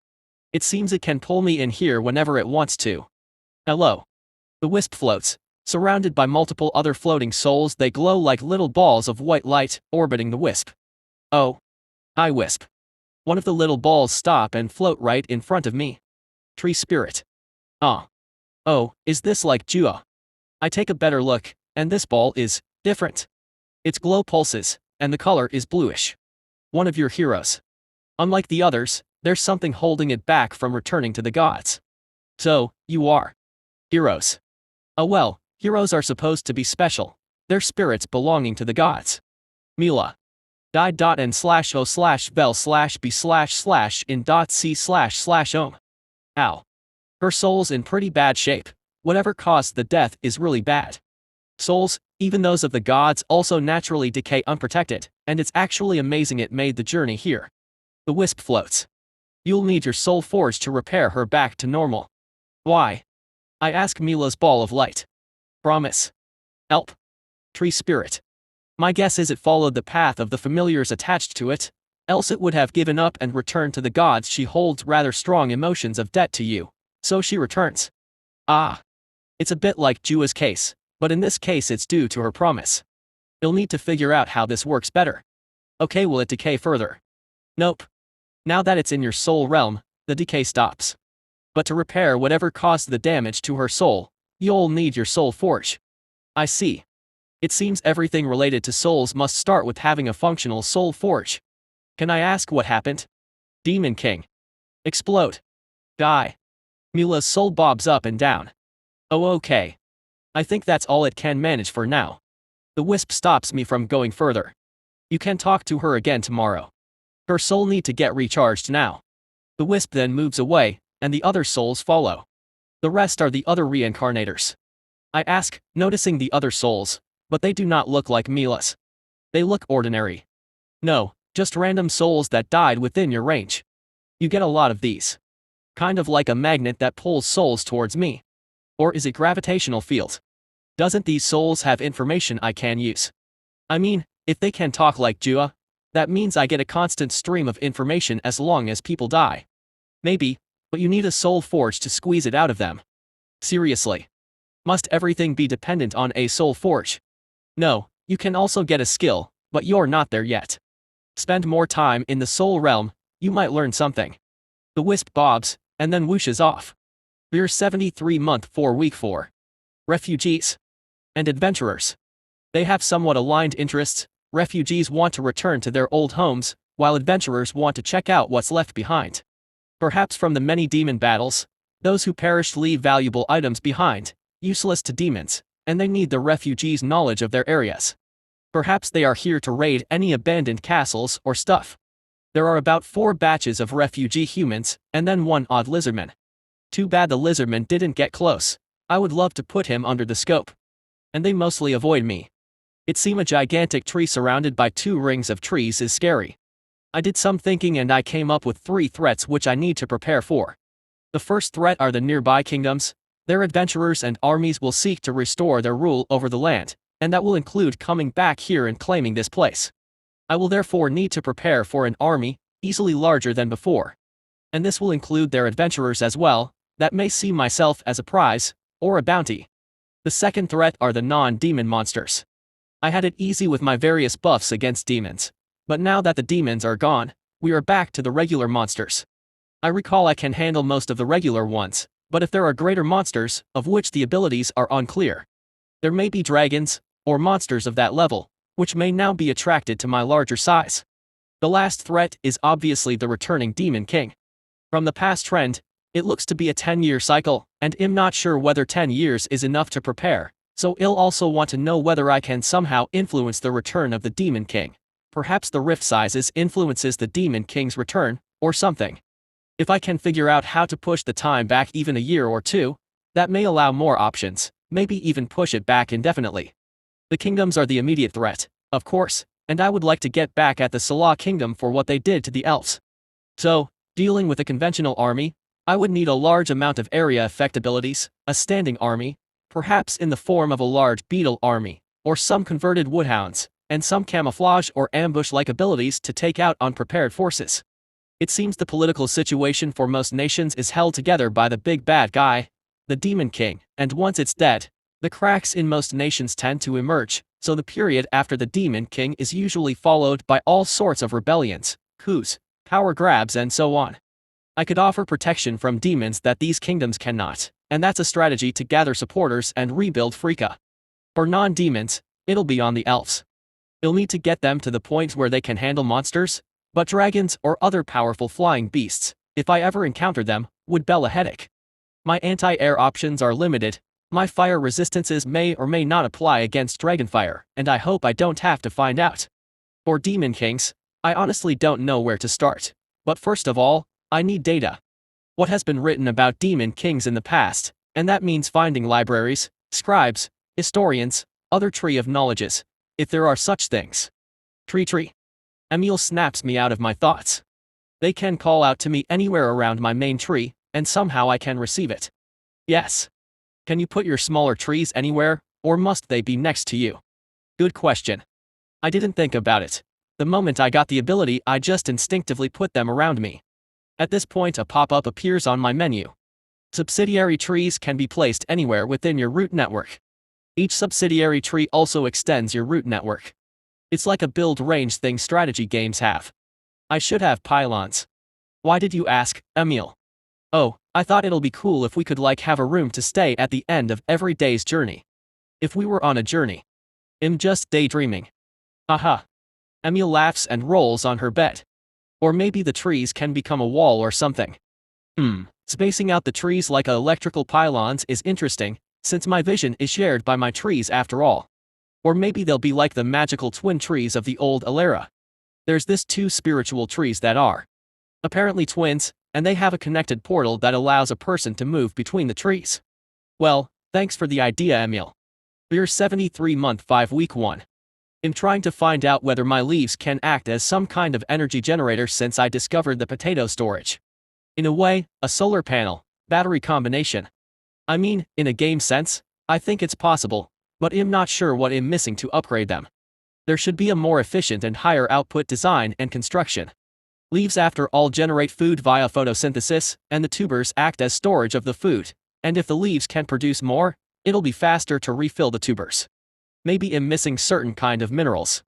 It seems it can pull me in here whenever it wants to. Hello. The wisp floats, surrounded by multiple other floating souls. They glow like little balls of white light, orbiting the wisp. Oh. Hi wisp. One of the little balls stop and float right in front of me. Tree spirit. Ah. Oh, is this like Jua? I take a better look, and this ball is different. Its glow pulses, and the color is bluish. One of your heroes. Unlike the others, there's something holding it back from returning to the gods. So, you are. Heroes. Oh well, heroes are supposed to be special. They're spirits belonging to the gods. Mila. Die.n/o/bel/b/in.c//om. Ow. Her soul's in pretty bad shape. Whatever caused the death is really bad. Souls, even those of the gods, also naturally decay unprotected, and it's actually amazing it made the journey here. The wisp floats. You'll need your soul forge to repair her back to normal. Why? I ask Mila's ball of light. Promise. Help. Tree spirit. My guess is it followed the path of the familiars attached to it, else it would have given up and returned to the gods. She holds rather strong emotions of debt to you, so she returns. Ah. It's a bit like Jua's case, but in this case it's due to her promise. You'll need to figure out how this works better. Okay, will it decay further? Nope. Now that it's in your soul realm, the decay stops. But to repair whatever caused the damage to her soul, you'll need your soul forge. I see. It seems everything related to souls must start with having a functional soul forge. Can I ask what happened? Demon King. Explode. Die. Mila's soul bobs up and down. Oh okay. I think that's all it can manage for now. The wisp stops me from going further. You can talk to her again tomorrow. Her soul need to get recharged now. The wisp then moves away, and the other souls follow. The rest are the other reincarnators. I ask, noticing the other souls, but they do not look like Mila's. They look ordinary. No, just random souls that died within your range. You get a lot of these. Kind of like a magnet that pulls souls towards me. Or is it gravitational field? Doesn't these souls have information I can use? I mean, if they can talk like Jua, that means I get a constant stream of information as long as people die. Maybe, but you need a soul forge to squeeze it out of them. Seriously. Must everything be dependent on a soul forge? No, you can also get a skill, but you're not there yet. Spend more time in the soul realm, you might learn something. The wisp bobs, and then whooshes off. We're 73-month 4 week 4. Refugees. And adventurers. They have somewhat aligned interests. Refugees want to return to their old homes, while adventurers want to check out what's left behind. Perhaps from the many demon battles, those who perished leave valuable items behind, useless to demons, and they need the refugees' knowledge of their areas. Perhaps they are here to raid any abandoned castles or stuff. There are about 4 batches of refugee humans, and then 1 odd lizardman. Too bad the lizardman didn't get close. I would love to put him under the scope. And they mostly avoid me. It seems a gigantic tree surrounded by 2 rings of trees is scary. I did some thinking and I came up with 3 threats which I need to prepare for. The first threat are the nearby kingdoms. Their adventurers and armies will seek to restore their rule over the land, and that will include coming back here and claiming this place. I will therefore need to prepare for an army, easily larger than before. And this will include their adventurers as well, that may see myself as a prize, or a bounty. The second threat are the non-demon monsters. I had it easy with my various buffs against demons, but now that the demons are gone, we are back to the regular monsters. I recall I can handle most of the regular ones, but if there are greater monsters, of which the abilities are unclear. There may be dragons, or monsters of that level, which may now be attracted to my larger size. The last threat is obviously the returning Demon King. From the past trend, it looks to be a 10-year cycle, and I'm not sure whether 10 years is enough to prepare, so I'll also want to know whether I can somehow influence the return of the Demon King. Perhaps the rift sizes influences the Demon King's return, or something. If I can figure out how to push the time back even a year or 2, that may allow more options, maybe even push it back indefinitely. The kingdoms are the immediate threat, of course, and I would like to get back at the Salah Kingdom for what they did to the elves. So, dealing with a conventional army, I would need a large amount of area effect abilities, a standing army, perhaps in the form of a large beetle army, or some converted woodhounds, and some camouflage or ambush-like abilities to take out unprepared forces. It seems the political situation for most nations is held together by the big bad guy, the Demon King, and once it's dead, the cracks in most nations tend to emerge, so the period after the Demon King is usually followed by all sorts of rebellions, coups, power grabs and so on. I could offer protection from demons that these kingdoms cannot, and that's a strategy to gather supporters and rebuild Freaka. For non-demons, it'll be on the elves. You'll need to get them to the point where they can handle monsters, but dragons or other powerful flying beasts, if I ever encounter them, would bell a headache. My anti-air options are limited, my fire resistances may or may not apply against dragonfire, and I hope I don't have to find out. For Demon Kings, I honestly don't know where to start, but first of all, I need data. What has been written about Demon Kings in the past, and that means finding libraries, scribes, historians, other tree of knowledges, if there are such things. TreeTree. Emil snaps me out of my thoughts. They can call out to me anywhere around my main tree, and somehow I can receive it. Yes. Can you put your smaller trees anywhere, or must they be next to you? Good question. I didn't think about it. The moment I got the ability, I just instinctively put them around me. At this point, a pop-up appears on my menu. Subsidiary trees can be placed anywhere within your root network. Each subsidiary tree also extends your root network. It's like a build range thing strategy games have. I should have pylons. Why did you ask, Emil? Oh, I thought it'll be cool if we could have a room to stay at the end of every day's journey. If we were on a journey. I'm just daydreaming. Aha. Emil laughs and rolls on her bed. Or maybe the trees can become a wall or something. Spacing out the trees like electrical pylons is interesting, since my vision is shared by my trees after all. Or maybe they'll be like the magical twin trees of the old Alera. There's this two spiritual trees that are apparently twins, and they have a connected portal that allows a person to move between the trees. Well, thanks for the idea, Emil. We're 73 month 5 week 1. I'm trying to find out whether my leaves can act as some kind of energy generator since I discovered the potato storage. In a way, a solar panel, battery combination. I mean, in a game sense, I think it's possible, but I'm not sure what I'm missing to upgrade them. There should be a more efficient and higher output design and construction. Leaves after all generate food via photosynthesis, and the tubers act as storage of the food, and if the leaves can produce more, it'll be faster to refill the tubers. Maybe I'm missing certain kind of minerals.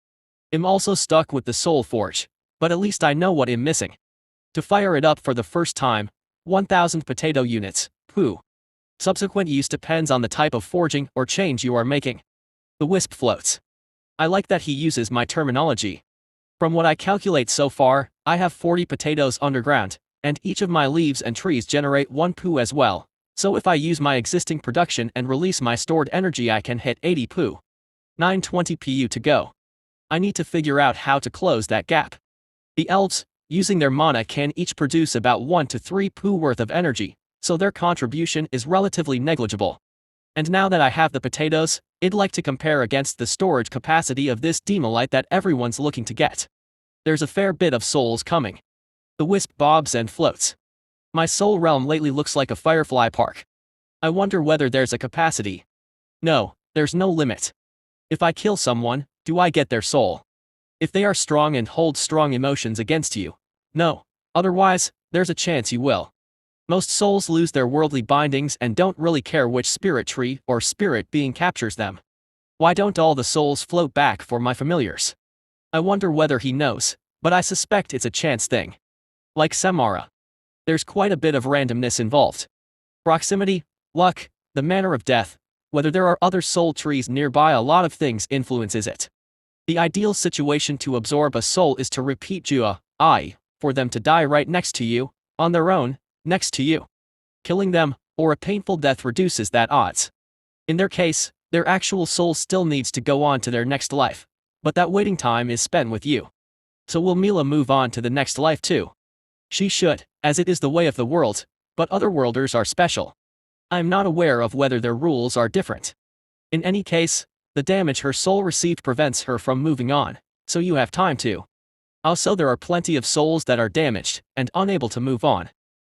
I'm also stuck with the soul forge, but at least I know what I'm missing. To fire it up for the first time, 1000 potato units, poo. Subsequent use depends on the type of forging or change you are making. The wisp floats. I like that he uses my terminology. From what I calculate so far, I have 40 potatoes underground, and each of my leaves and trees generate 1 poo as well, so if I use my existing production and release my stored energy I can hit 80 poo. 920 pu to go. I need to figure out how to close that gap. The elves, using their mana, can each produce about 1 to 3 poo worth of energy, so their contribution is relatively negligible. And now that I have the potatoes, I'd like to compare against the storage capacity of this demolite that everyone's looking to get. There's a fair bit of souls coming. The wisp bobs and floats. My soul realm lately looks like a firefly park. I wonder whether there's a capacity. No, there's no limit. If I kill someone, do I get their soul? If they are strong and hold strong emotions against you, no. Otherwise, there's a chance you will. Most souls lose their worldly bindings and don't really care which spirit tree or spirit being captures them. Why don't all the souls float back for my familiars? I wonder whether he knows, but I suspect it's a chance thing. Like Samara. There's quite a bit of randomness involved. Proximity, luck, the manner of death, whether there are other soul trees nearby, a lot of things influences it. The ideal situation to absorb a soul is to repeat Jua, for them to die right next to you, on their own, next to you. Killing them, or a painful death reduces that odds. In their case, their actual soul still needs to go on to their next life, but that waiting time is spent with you. So will Mila move on to the next life too? She should, as it is the way of the world, but otherworlders are special. I'm not aware of whether their rules are different. In any case, the damage her soul received prevents her from moving on, so you have time to. Also, there are plenty of souls that are damaged and unable to move on.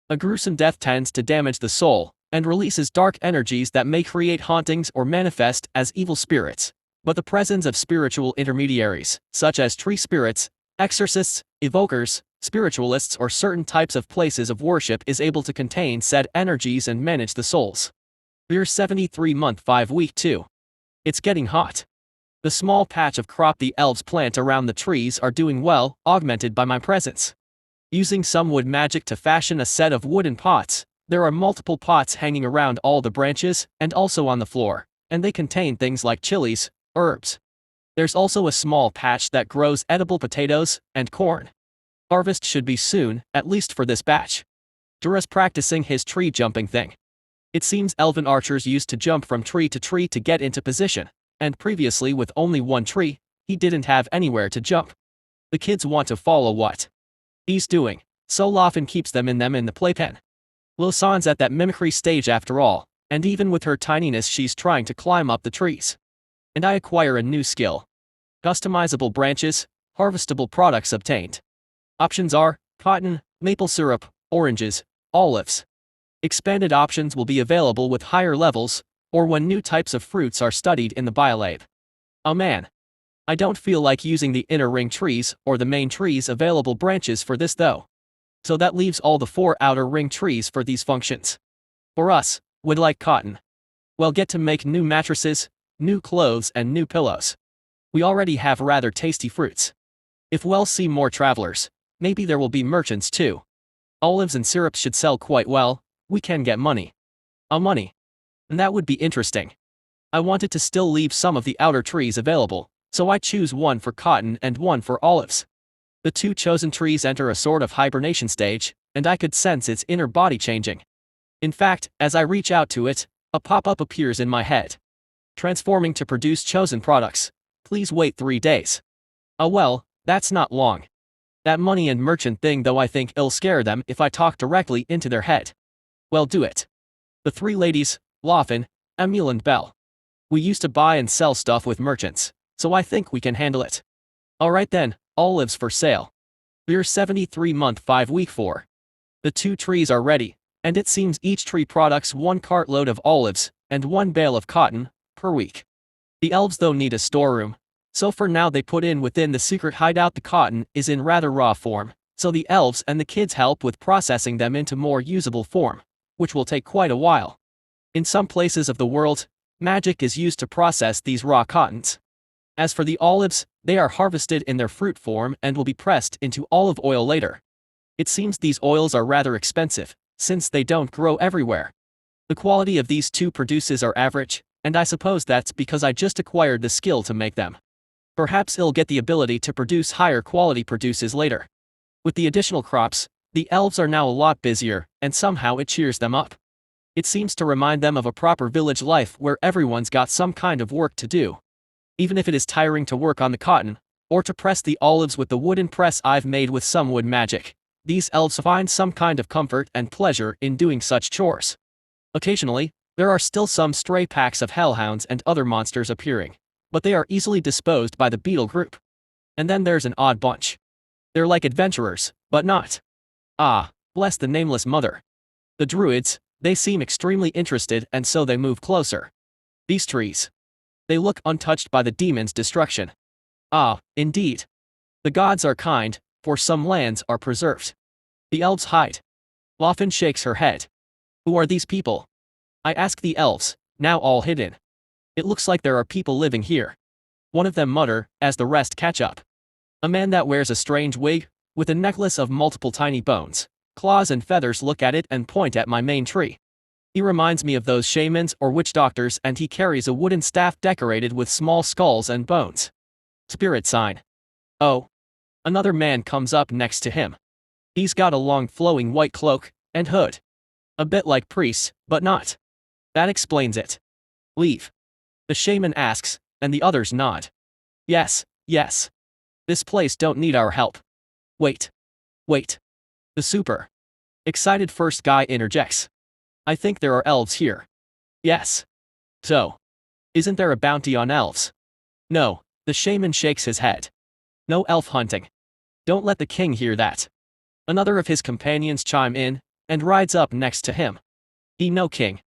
A gruesome death tends to damage the soul and releases dark energies that may create hauntings or manifest as evil spirits, but the presence of spiritual intermediaries, such as tree spirits, exorcists, evokers, spiritualists, or certain types of places of worship, is able to contain said energies and manage the souls. We're 73 month 5 week 2. It's getting hot. The small patch of crop the elves plant around the trees are doing well, augmented by my presence. Using some wood magic to fashion a set of wooden pots, there are multiple pots hanging around all the branches and also on the floor, and they contain things like chilies, herbs. There's also a small patch that grows edible potatoes and corn. Harvest should be soon, at least for this batch. Dura's practicing his tree jumping thing. It seems elven archers used to jump from tree to get into position, and previously with only one tree, he didn't have anywhere to jump. The kids want to follow what he's doing, so Lofin keeps them in the playpen. Losan's at that mimicry stage after all, and even with her tininess she's trying to climb up the trees. And I acquire a new skill. Customizable branches, harvestable products obtained. Options are cotton, maple syrup, oranges, olives. Expanded options will be available with higher levels, or when new types of fruits are studied in the biolab. Oh man. I don't feel like using the inner ring trees or the main trees available branches for this though. So that leaves all the 4 outer ring trees for these functions. For us, would like cotton. We'll get to make new mattresses, new clothes and new pillows. We already have rather tasty fruits. If we'll see more travelers, maybe there will be merchants too. Olives and syrups should sell quite well, we can get money. Money. And that would be interesting. I wanted to still leave some of the outer trees available, so I choose one for cotton and one for olives. The 2 chosen trees enter a sort of hibernation stage, and I could sense its inner body changing. In fact, as I reach out to it, a pop-up appears in my head. Transforming to produce chosen products. Please wait 3 days. Oh well, that's not long. That money and merchant thing though I think it'll scare them if I talk directly into their head. Well do it. The 3 ladies, Lofin, Emil and Belle. We used to buy and sell stuff with merchants, so I think we can handle it. Alright then, olives for sale. We're 73 month 5 week 4. The 2 trees are ready, and it seems each tree products 1 cartload of olives, and 1 bale of cotton, per week. The elves though need a storeroom, so for now they put in within the secret hideout. The cotton is in rather raw form, so the elves and the kids help with processing them into more usable form, which will take quite a while. In some places of the world, magic is used to process these raw cottons. As for the olives, they are harvested in their fruit form and will be pressed into olive oil later. It seems these oils are rather expensive, since they don't grow everywhere. The quality of these 2 produces are average, and I suppose that's because I just acquired the skill to make them. Perhaps it'll get the ability to produce higher quality produces later. With the additional crops, the elves are now a lot busier, and somehow it cheers them up. It seems to remind them of a proper village life where everyone's got some kind of work to do. Even if it is tiring to work on the cotton, or to press the olives with the wooden press I've made with some wood magic, these elves find some kind of comfort and pleasure in doing such chores. Occasionally, there are still some stray packs of hellhounds and other monsters appearing, but they are easily disposed by the beetle group. And then there's an odd bunch. They're like adventurers, but not. Ah, bless the nameless mother. The druids, they seem extremely interested and so they move closer. These trees. They look untouched by the demon's destruction. Ah, indeed. The gods are kind, for some lands are preserved. The elves hide. Lofin shakes her head. Who are these people? I ask the elves, now all hidden. It looks like there are people living here. One of them mutter, as the rest catch up. A man that wears a strange wig, with a necklace of multiple tiny bones, claws and feathers look at it and point at my main tree. He reminds me of those shamans or witch doctors and he carries a wooden staff decorated with small skulls and bones. Spirit sign. Oh. Another man comes up next to him. He's got a long flowing white cloak and hood. A bit like priests, but not. That explains it. Leave. The shaman asks, and the others nod. Yes, yes. This place don't need our help. Wait. Wait. The super excited first guy interjects. I think there are elves here. Yes. So. Isn't there a bounty on elves? No, the shaman shakes his head. No elf hunting. Don't let the king hear that. Another of his companions chime in, and rides up next to him. He no king.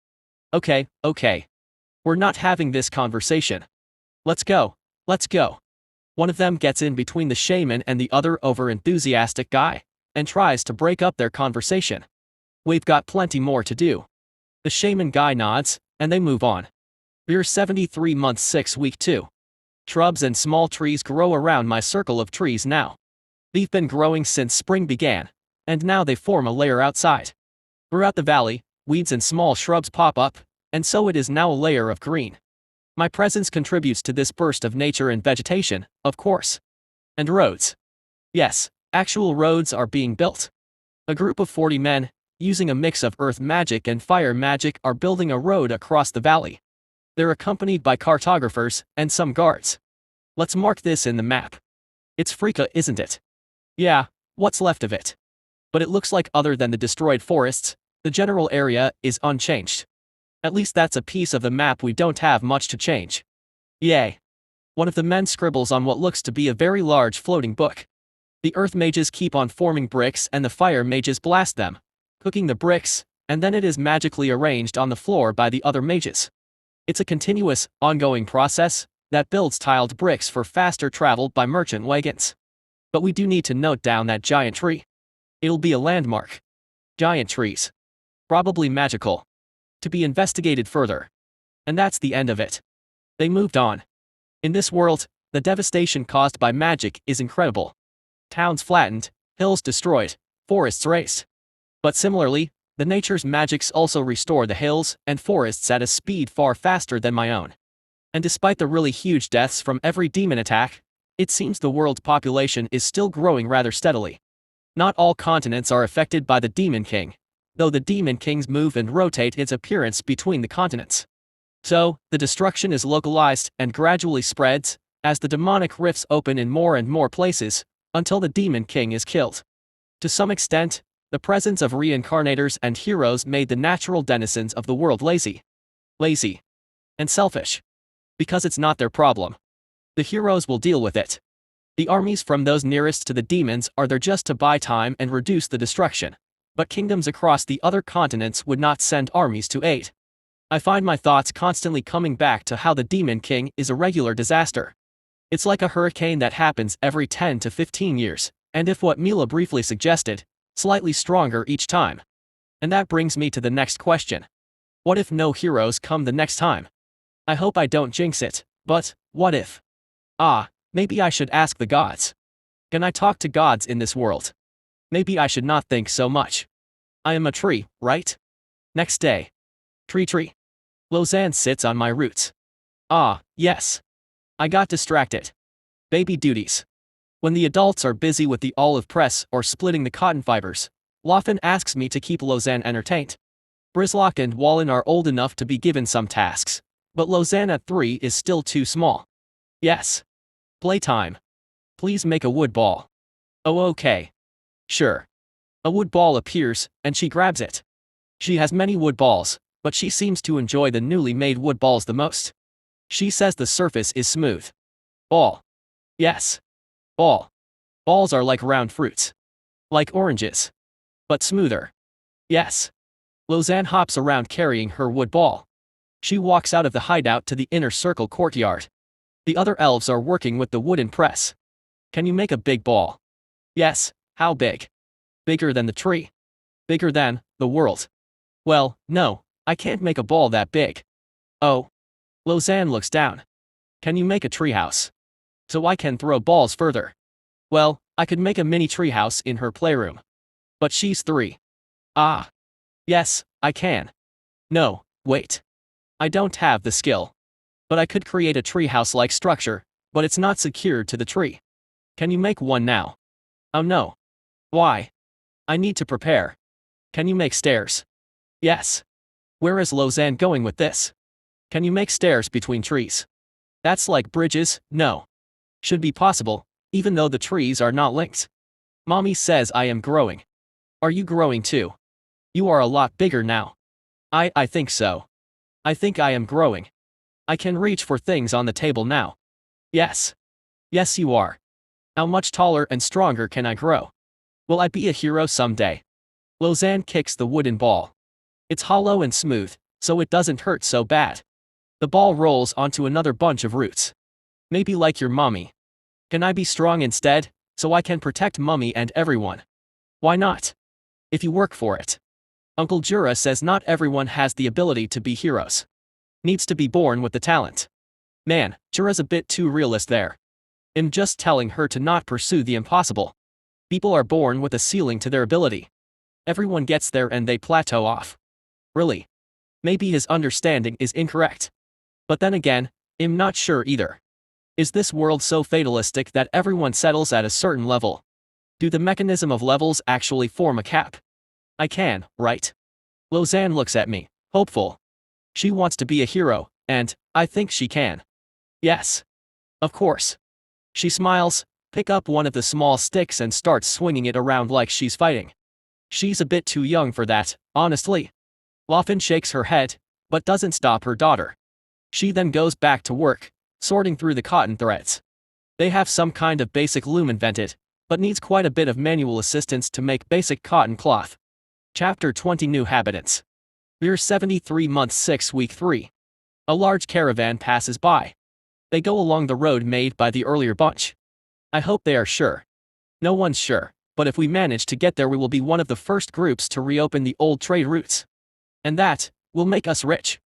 Okay, okay. We're not having this conversation. Let's go, let's go. One of them gets in between the shaman and the other over-enthusiastic guy, and tries to break up their conversation. We've got plenty more to do. The shaman guy nods, and they move on. We're 73 months 6 week 2. Shrubs and small trees grow around my circle of trees now. They've been growing since spring began, and now they form a layer outside. Throughout the valley, weeds and small shrubs pop up, and so it is now a layer of green. My presence contributes to this burst of nature and vegetation, of course. And roads. Yes, actual roads are being built. A group of 40 men, using a mix of earth magic and fire magic, are building a road across the valley. They're accompanied by cartographers and some guards. Let's mark this in the map. It's Freaka, isn't it? Yeah, what's left of it. But it looks like other than the destroyed forests, the general area is unchanged. At least that's a piece of the map we don't have much to change. Yay. One of the men scribbles on what looks to be a very large floating book. The earth mages keep on forming bricks and the fire mages blast them, cooking the bricks, and then it is magically arranged on the floor by the other mages. It's a continuous, ongoing process that builds tiled bricks for faster travel by merchant wagons. But we do need to note down that giant tree. It'll be a landmark. Giant trees. Probably magical. To be investigated further. And that's the end of it. They moved on. In this world, the devastation caused by magic is incredible. Towns flattened, hills destroyed, forests razed. But similarly, the nature's magics also restore the hills and forests at a speed far faster than my own. And despite the really huge deaths from every demon attack, it seems the world's population is still growing rather steadily. Not all continents are affected by the Demon King, though the Demon Kings move and rotate its appearance between the continents. So, the destruction is localized and gradually spreads, as the demonic rifts open in more and more places, until the Demon King is killed. To some extent, the presence of reincarnators and heroes made the natural denizens of the world lazy. And selfish. Because it's not their problem. The heroes will deal with it. The armies from those nearest to the demons are there just to buy time and reduce the destruction. But kingdoms across the other continents would not send armies to aid. I find my thoughts constantly coming back to how the Demon King is a regular disaster. It's like a hurricane that happens every 10 to 15 years, and if what Mila briefly suggested, slightly stronger each time. And that brings me to the next question. What if no heroes come the next time? I hope I don't jinx it, but what if? Maybe I should ask the gods. Can I talk to gods in this world? Maybe I should not think so much. I am a tree, right? Next day. TreeTree. Lausanne sits on my roots. Yes. I got distracted. Baby duties. When the adults are busy with the olive press or splitting the cotton fibers, Laughing asks me to keep Lausanne entertained. Brislock and Wallen are old enough to be given some tasks, but Lausanne at 3 is still too small. Yes. Playtime. Please make a wood ball. Oh, okay. Sure. A wood ball appears, and she grabs it. She has many wood balls, but she seems to enjoy the newly made wood balls the most. She says the surface is smooth. Ball. Yes. Ball. Balls are like round fruits. Like oranges. But smoother. Yes. Lausanne hops around carrying her wood ball. She walks out of the hideout to the inner circle courtyard. The other elves are working with the wooden press. Can you make a big ball? Yes. How big? Bigger than the tree. Bigger than the world. Well, no, I can't make a ball that big. Oh. Lausanne looks down. Can you make a treehouse? So I can throw balls further. Well, I could make a mini treehouse in her playroom. But she's 3. Ah. Yes, I can. No, wait. I don't have the skill. But I could create a treehouse-like structure, but it's not secured to the tree. Can you make one now? Oh no. Why? I need to prepare. Can you make stairs? Yes. Where is Lausanne going with this? Can you make stairs between trees? That's like bridges, no. Should be possible, even though the trees are not linked. Mommy says I am growing. Are you growing too? You are a lot bigger now. I think so. I think I am growing. I can reach for things on the table now. Yes. Yes, you are. How much taller and stronger can I grow? Will I be a hero someday? Lausanne kicks the wooden ball. It's hollow and smooth, so it doesn't hurt so bad. The ball rolls onto another bunch of roots. Maybe like your mommy. Can I be strong instead, so I can protect Mummy and everyone? Why not? If you work for it. Uncle Jura says not everyone has the ability to be heroes. Needs to be born with the talent. Man, Jura's a bit too realist there. I'm just telling her to not pursue the impossible. People are born with a ceiling to their ability. Everyone gets there and they plateau off. Really? Maybe his understanding is incorrect. But then again, I'm not sure either. Is this world so fatalistic that everyone settles at a certain level? Do the mechanism of levels actually form a cap? I can, right? Lausanne looks at me, hopeful. She wants to be a hero, and I think she can. Yes. Of course. She smiles, pick up one of the small sticks and starts swinging it around like she's fighting. She's a bit too young for that, honestly. Laughing shakes her head, but doesn't stop her daughter. She then goes back to work, sorting through the cotton threads. They have some kind of basic loom invented, but needs quite a bit of manual assistance to make basic cotton cloth. Chapter 20 New Habitants. Year 73 Month 6 Week 3. A large caravan passes by. They go along the road made by the earlier bunch. I hope they are sure. No one's sure, but if we manage to get there we will be one of the first groups to reopen the old trade routes. And that will make us rich.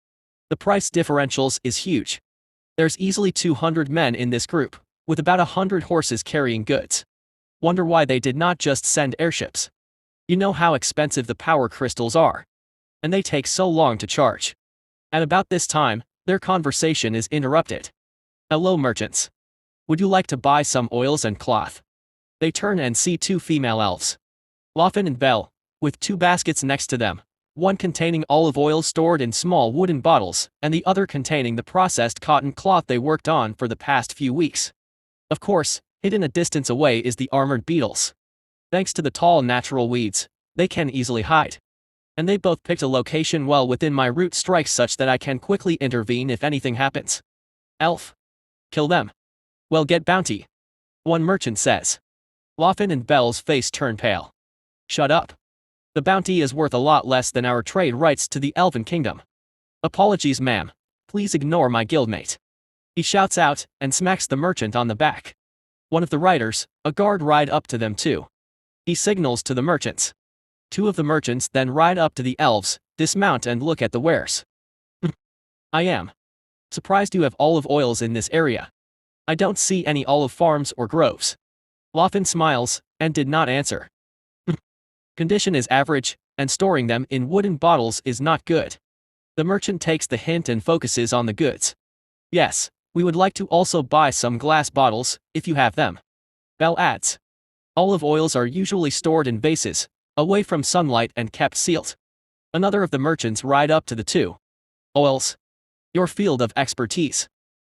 The price differentials is huge. There's easily 200 men in this group, with about 100 horses carrying goods. Wonder why they did not just send airships. You know how expensive the power crystals are. And they take so long to charge. At about this time, their conversation is interrupted. Hello merchants. Would you like to buy some oils and cloth? They turn and see two female elves. Laughing and Belle, with two baskets next to them, one containing olive oil stored in small wooden bottles, and the other containing the processed cotton cloth they worked on for the past few weeks. Of course, hidden a distance away is the armored beetles. Thanks to the tall natural weeds, they can easily hide. And they both picked a location well within my route strike such that I can quickly intervene if anything happens. Elf. Kill them. Well, get bounty. One merchant says. Laughing and Belle's face turn pale. Shut up. The bounty is worth a lot less than our trade rights to the Elven Kingdom. Apologies ma'am. Please ignore my guildmate. He shouts out, and smacks the merchant on the back. One of the riders, a guard ride up to them too. He signals to the merchants. Two of the merchants then ride up to the elves, dismount and look at the wares. I am surprised you have olive oils in this area. I don't see any olive farms or groves. Laughing smiles, and did not answer. Condition is average, and storing them in wooden bottles is not good. The merchant takes the hint and focuses on the goods. Yes, we would like to also buy some glass bottles, if you have them. Belle adds. Olive oils are usually stored in vases, away from sunlight and kept sealed. Another of the merchants ride up to the two. Oils. Your field of expertise.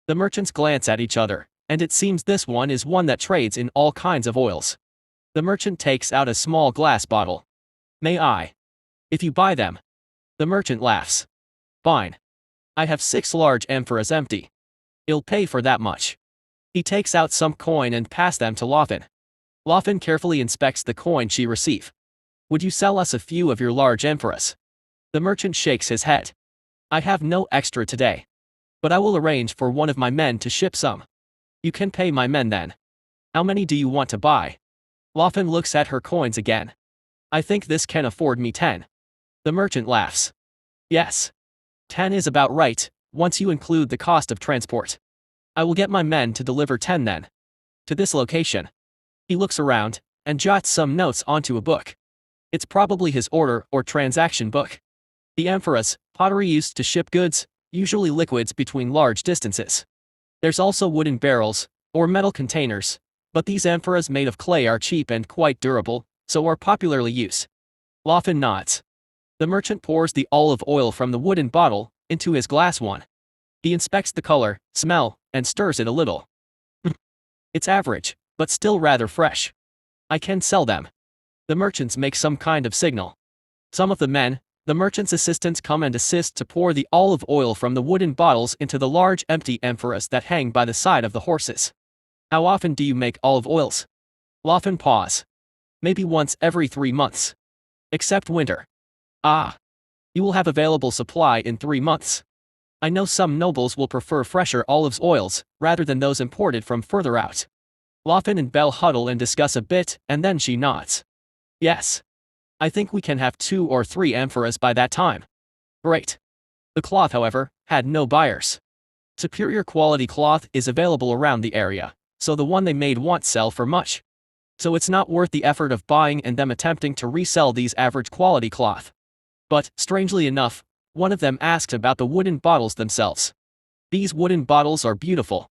The merchants glance at each other, and it seems this one is one that trades in all kinds of oils. The merchant takes out a small glass bottle. May I? If you buy them. The merchant laughs. Fine. I have 6 large amphoras empty. I'll pay for that much. He takes out some coin and pass them to Laughing. Laughing carefully inspects the coin she receives. Would you sell us a few of your large amphoras? The merchant shakes his head. I have no extra today. But I will arrange for one of my men to ship some. You can pay my men then. How many do you want to buy? Laughing looks at her coins again. I think this can afford me 10. The merchant laughs. Yes. 10 is about right, once you include the cost of transport. I will get my men to deliver 10 then. To this location. He looks around, and jots some notes onto a book. It's probably his order or transaction book. The amphoras, pottery used to ship goods, usually liquids between large distances. There's also wooden barrels, or metal containers, but these amphoras made of clay are cheap and quite durable, so are popularly used. Laughing nods. The merchant pours the olive oil from the wooden bottle into his glass one. He inspects the color, smell, and stirs it a little. It's average, but still rather fresh. I can sell them. The merchants make some kind of signal. Some of the men, the merchant's assistants, come and assist to pour the olive oil from the wooden bottles into the large empty amphoras that hang by the side of the horses. How often do you make olive oils? Laughing pause. Maybe once every 3 months. Except winter. Ah. You will have available supply in 3 months. I know some nobles will prefer fresher olive oils, rather than those imported from further out. Laughing and Belle huddle and discuss a bit, and then she nods. Yes. I think we can have 2 or 3 amphoras by that time. Great. The cloth, however, had no buyers. Superior quality cloth is available around the area, so the one they made won't sell for much. So it's not worth the effort of buying and them attempting to resell these average quality cloth. But, strangely enough, one of them asked about the wooden bottles themselves. These wooden bottles are beautiful.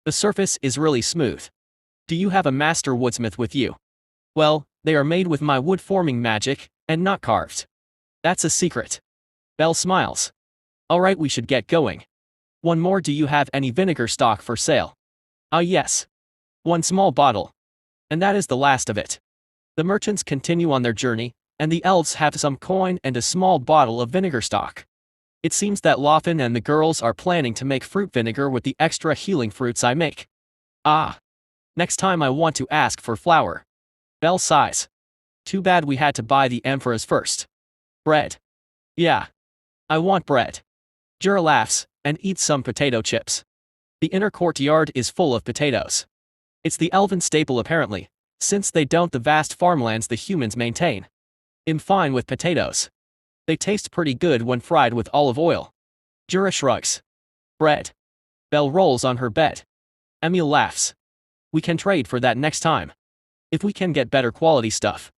The surface is really smooth. Do you have a master woodsmith with you? Well, they are made with my wood-forming magic, and not carved. That's a secret. Belle smiles. Alright, we should get going. One more, do you have any vinegar stock for sale? Ah yes. One small bottle. And that is the last of it. The merchants continue on their journey, and the elves have some coin and a small bottle of vinegar stock. It seems that Loffen and the girls are planning to make fruit vinegar with the extra healing fruits I make. Ah. Next time I want to ask for flour. Belle sighs. Too bad we had to buy the amphores first. Bread. Yeah. I want bread. Jura laughs, and eats some potato chips. The inner courtyard is full of potatoes. It's the elven staple apparently, since they don't the vast farmlands the humans maintain. I'm fine with potatoes. They taste pretty good when fried with olive oil. Jura shrugs. Bread. Belle rolls on her bed. Emil laughs. We can trade for that next time. If we can get better quality stuff.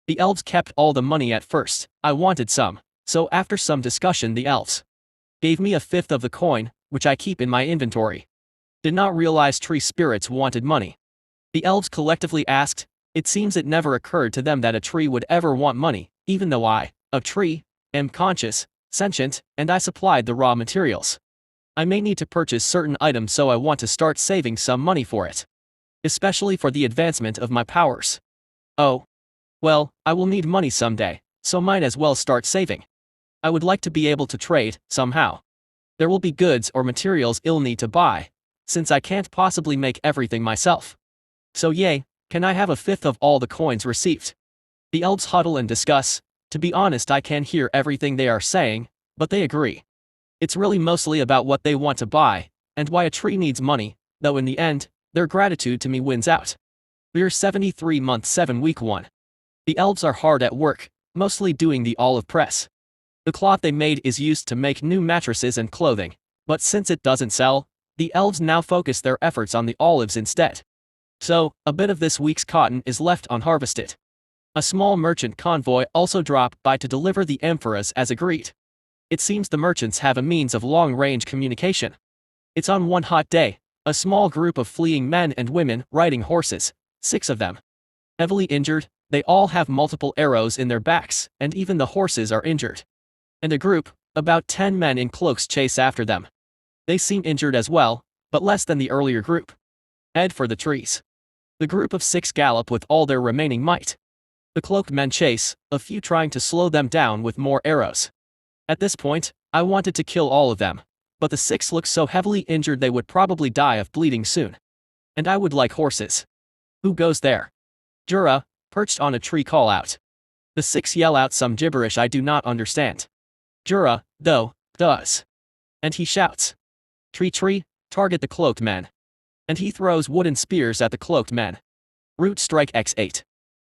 The elves kept all the money at first, I wanted some, so after some discussion the elves gave me a fifth of the coin, which I keep in my inventory. Did not realize tree spirits wanted money. The elves collectively asked, it seems it never occurred to them that a tree would ever want money, even though I, a tree, am conscious, sentient, and I supplied the raw materials. I may need to purchase certain items, so I want to start saving some money for it. Especially for the advancement of my powers. Oh. Well, I will need money someday, so might as well start saving. I would like to be able to trade, somehow. There will be goods or materials I'll need to buy, since I can't possibly make everything myself. So yay, can I have a fifth of all the coins received? The elves huddle and discuss. To be honest, I can't hear everything they are saying, but they agree. It's really mostly about what they want to buy, and why a tree needs money, though in the end, their gratitude to me wins out. We're 73 month 7 week 1. The elves are hard at work, mostly doing the olive press. The cloth they made is used to make new mattresses and clothing, but since it doesn't sell, the elves now focus their efforts on the olives instead. So, a bit of this week's cotton is left unharvested. A small merchant convoy also dropped by to deliver the amphores as agreed. It seems the merchants have a means of long-range communication. It's on one hot day, a small group of fleeing men and women riding horses, 6 of them. Heavily injured, they all have multiple arrows in their backs, and even the horses are injured. And a group, about 10 men in cloaks, chase after them. They seem injured as well, but less than the earlier group. Head for the trees. The group of 6 gallop with all their remaining might. The cloaked men chase, a few trying to slow them down with more arrows. At this point, I wanted to kill all of them, but the 6 look so heavily injured they would probably die of bleeding soon. And I would like horses. Who goes there? Jura, perched on a tree, call out. The 6 yell out some gibberish I do not understand. Jura, though, does. And he shouts. TreeTree, target the cloaked men. And he throws wooden spears at the cloaked men. Root strike x8.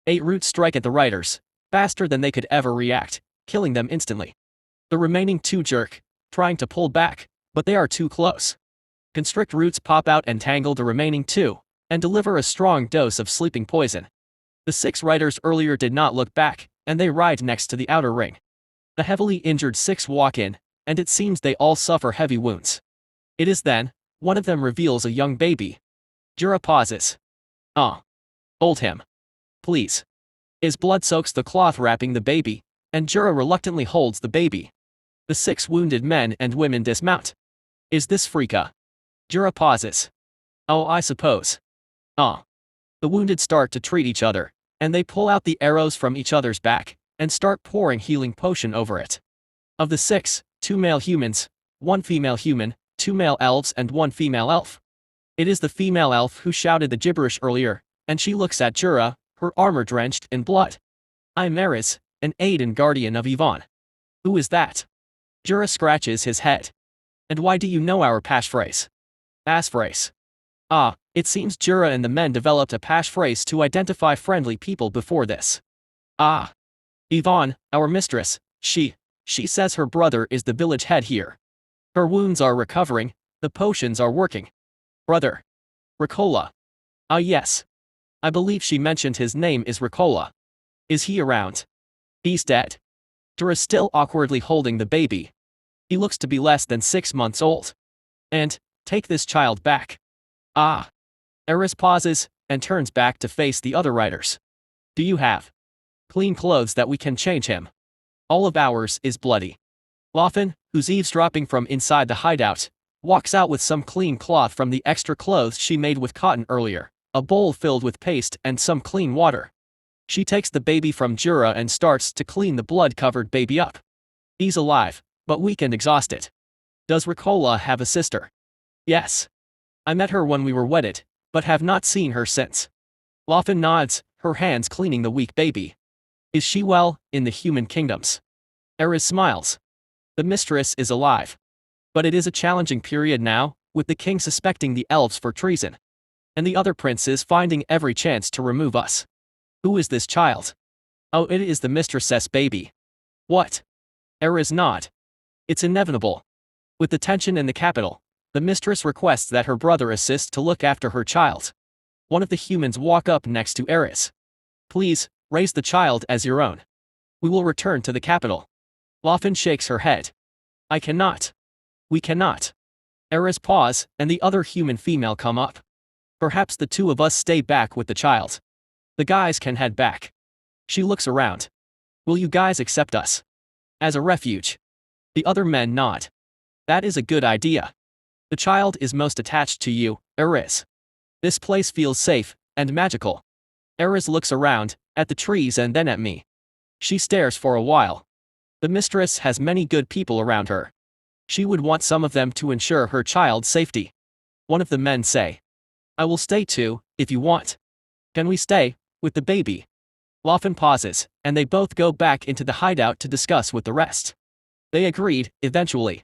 8 root strike at the riders, faster than they could ever react, killing them instantly. The remaining 2 jerk, trying to pull back, but they are too close. Constrict roots pop out and tangle the remaining 2, and deliver a strong dose of sleeping poison. The 6 riders earlier did not look back, and they ride next to the outer ring. The heavily injured 6 walk in, and it seems they all suffer heavy wounds. It is then, one of them reveals a young baby. Jura pauses. Hold him. Please. His blood soaks the cloth wrapping the baby, and Jura reluctantly holds the baby. The 6 wounded men and women dismount. Is this Frika? Jura pauses. Oh, I suppose. The wounded start to treat each other, and they pull out the arrows from each other's back, and start pouring healing potion over it. Of the 6, 2 male humans, 1 female human, 2 male elves and 1 female elf. It is the female elf who shouted the gibberish earlier, and she looks at Jura, her armor drenched in blood. I'm Eris, an aide and guardian of Yvonne. Who is that? Jura scratches his head. And why do you know our passphrase? Passphrase. It seems Jura and the men developed a passphrase to identify friendly people before this. Yvonne, our mistress, she says her brother is the village head here. Her wounds are recovering, the potions are working. Brother. Ricola. Yes. I believe she mentioned his name is Ricola. Is he around? He's dead. Jura still awkwardly holding the baby. He looks to be less than 6 months old. And, take this child back. Ah. Eris pauses, and turns back to face the other riders. Do you have clean clothes that we can change him? All of ours is bloody. Lawfen, who's eavesdropping from inside the hideout, walks out with some clean cloth from the extra clothes she made with cotton earlier, a bowl filled with paste and some clean water. She takes the baby from Jura and starts to clean the blood-covered baby up. He's alive, but weak and exhausted. Does Ricola have a sister? Yes. I met her when we were wedded, but have not seen her since. Lawfen nods, her hands cleaning the weak baby. Is she well, in the human kingdoms? Eris smiles. The mistress is alive. But it is a challenging period now, with the king suspecting the elves for treason. And the other princes finding every chance to remove us. Who is this child? Oh, it is the mistress's baby. What? Eris nod. It's inevitable. With the tension in the capital, the mistress requests that her brother assist to look after her child. One of the humans walk up next to Eris. Please, raise the child as your own. We will return to the capital. Lawfen shakes her head. I cannot. We cannot. Eris pause, and the other human female come up. Perhaps the two of us stay back with the child. The guys can head back. She looks around. Will you guys accept us as a refuge? The other men nod. That is a good idea. The child is most attached to you, Eris. This place feels safe and magical. Eris looks around, at the trees and then at me. She stares for a while. The mistress has many good people around her. She would want some of them to ensure her child's safety. One of the men say. I will stay too, if you want. Can we stay, with the baby? Lawfen pauses, and they both go back into the hideout to discuss with the rest. They agreed, eventually.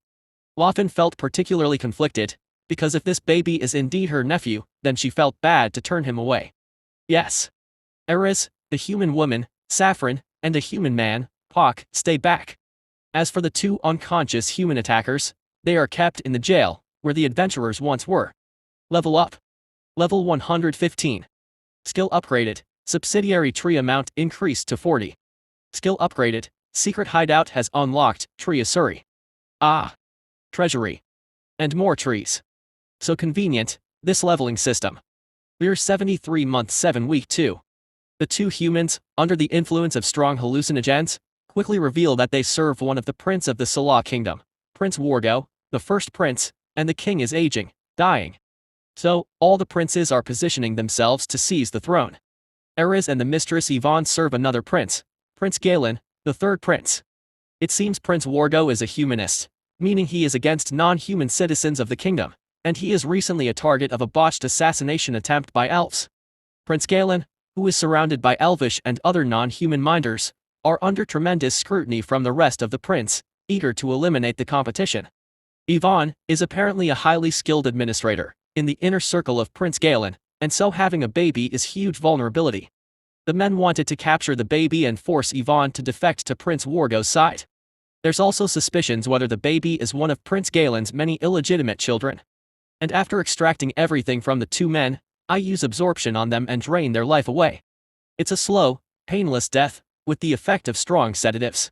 Lawfen felt particularly conflicted, because if this baby is indeed her nephew, then she felt bad to turn him away. Yes. Eris, the human woman, Saffron, and a human man, Hawk, stay back. As for the two unconscious human attackers, they are kept in the jail, where the adventurers once were. Level up. Level 115. Skill upgraded, subsidiary tree amount increased to 40. Skill upgraded, secret hideout has unlocked, tree Asuri. Ah. Treasury. And more trees. So convenient, this leveling system. We're 73 month 7 week 2. The two humans, under the influence of strong hallucinogens, quickly reveal that they serve one of the prince of the Salah kingdom, Prince Wargo, the first prince, and the king is aging, dying. So, all the princes are positioning themselves to seize the throne. Eris and the mistress Yvonne serve another prince, Prince Galen, the third prince. It seems Prince Wargo is a humanist, meaning he is against non-human citizens of the kingdom, and he is recently a target of a botched assassination attempt by elves. Prince Galen, who is surrounded by elvish and other non-human minders, are under tremendous scrutiny from the rest of the prince, eager to eliminate the competition. Yvonne is apparently a highly skilled administrator, in the inner circle of Prince Galen, and so having a baby is huge vulnerability. The men wanted to capture the baby and force Yvonne to defect to Prince Wargo's side. There's also suspicions whether the baby is one of Prince Galen's many illegitimate children. And after extracting everything from the two men, I use absorption on them and drain their life away. It's a slow, painless death, with the effect of strong sedatives.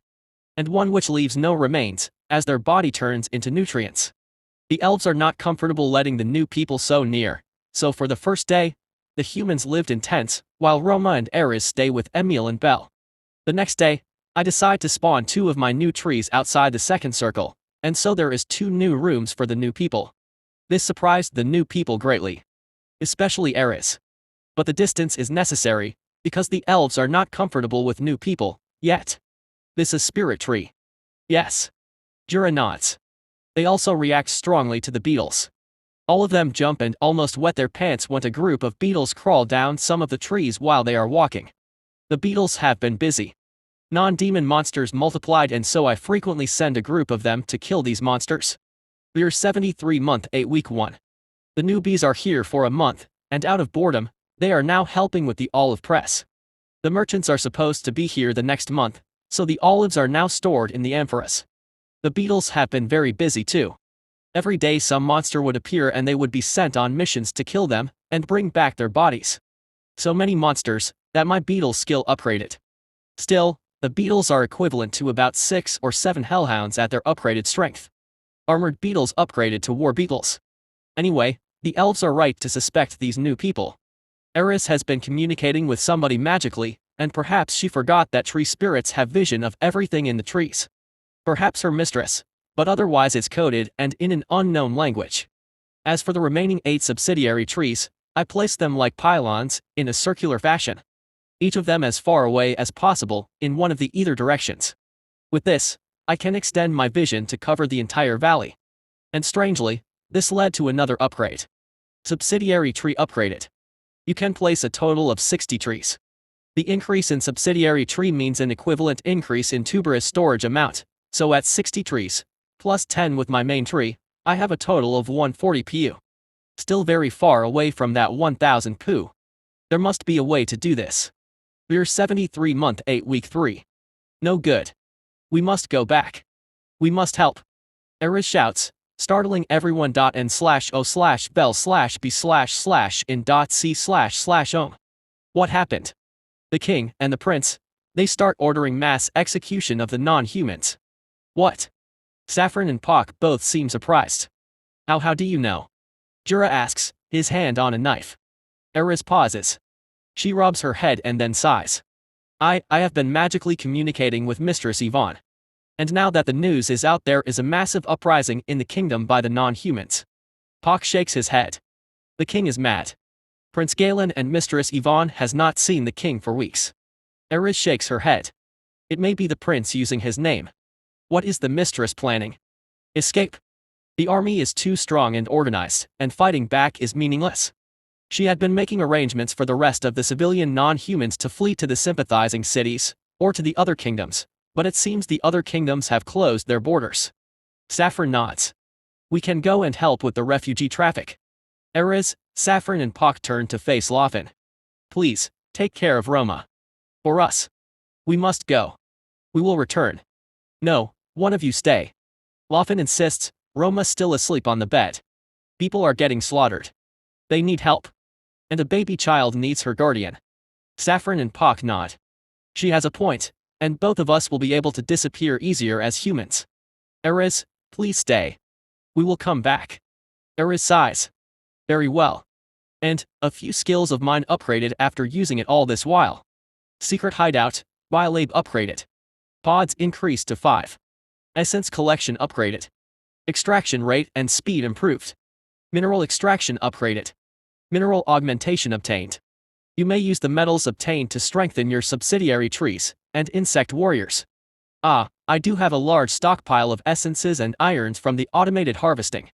And one which leaves no remains, as their body turns into nutrients. The elves are not comfortable letting the new people so near, so for the first day, the humans lived in tents, while Roma and Eris stay with Emil and Belle. The next day, I decide to spawn 2 of my new trees outside the second circle, and so there is 2 new rooms for the new people. This surprised the new people greatly. Especially Eris. But the distance is necessary, because the elves are not comfortable with new people, yet. This is spirit tree. Yes. Jura nods. They also react strongly to the beetles. All of them jump and almost wet their pants when a group of beetles crawl down some of the trees while they are walking. The beetles have been busy. Non-demon monsters multiplied and so I frequently send a group of them to kill these monsters. We're 73 month 8 week 1. The newbies are here for a month, and out of boredom, they are now helping with the olive press. The merchants are supposed to be here the next month, so the olives are now stored in the amphoras. The beetles have been very busy too. Every day some monster would appear and they would be sent on missions to kill them, and bring back their bodies. So many monsters, that my beetle skill upgraded. Still, the beetles are equivalent to about 6 or 7 hellhounds at their upgraded strength. Armored beetles upgraded to war beetles. Anyway, the elves are right to suspect these new people. Eris has been communicating with somebody magically, and perhaps she forgot that tree spirits have vision of everything in the trees. Perhaps her mistress, but otherwise it's coded and in an unknown language. As for the remaining 8 subsidiary trees, I placed them like pylons, in a circular fashion. Each of them as far away as possible, in one of the either directions. With this, I can extend my vision to cover the entire valley. And strangely, this led to another upgrade. Subsidiary tree upgraded. You can place a total of 60 trees. The increase in subsidiary tree means an equivalent increase in tuberous storage amount, so at 60 trees, plus 10 with my main tree, I have a total of 140 pu. Still very far away from that 1000 pu. There must be a way to do this. We're 73 month 8 week 3. No good. We must go back. We must help. Eris shouts, startling everyone. N/O/bell/b/in.c//ohm. What happened? The king and the prince, they start ordering mass execution of the non-humans. What? Saffron and Pock both seem surprised. How do you know? Jura asks, his hand on a knife. Eris pauses. She rubs her head and then sighs. I have been magically communicating with Mistress Yvonne. And now that the news is out, there is a massive uprising in the kingdom by the non-humans. Pock shakes his head. The king is mad. Prince Galen and Mistress Yvonne has not seen the king for weeks. Eris shakes her head. It may be the prince using his name. What is the mistress planning? Escape? The army is too strong and organized, and fighting back is meaningless. She had been making arrangements for the rest of the civilian non-humans to flee to the sympathizing cities, or to the other kingdoms, but it seems the other kingdoms have closed their borders. Saffron nods. We can go and help with the refugee traffic. Eris, Saffron and Pock turn to face Lawfin. Please, take care of Roma. For us. We must go. We will return. No, one of you stay. Lawfin insists, Roma's still asleep on the bed. People are getting slaughtered. They need help. And a baby child needs her guardian. Saffron and Pock nod. She has a point, and both of us will be able to disappear easier as humans. Eris, please stay. We will come back. Eris sighs. Very well. And, a few skills of mine upgraded after using it all this while. Secret hideout, Biolab upgraded. Pods increased to 5. Essence collection upgraded. Extraction rate and speed improved. Mineral extraction upgraded. Mineral augmentation obtained. You may use the metals obtained to strengthen your subsidiary trees and insect warriors. I do have a large stockpile of essences and irons from the automated harvesting.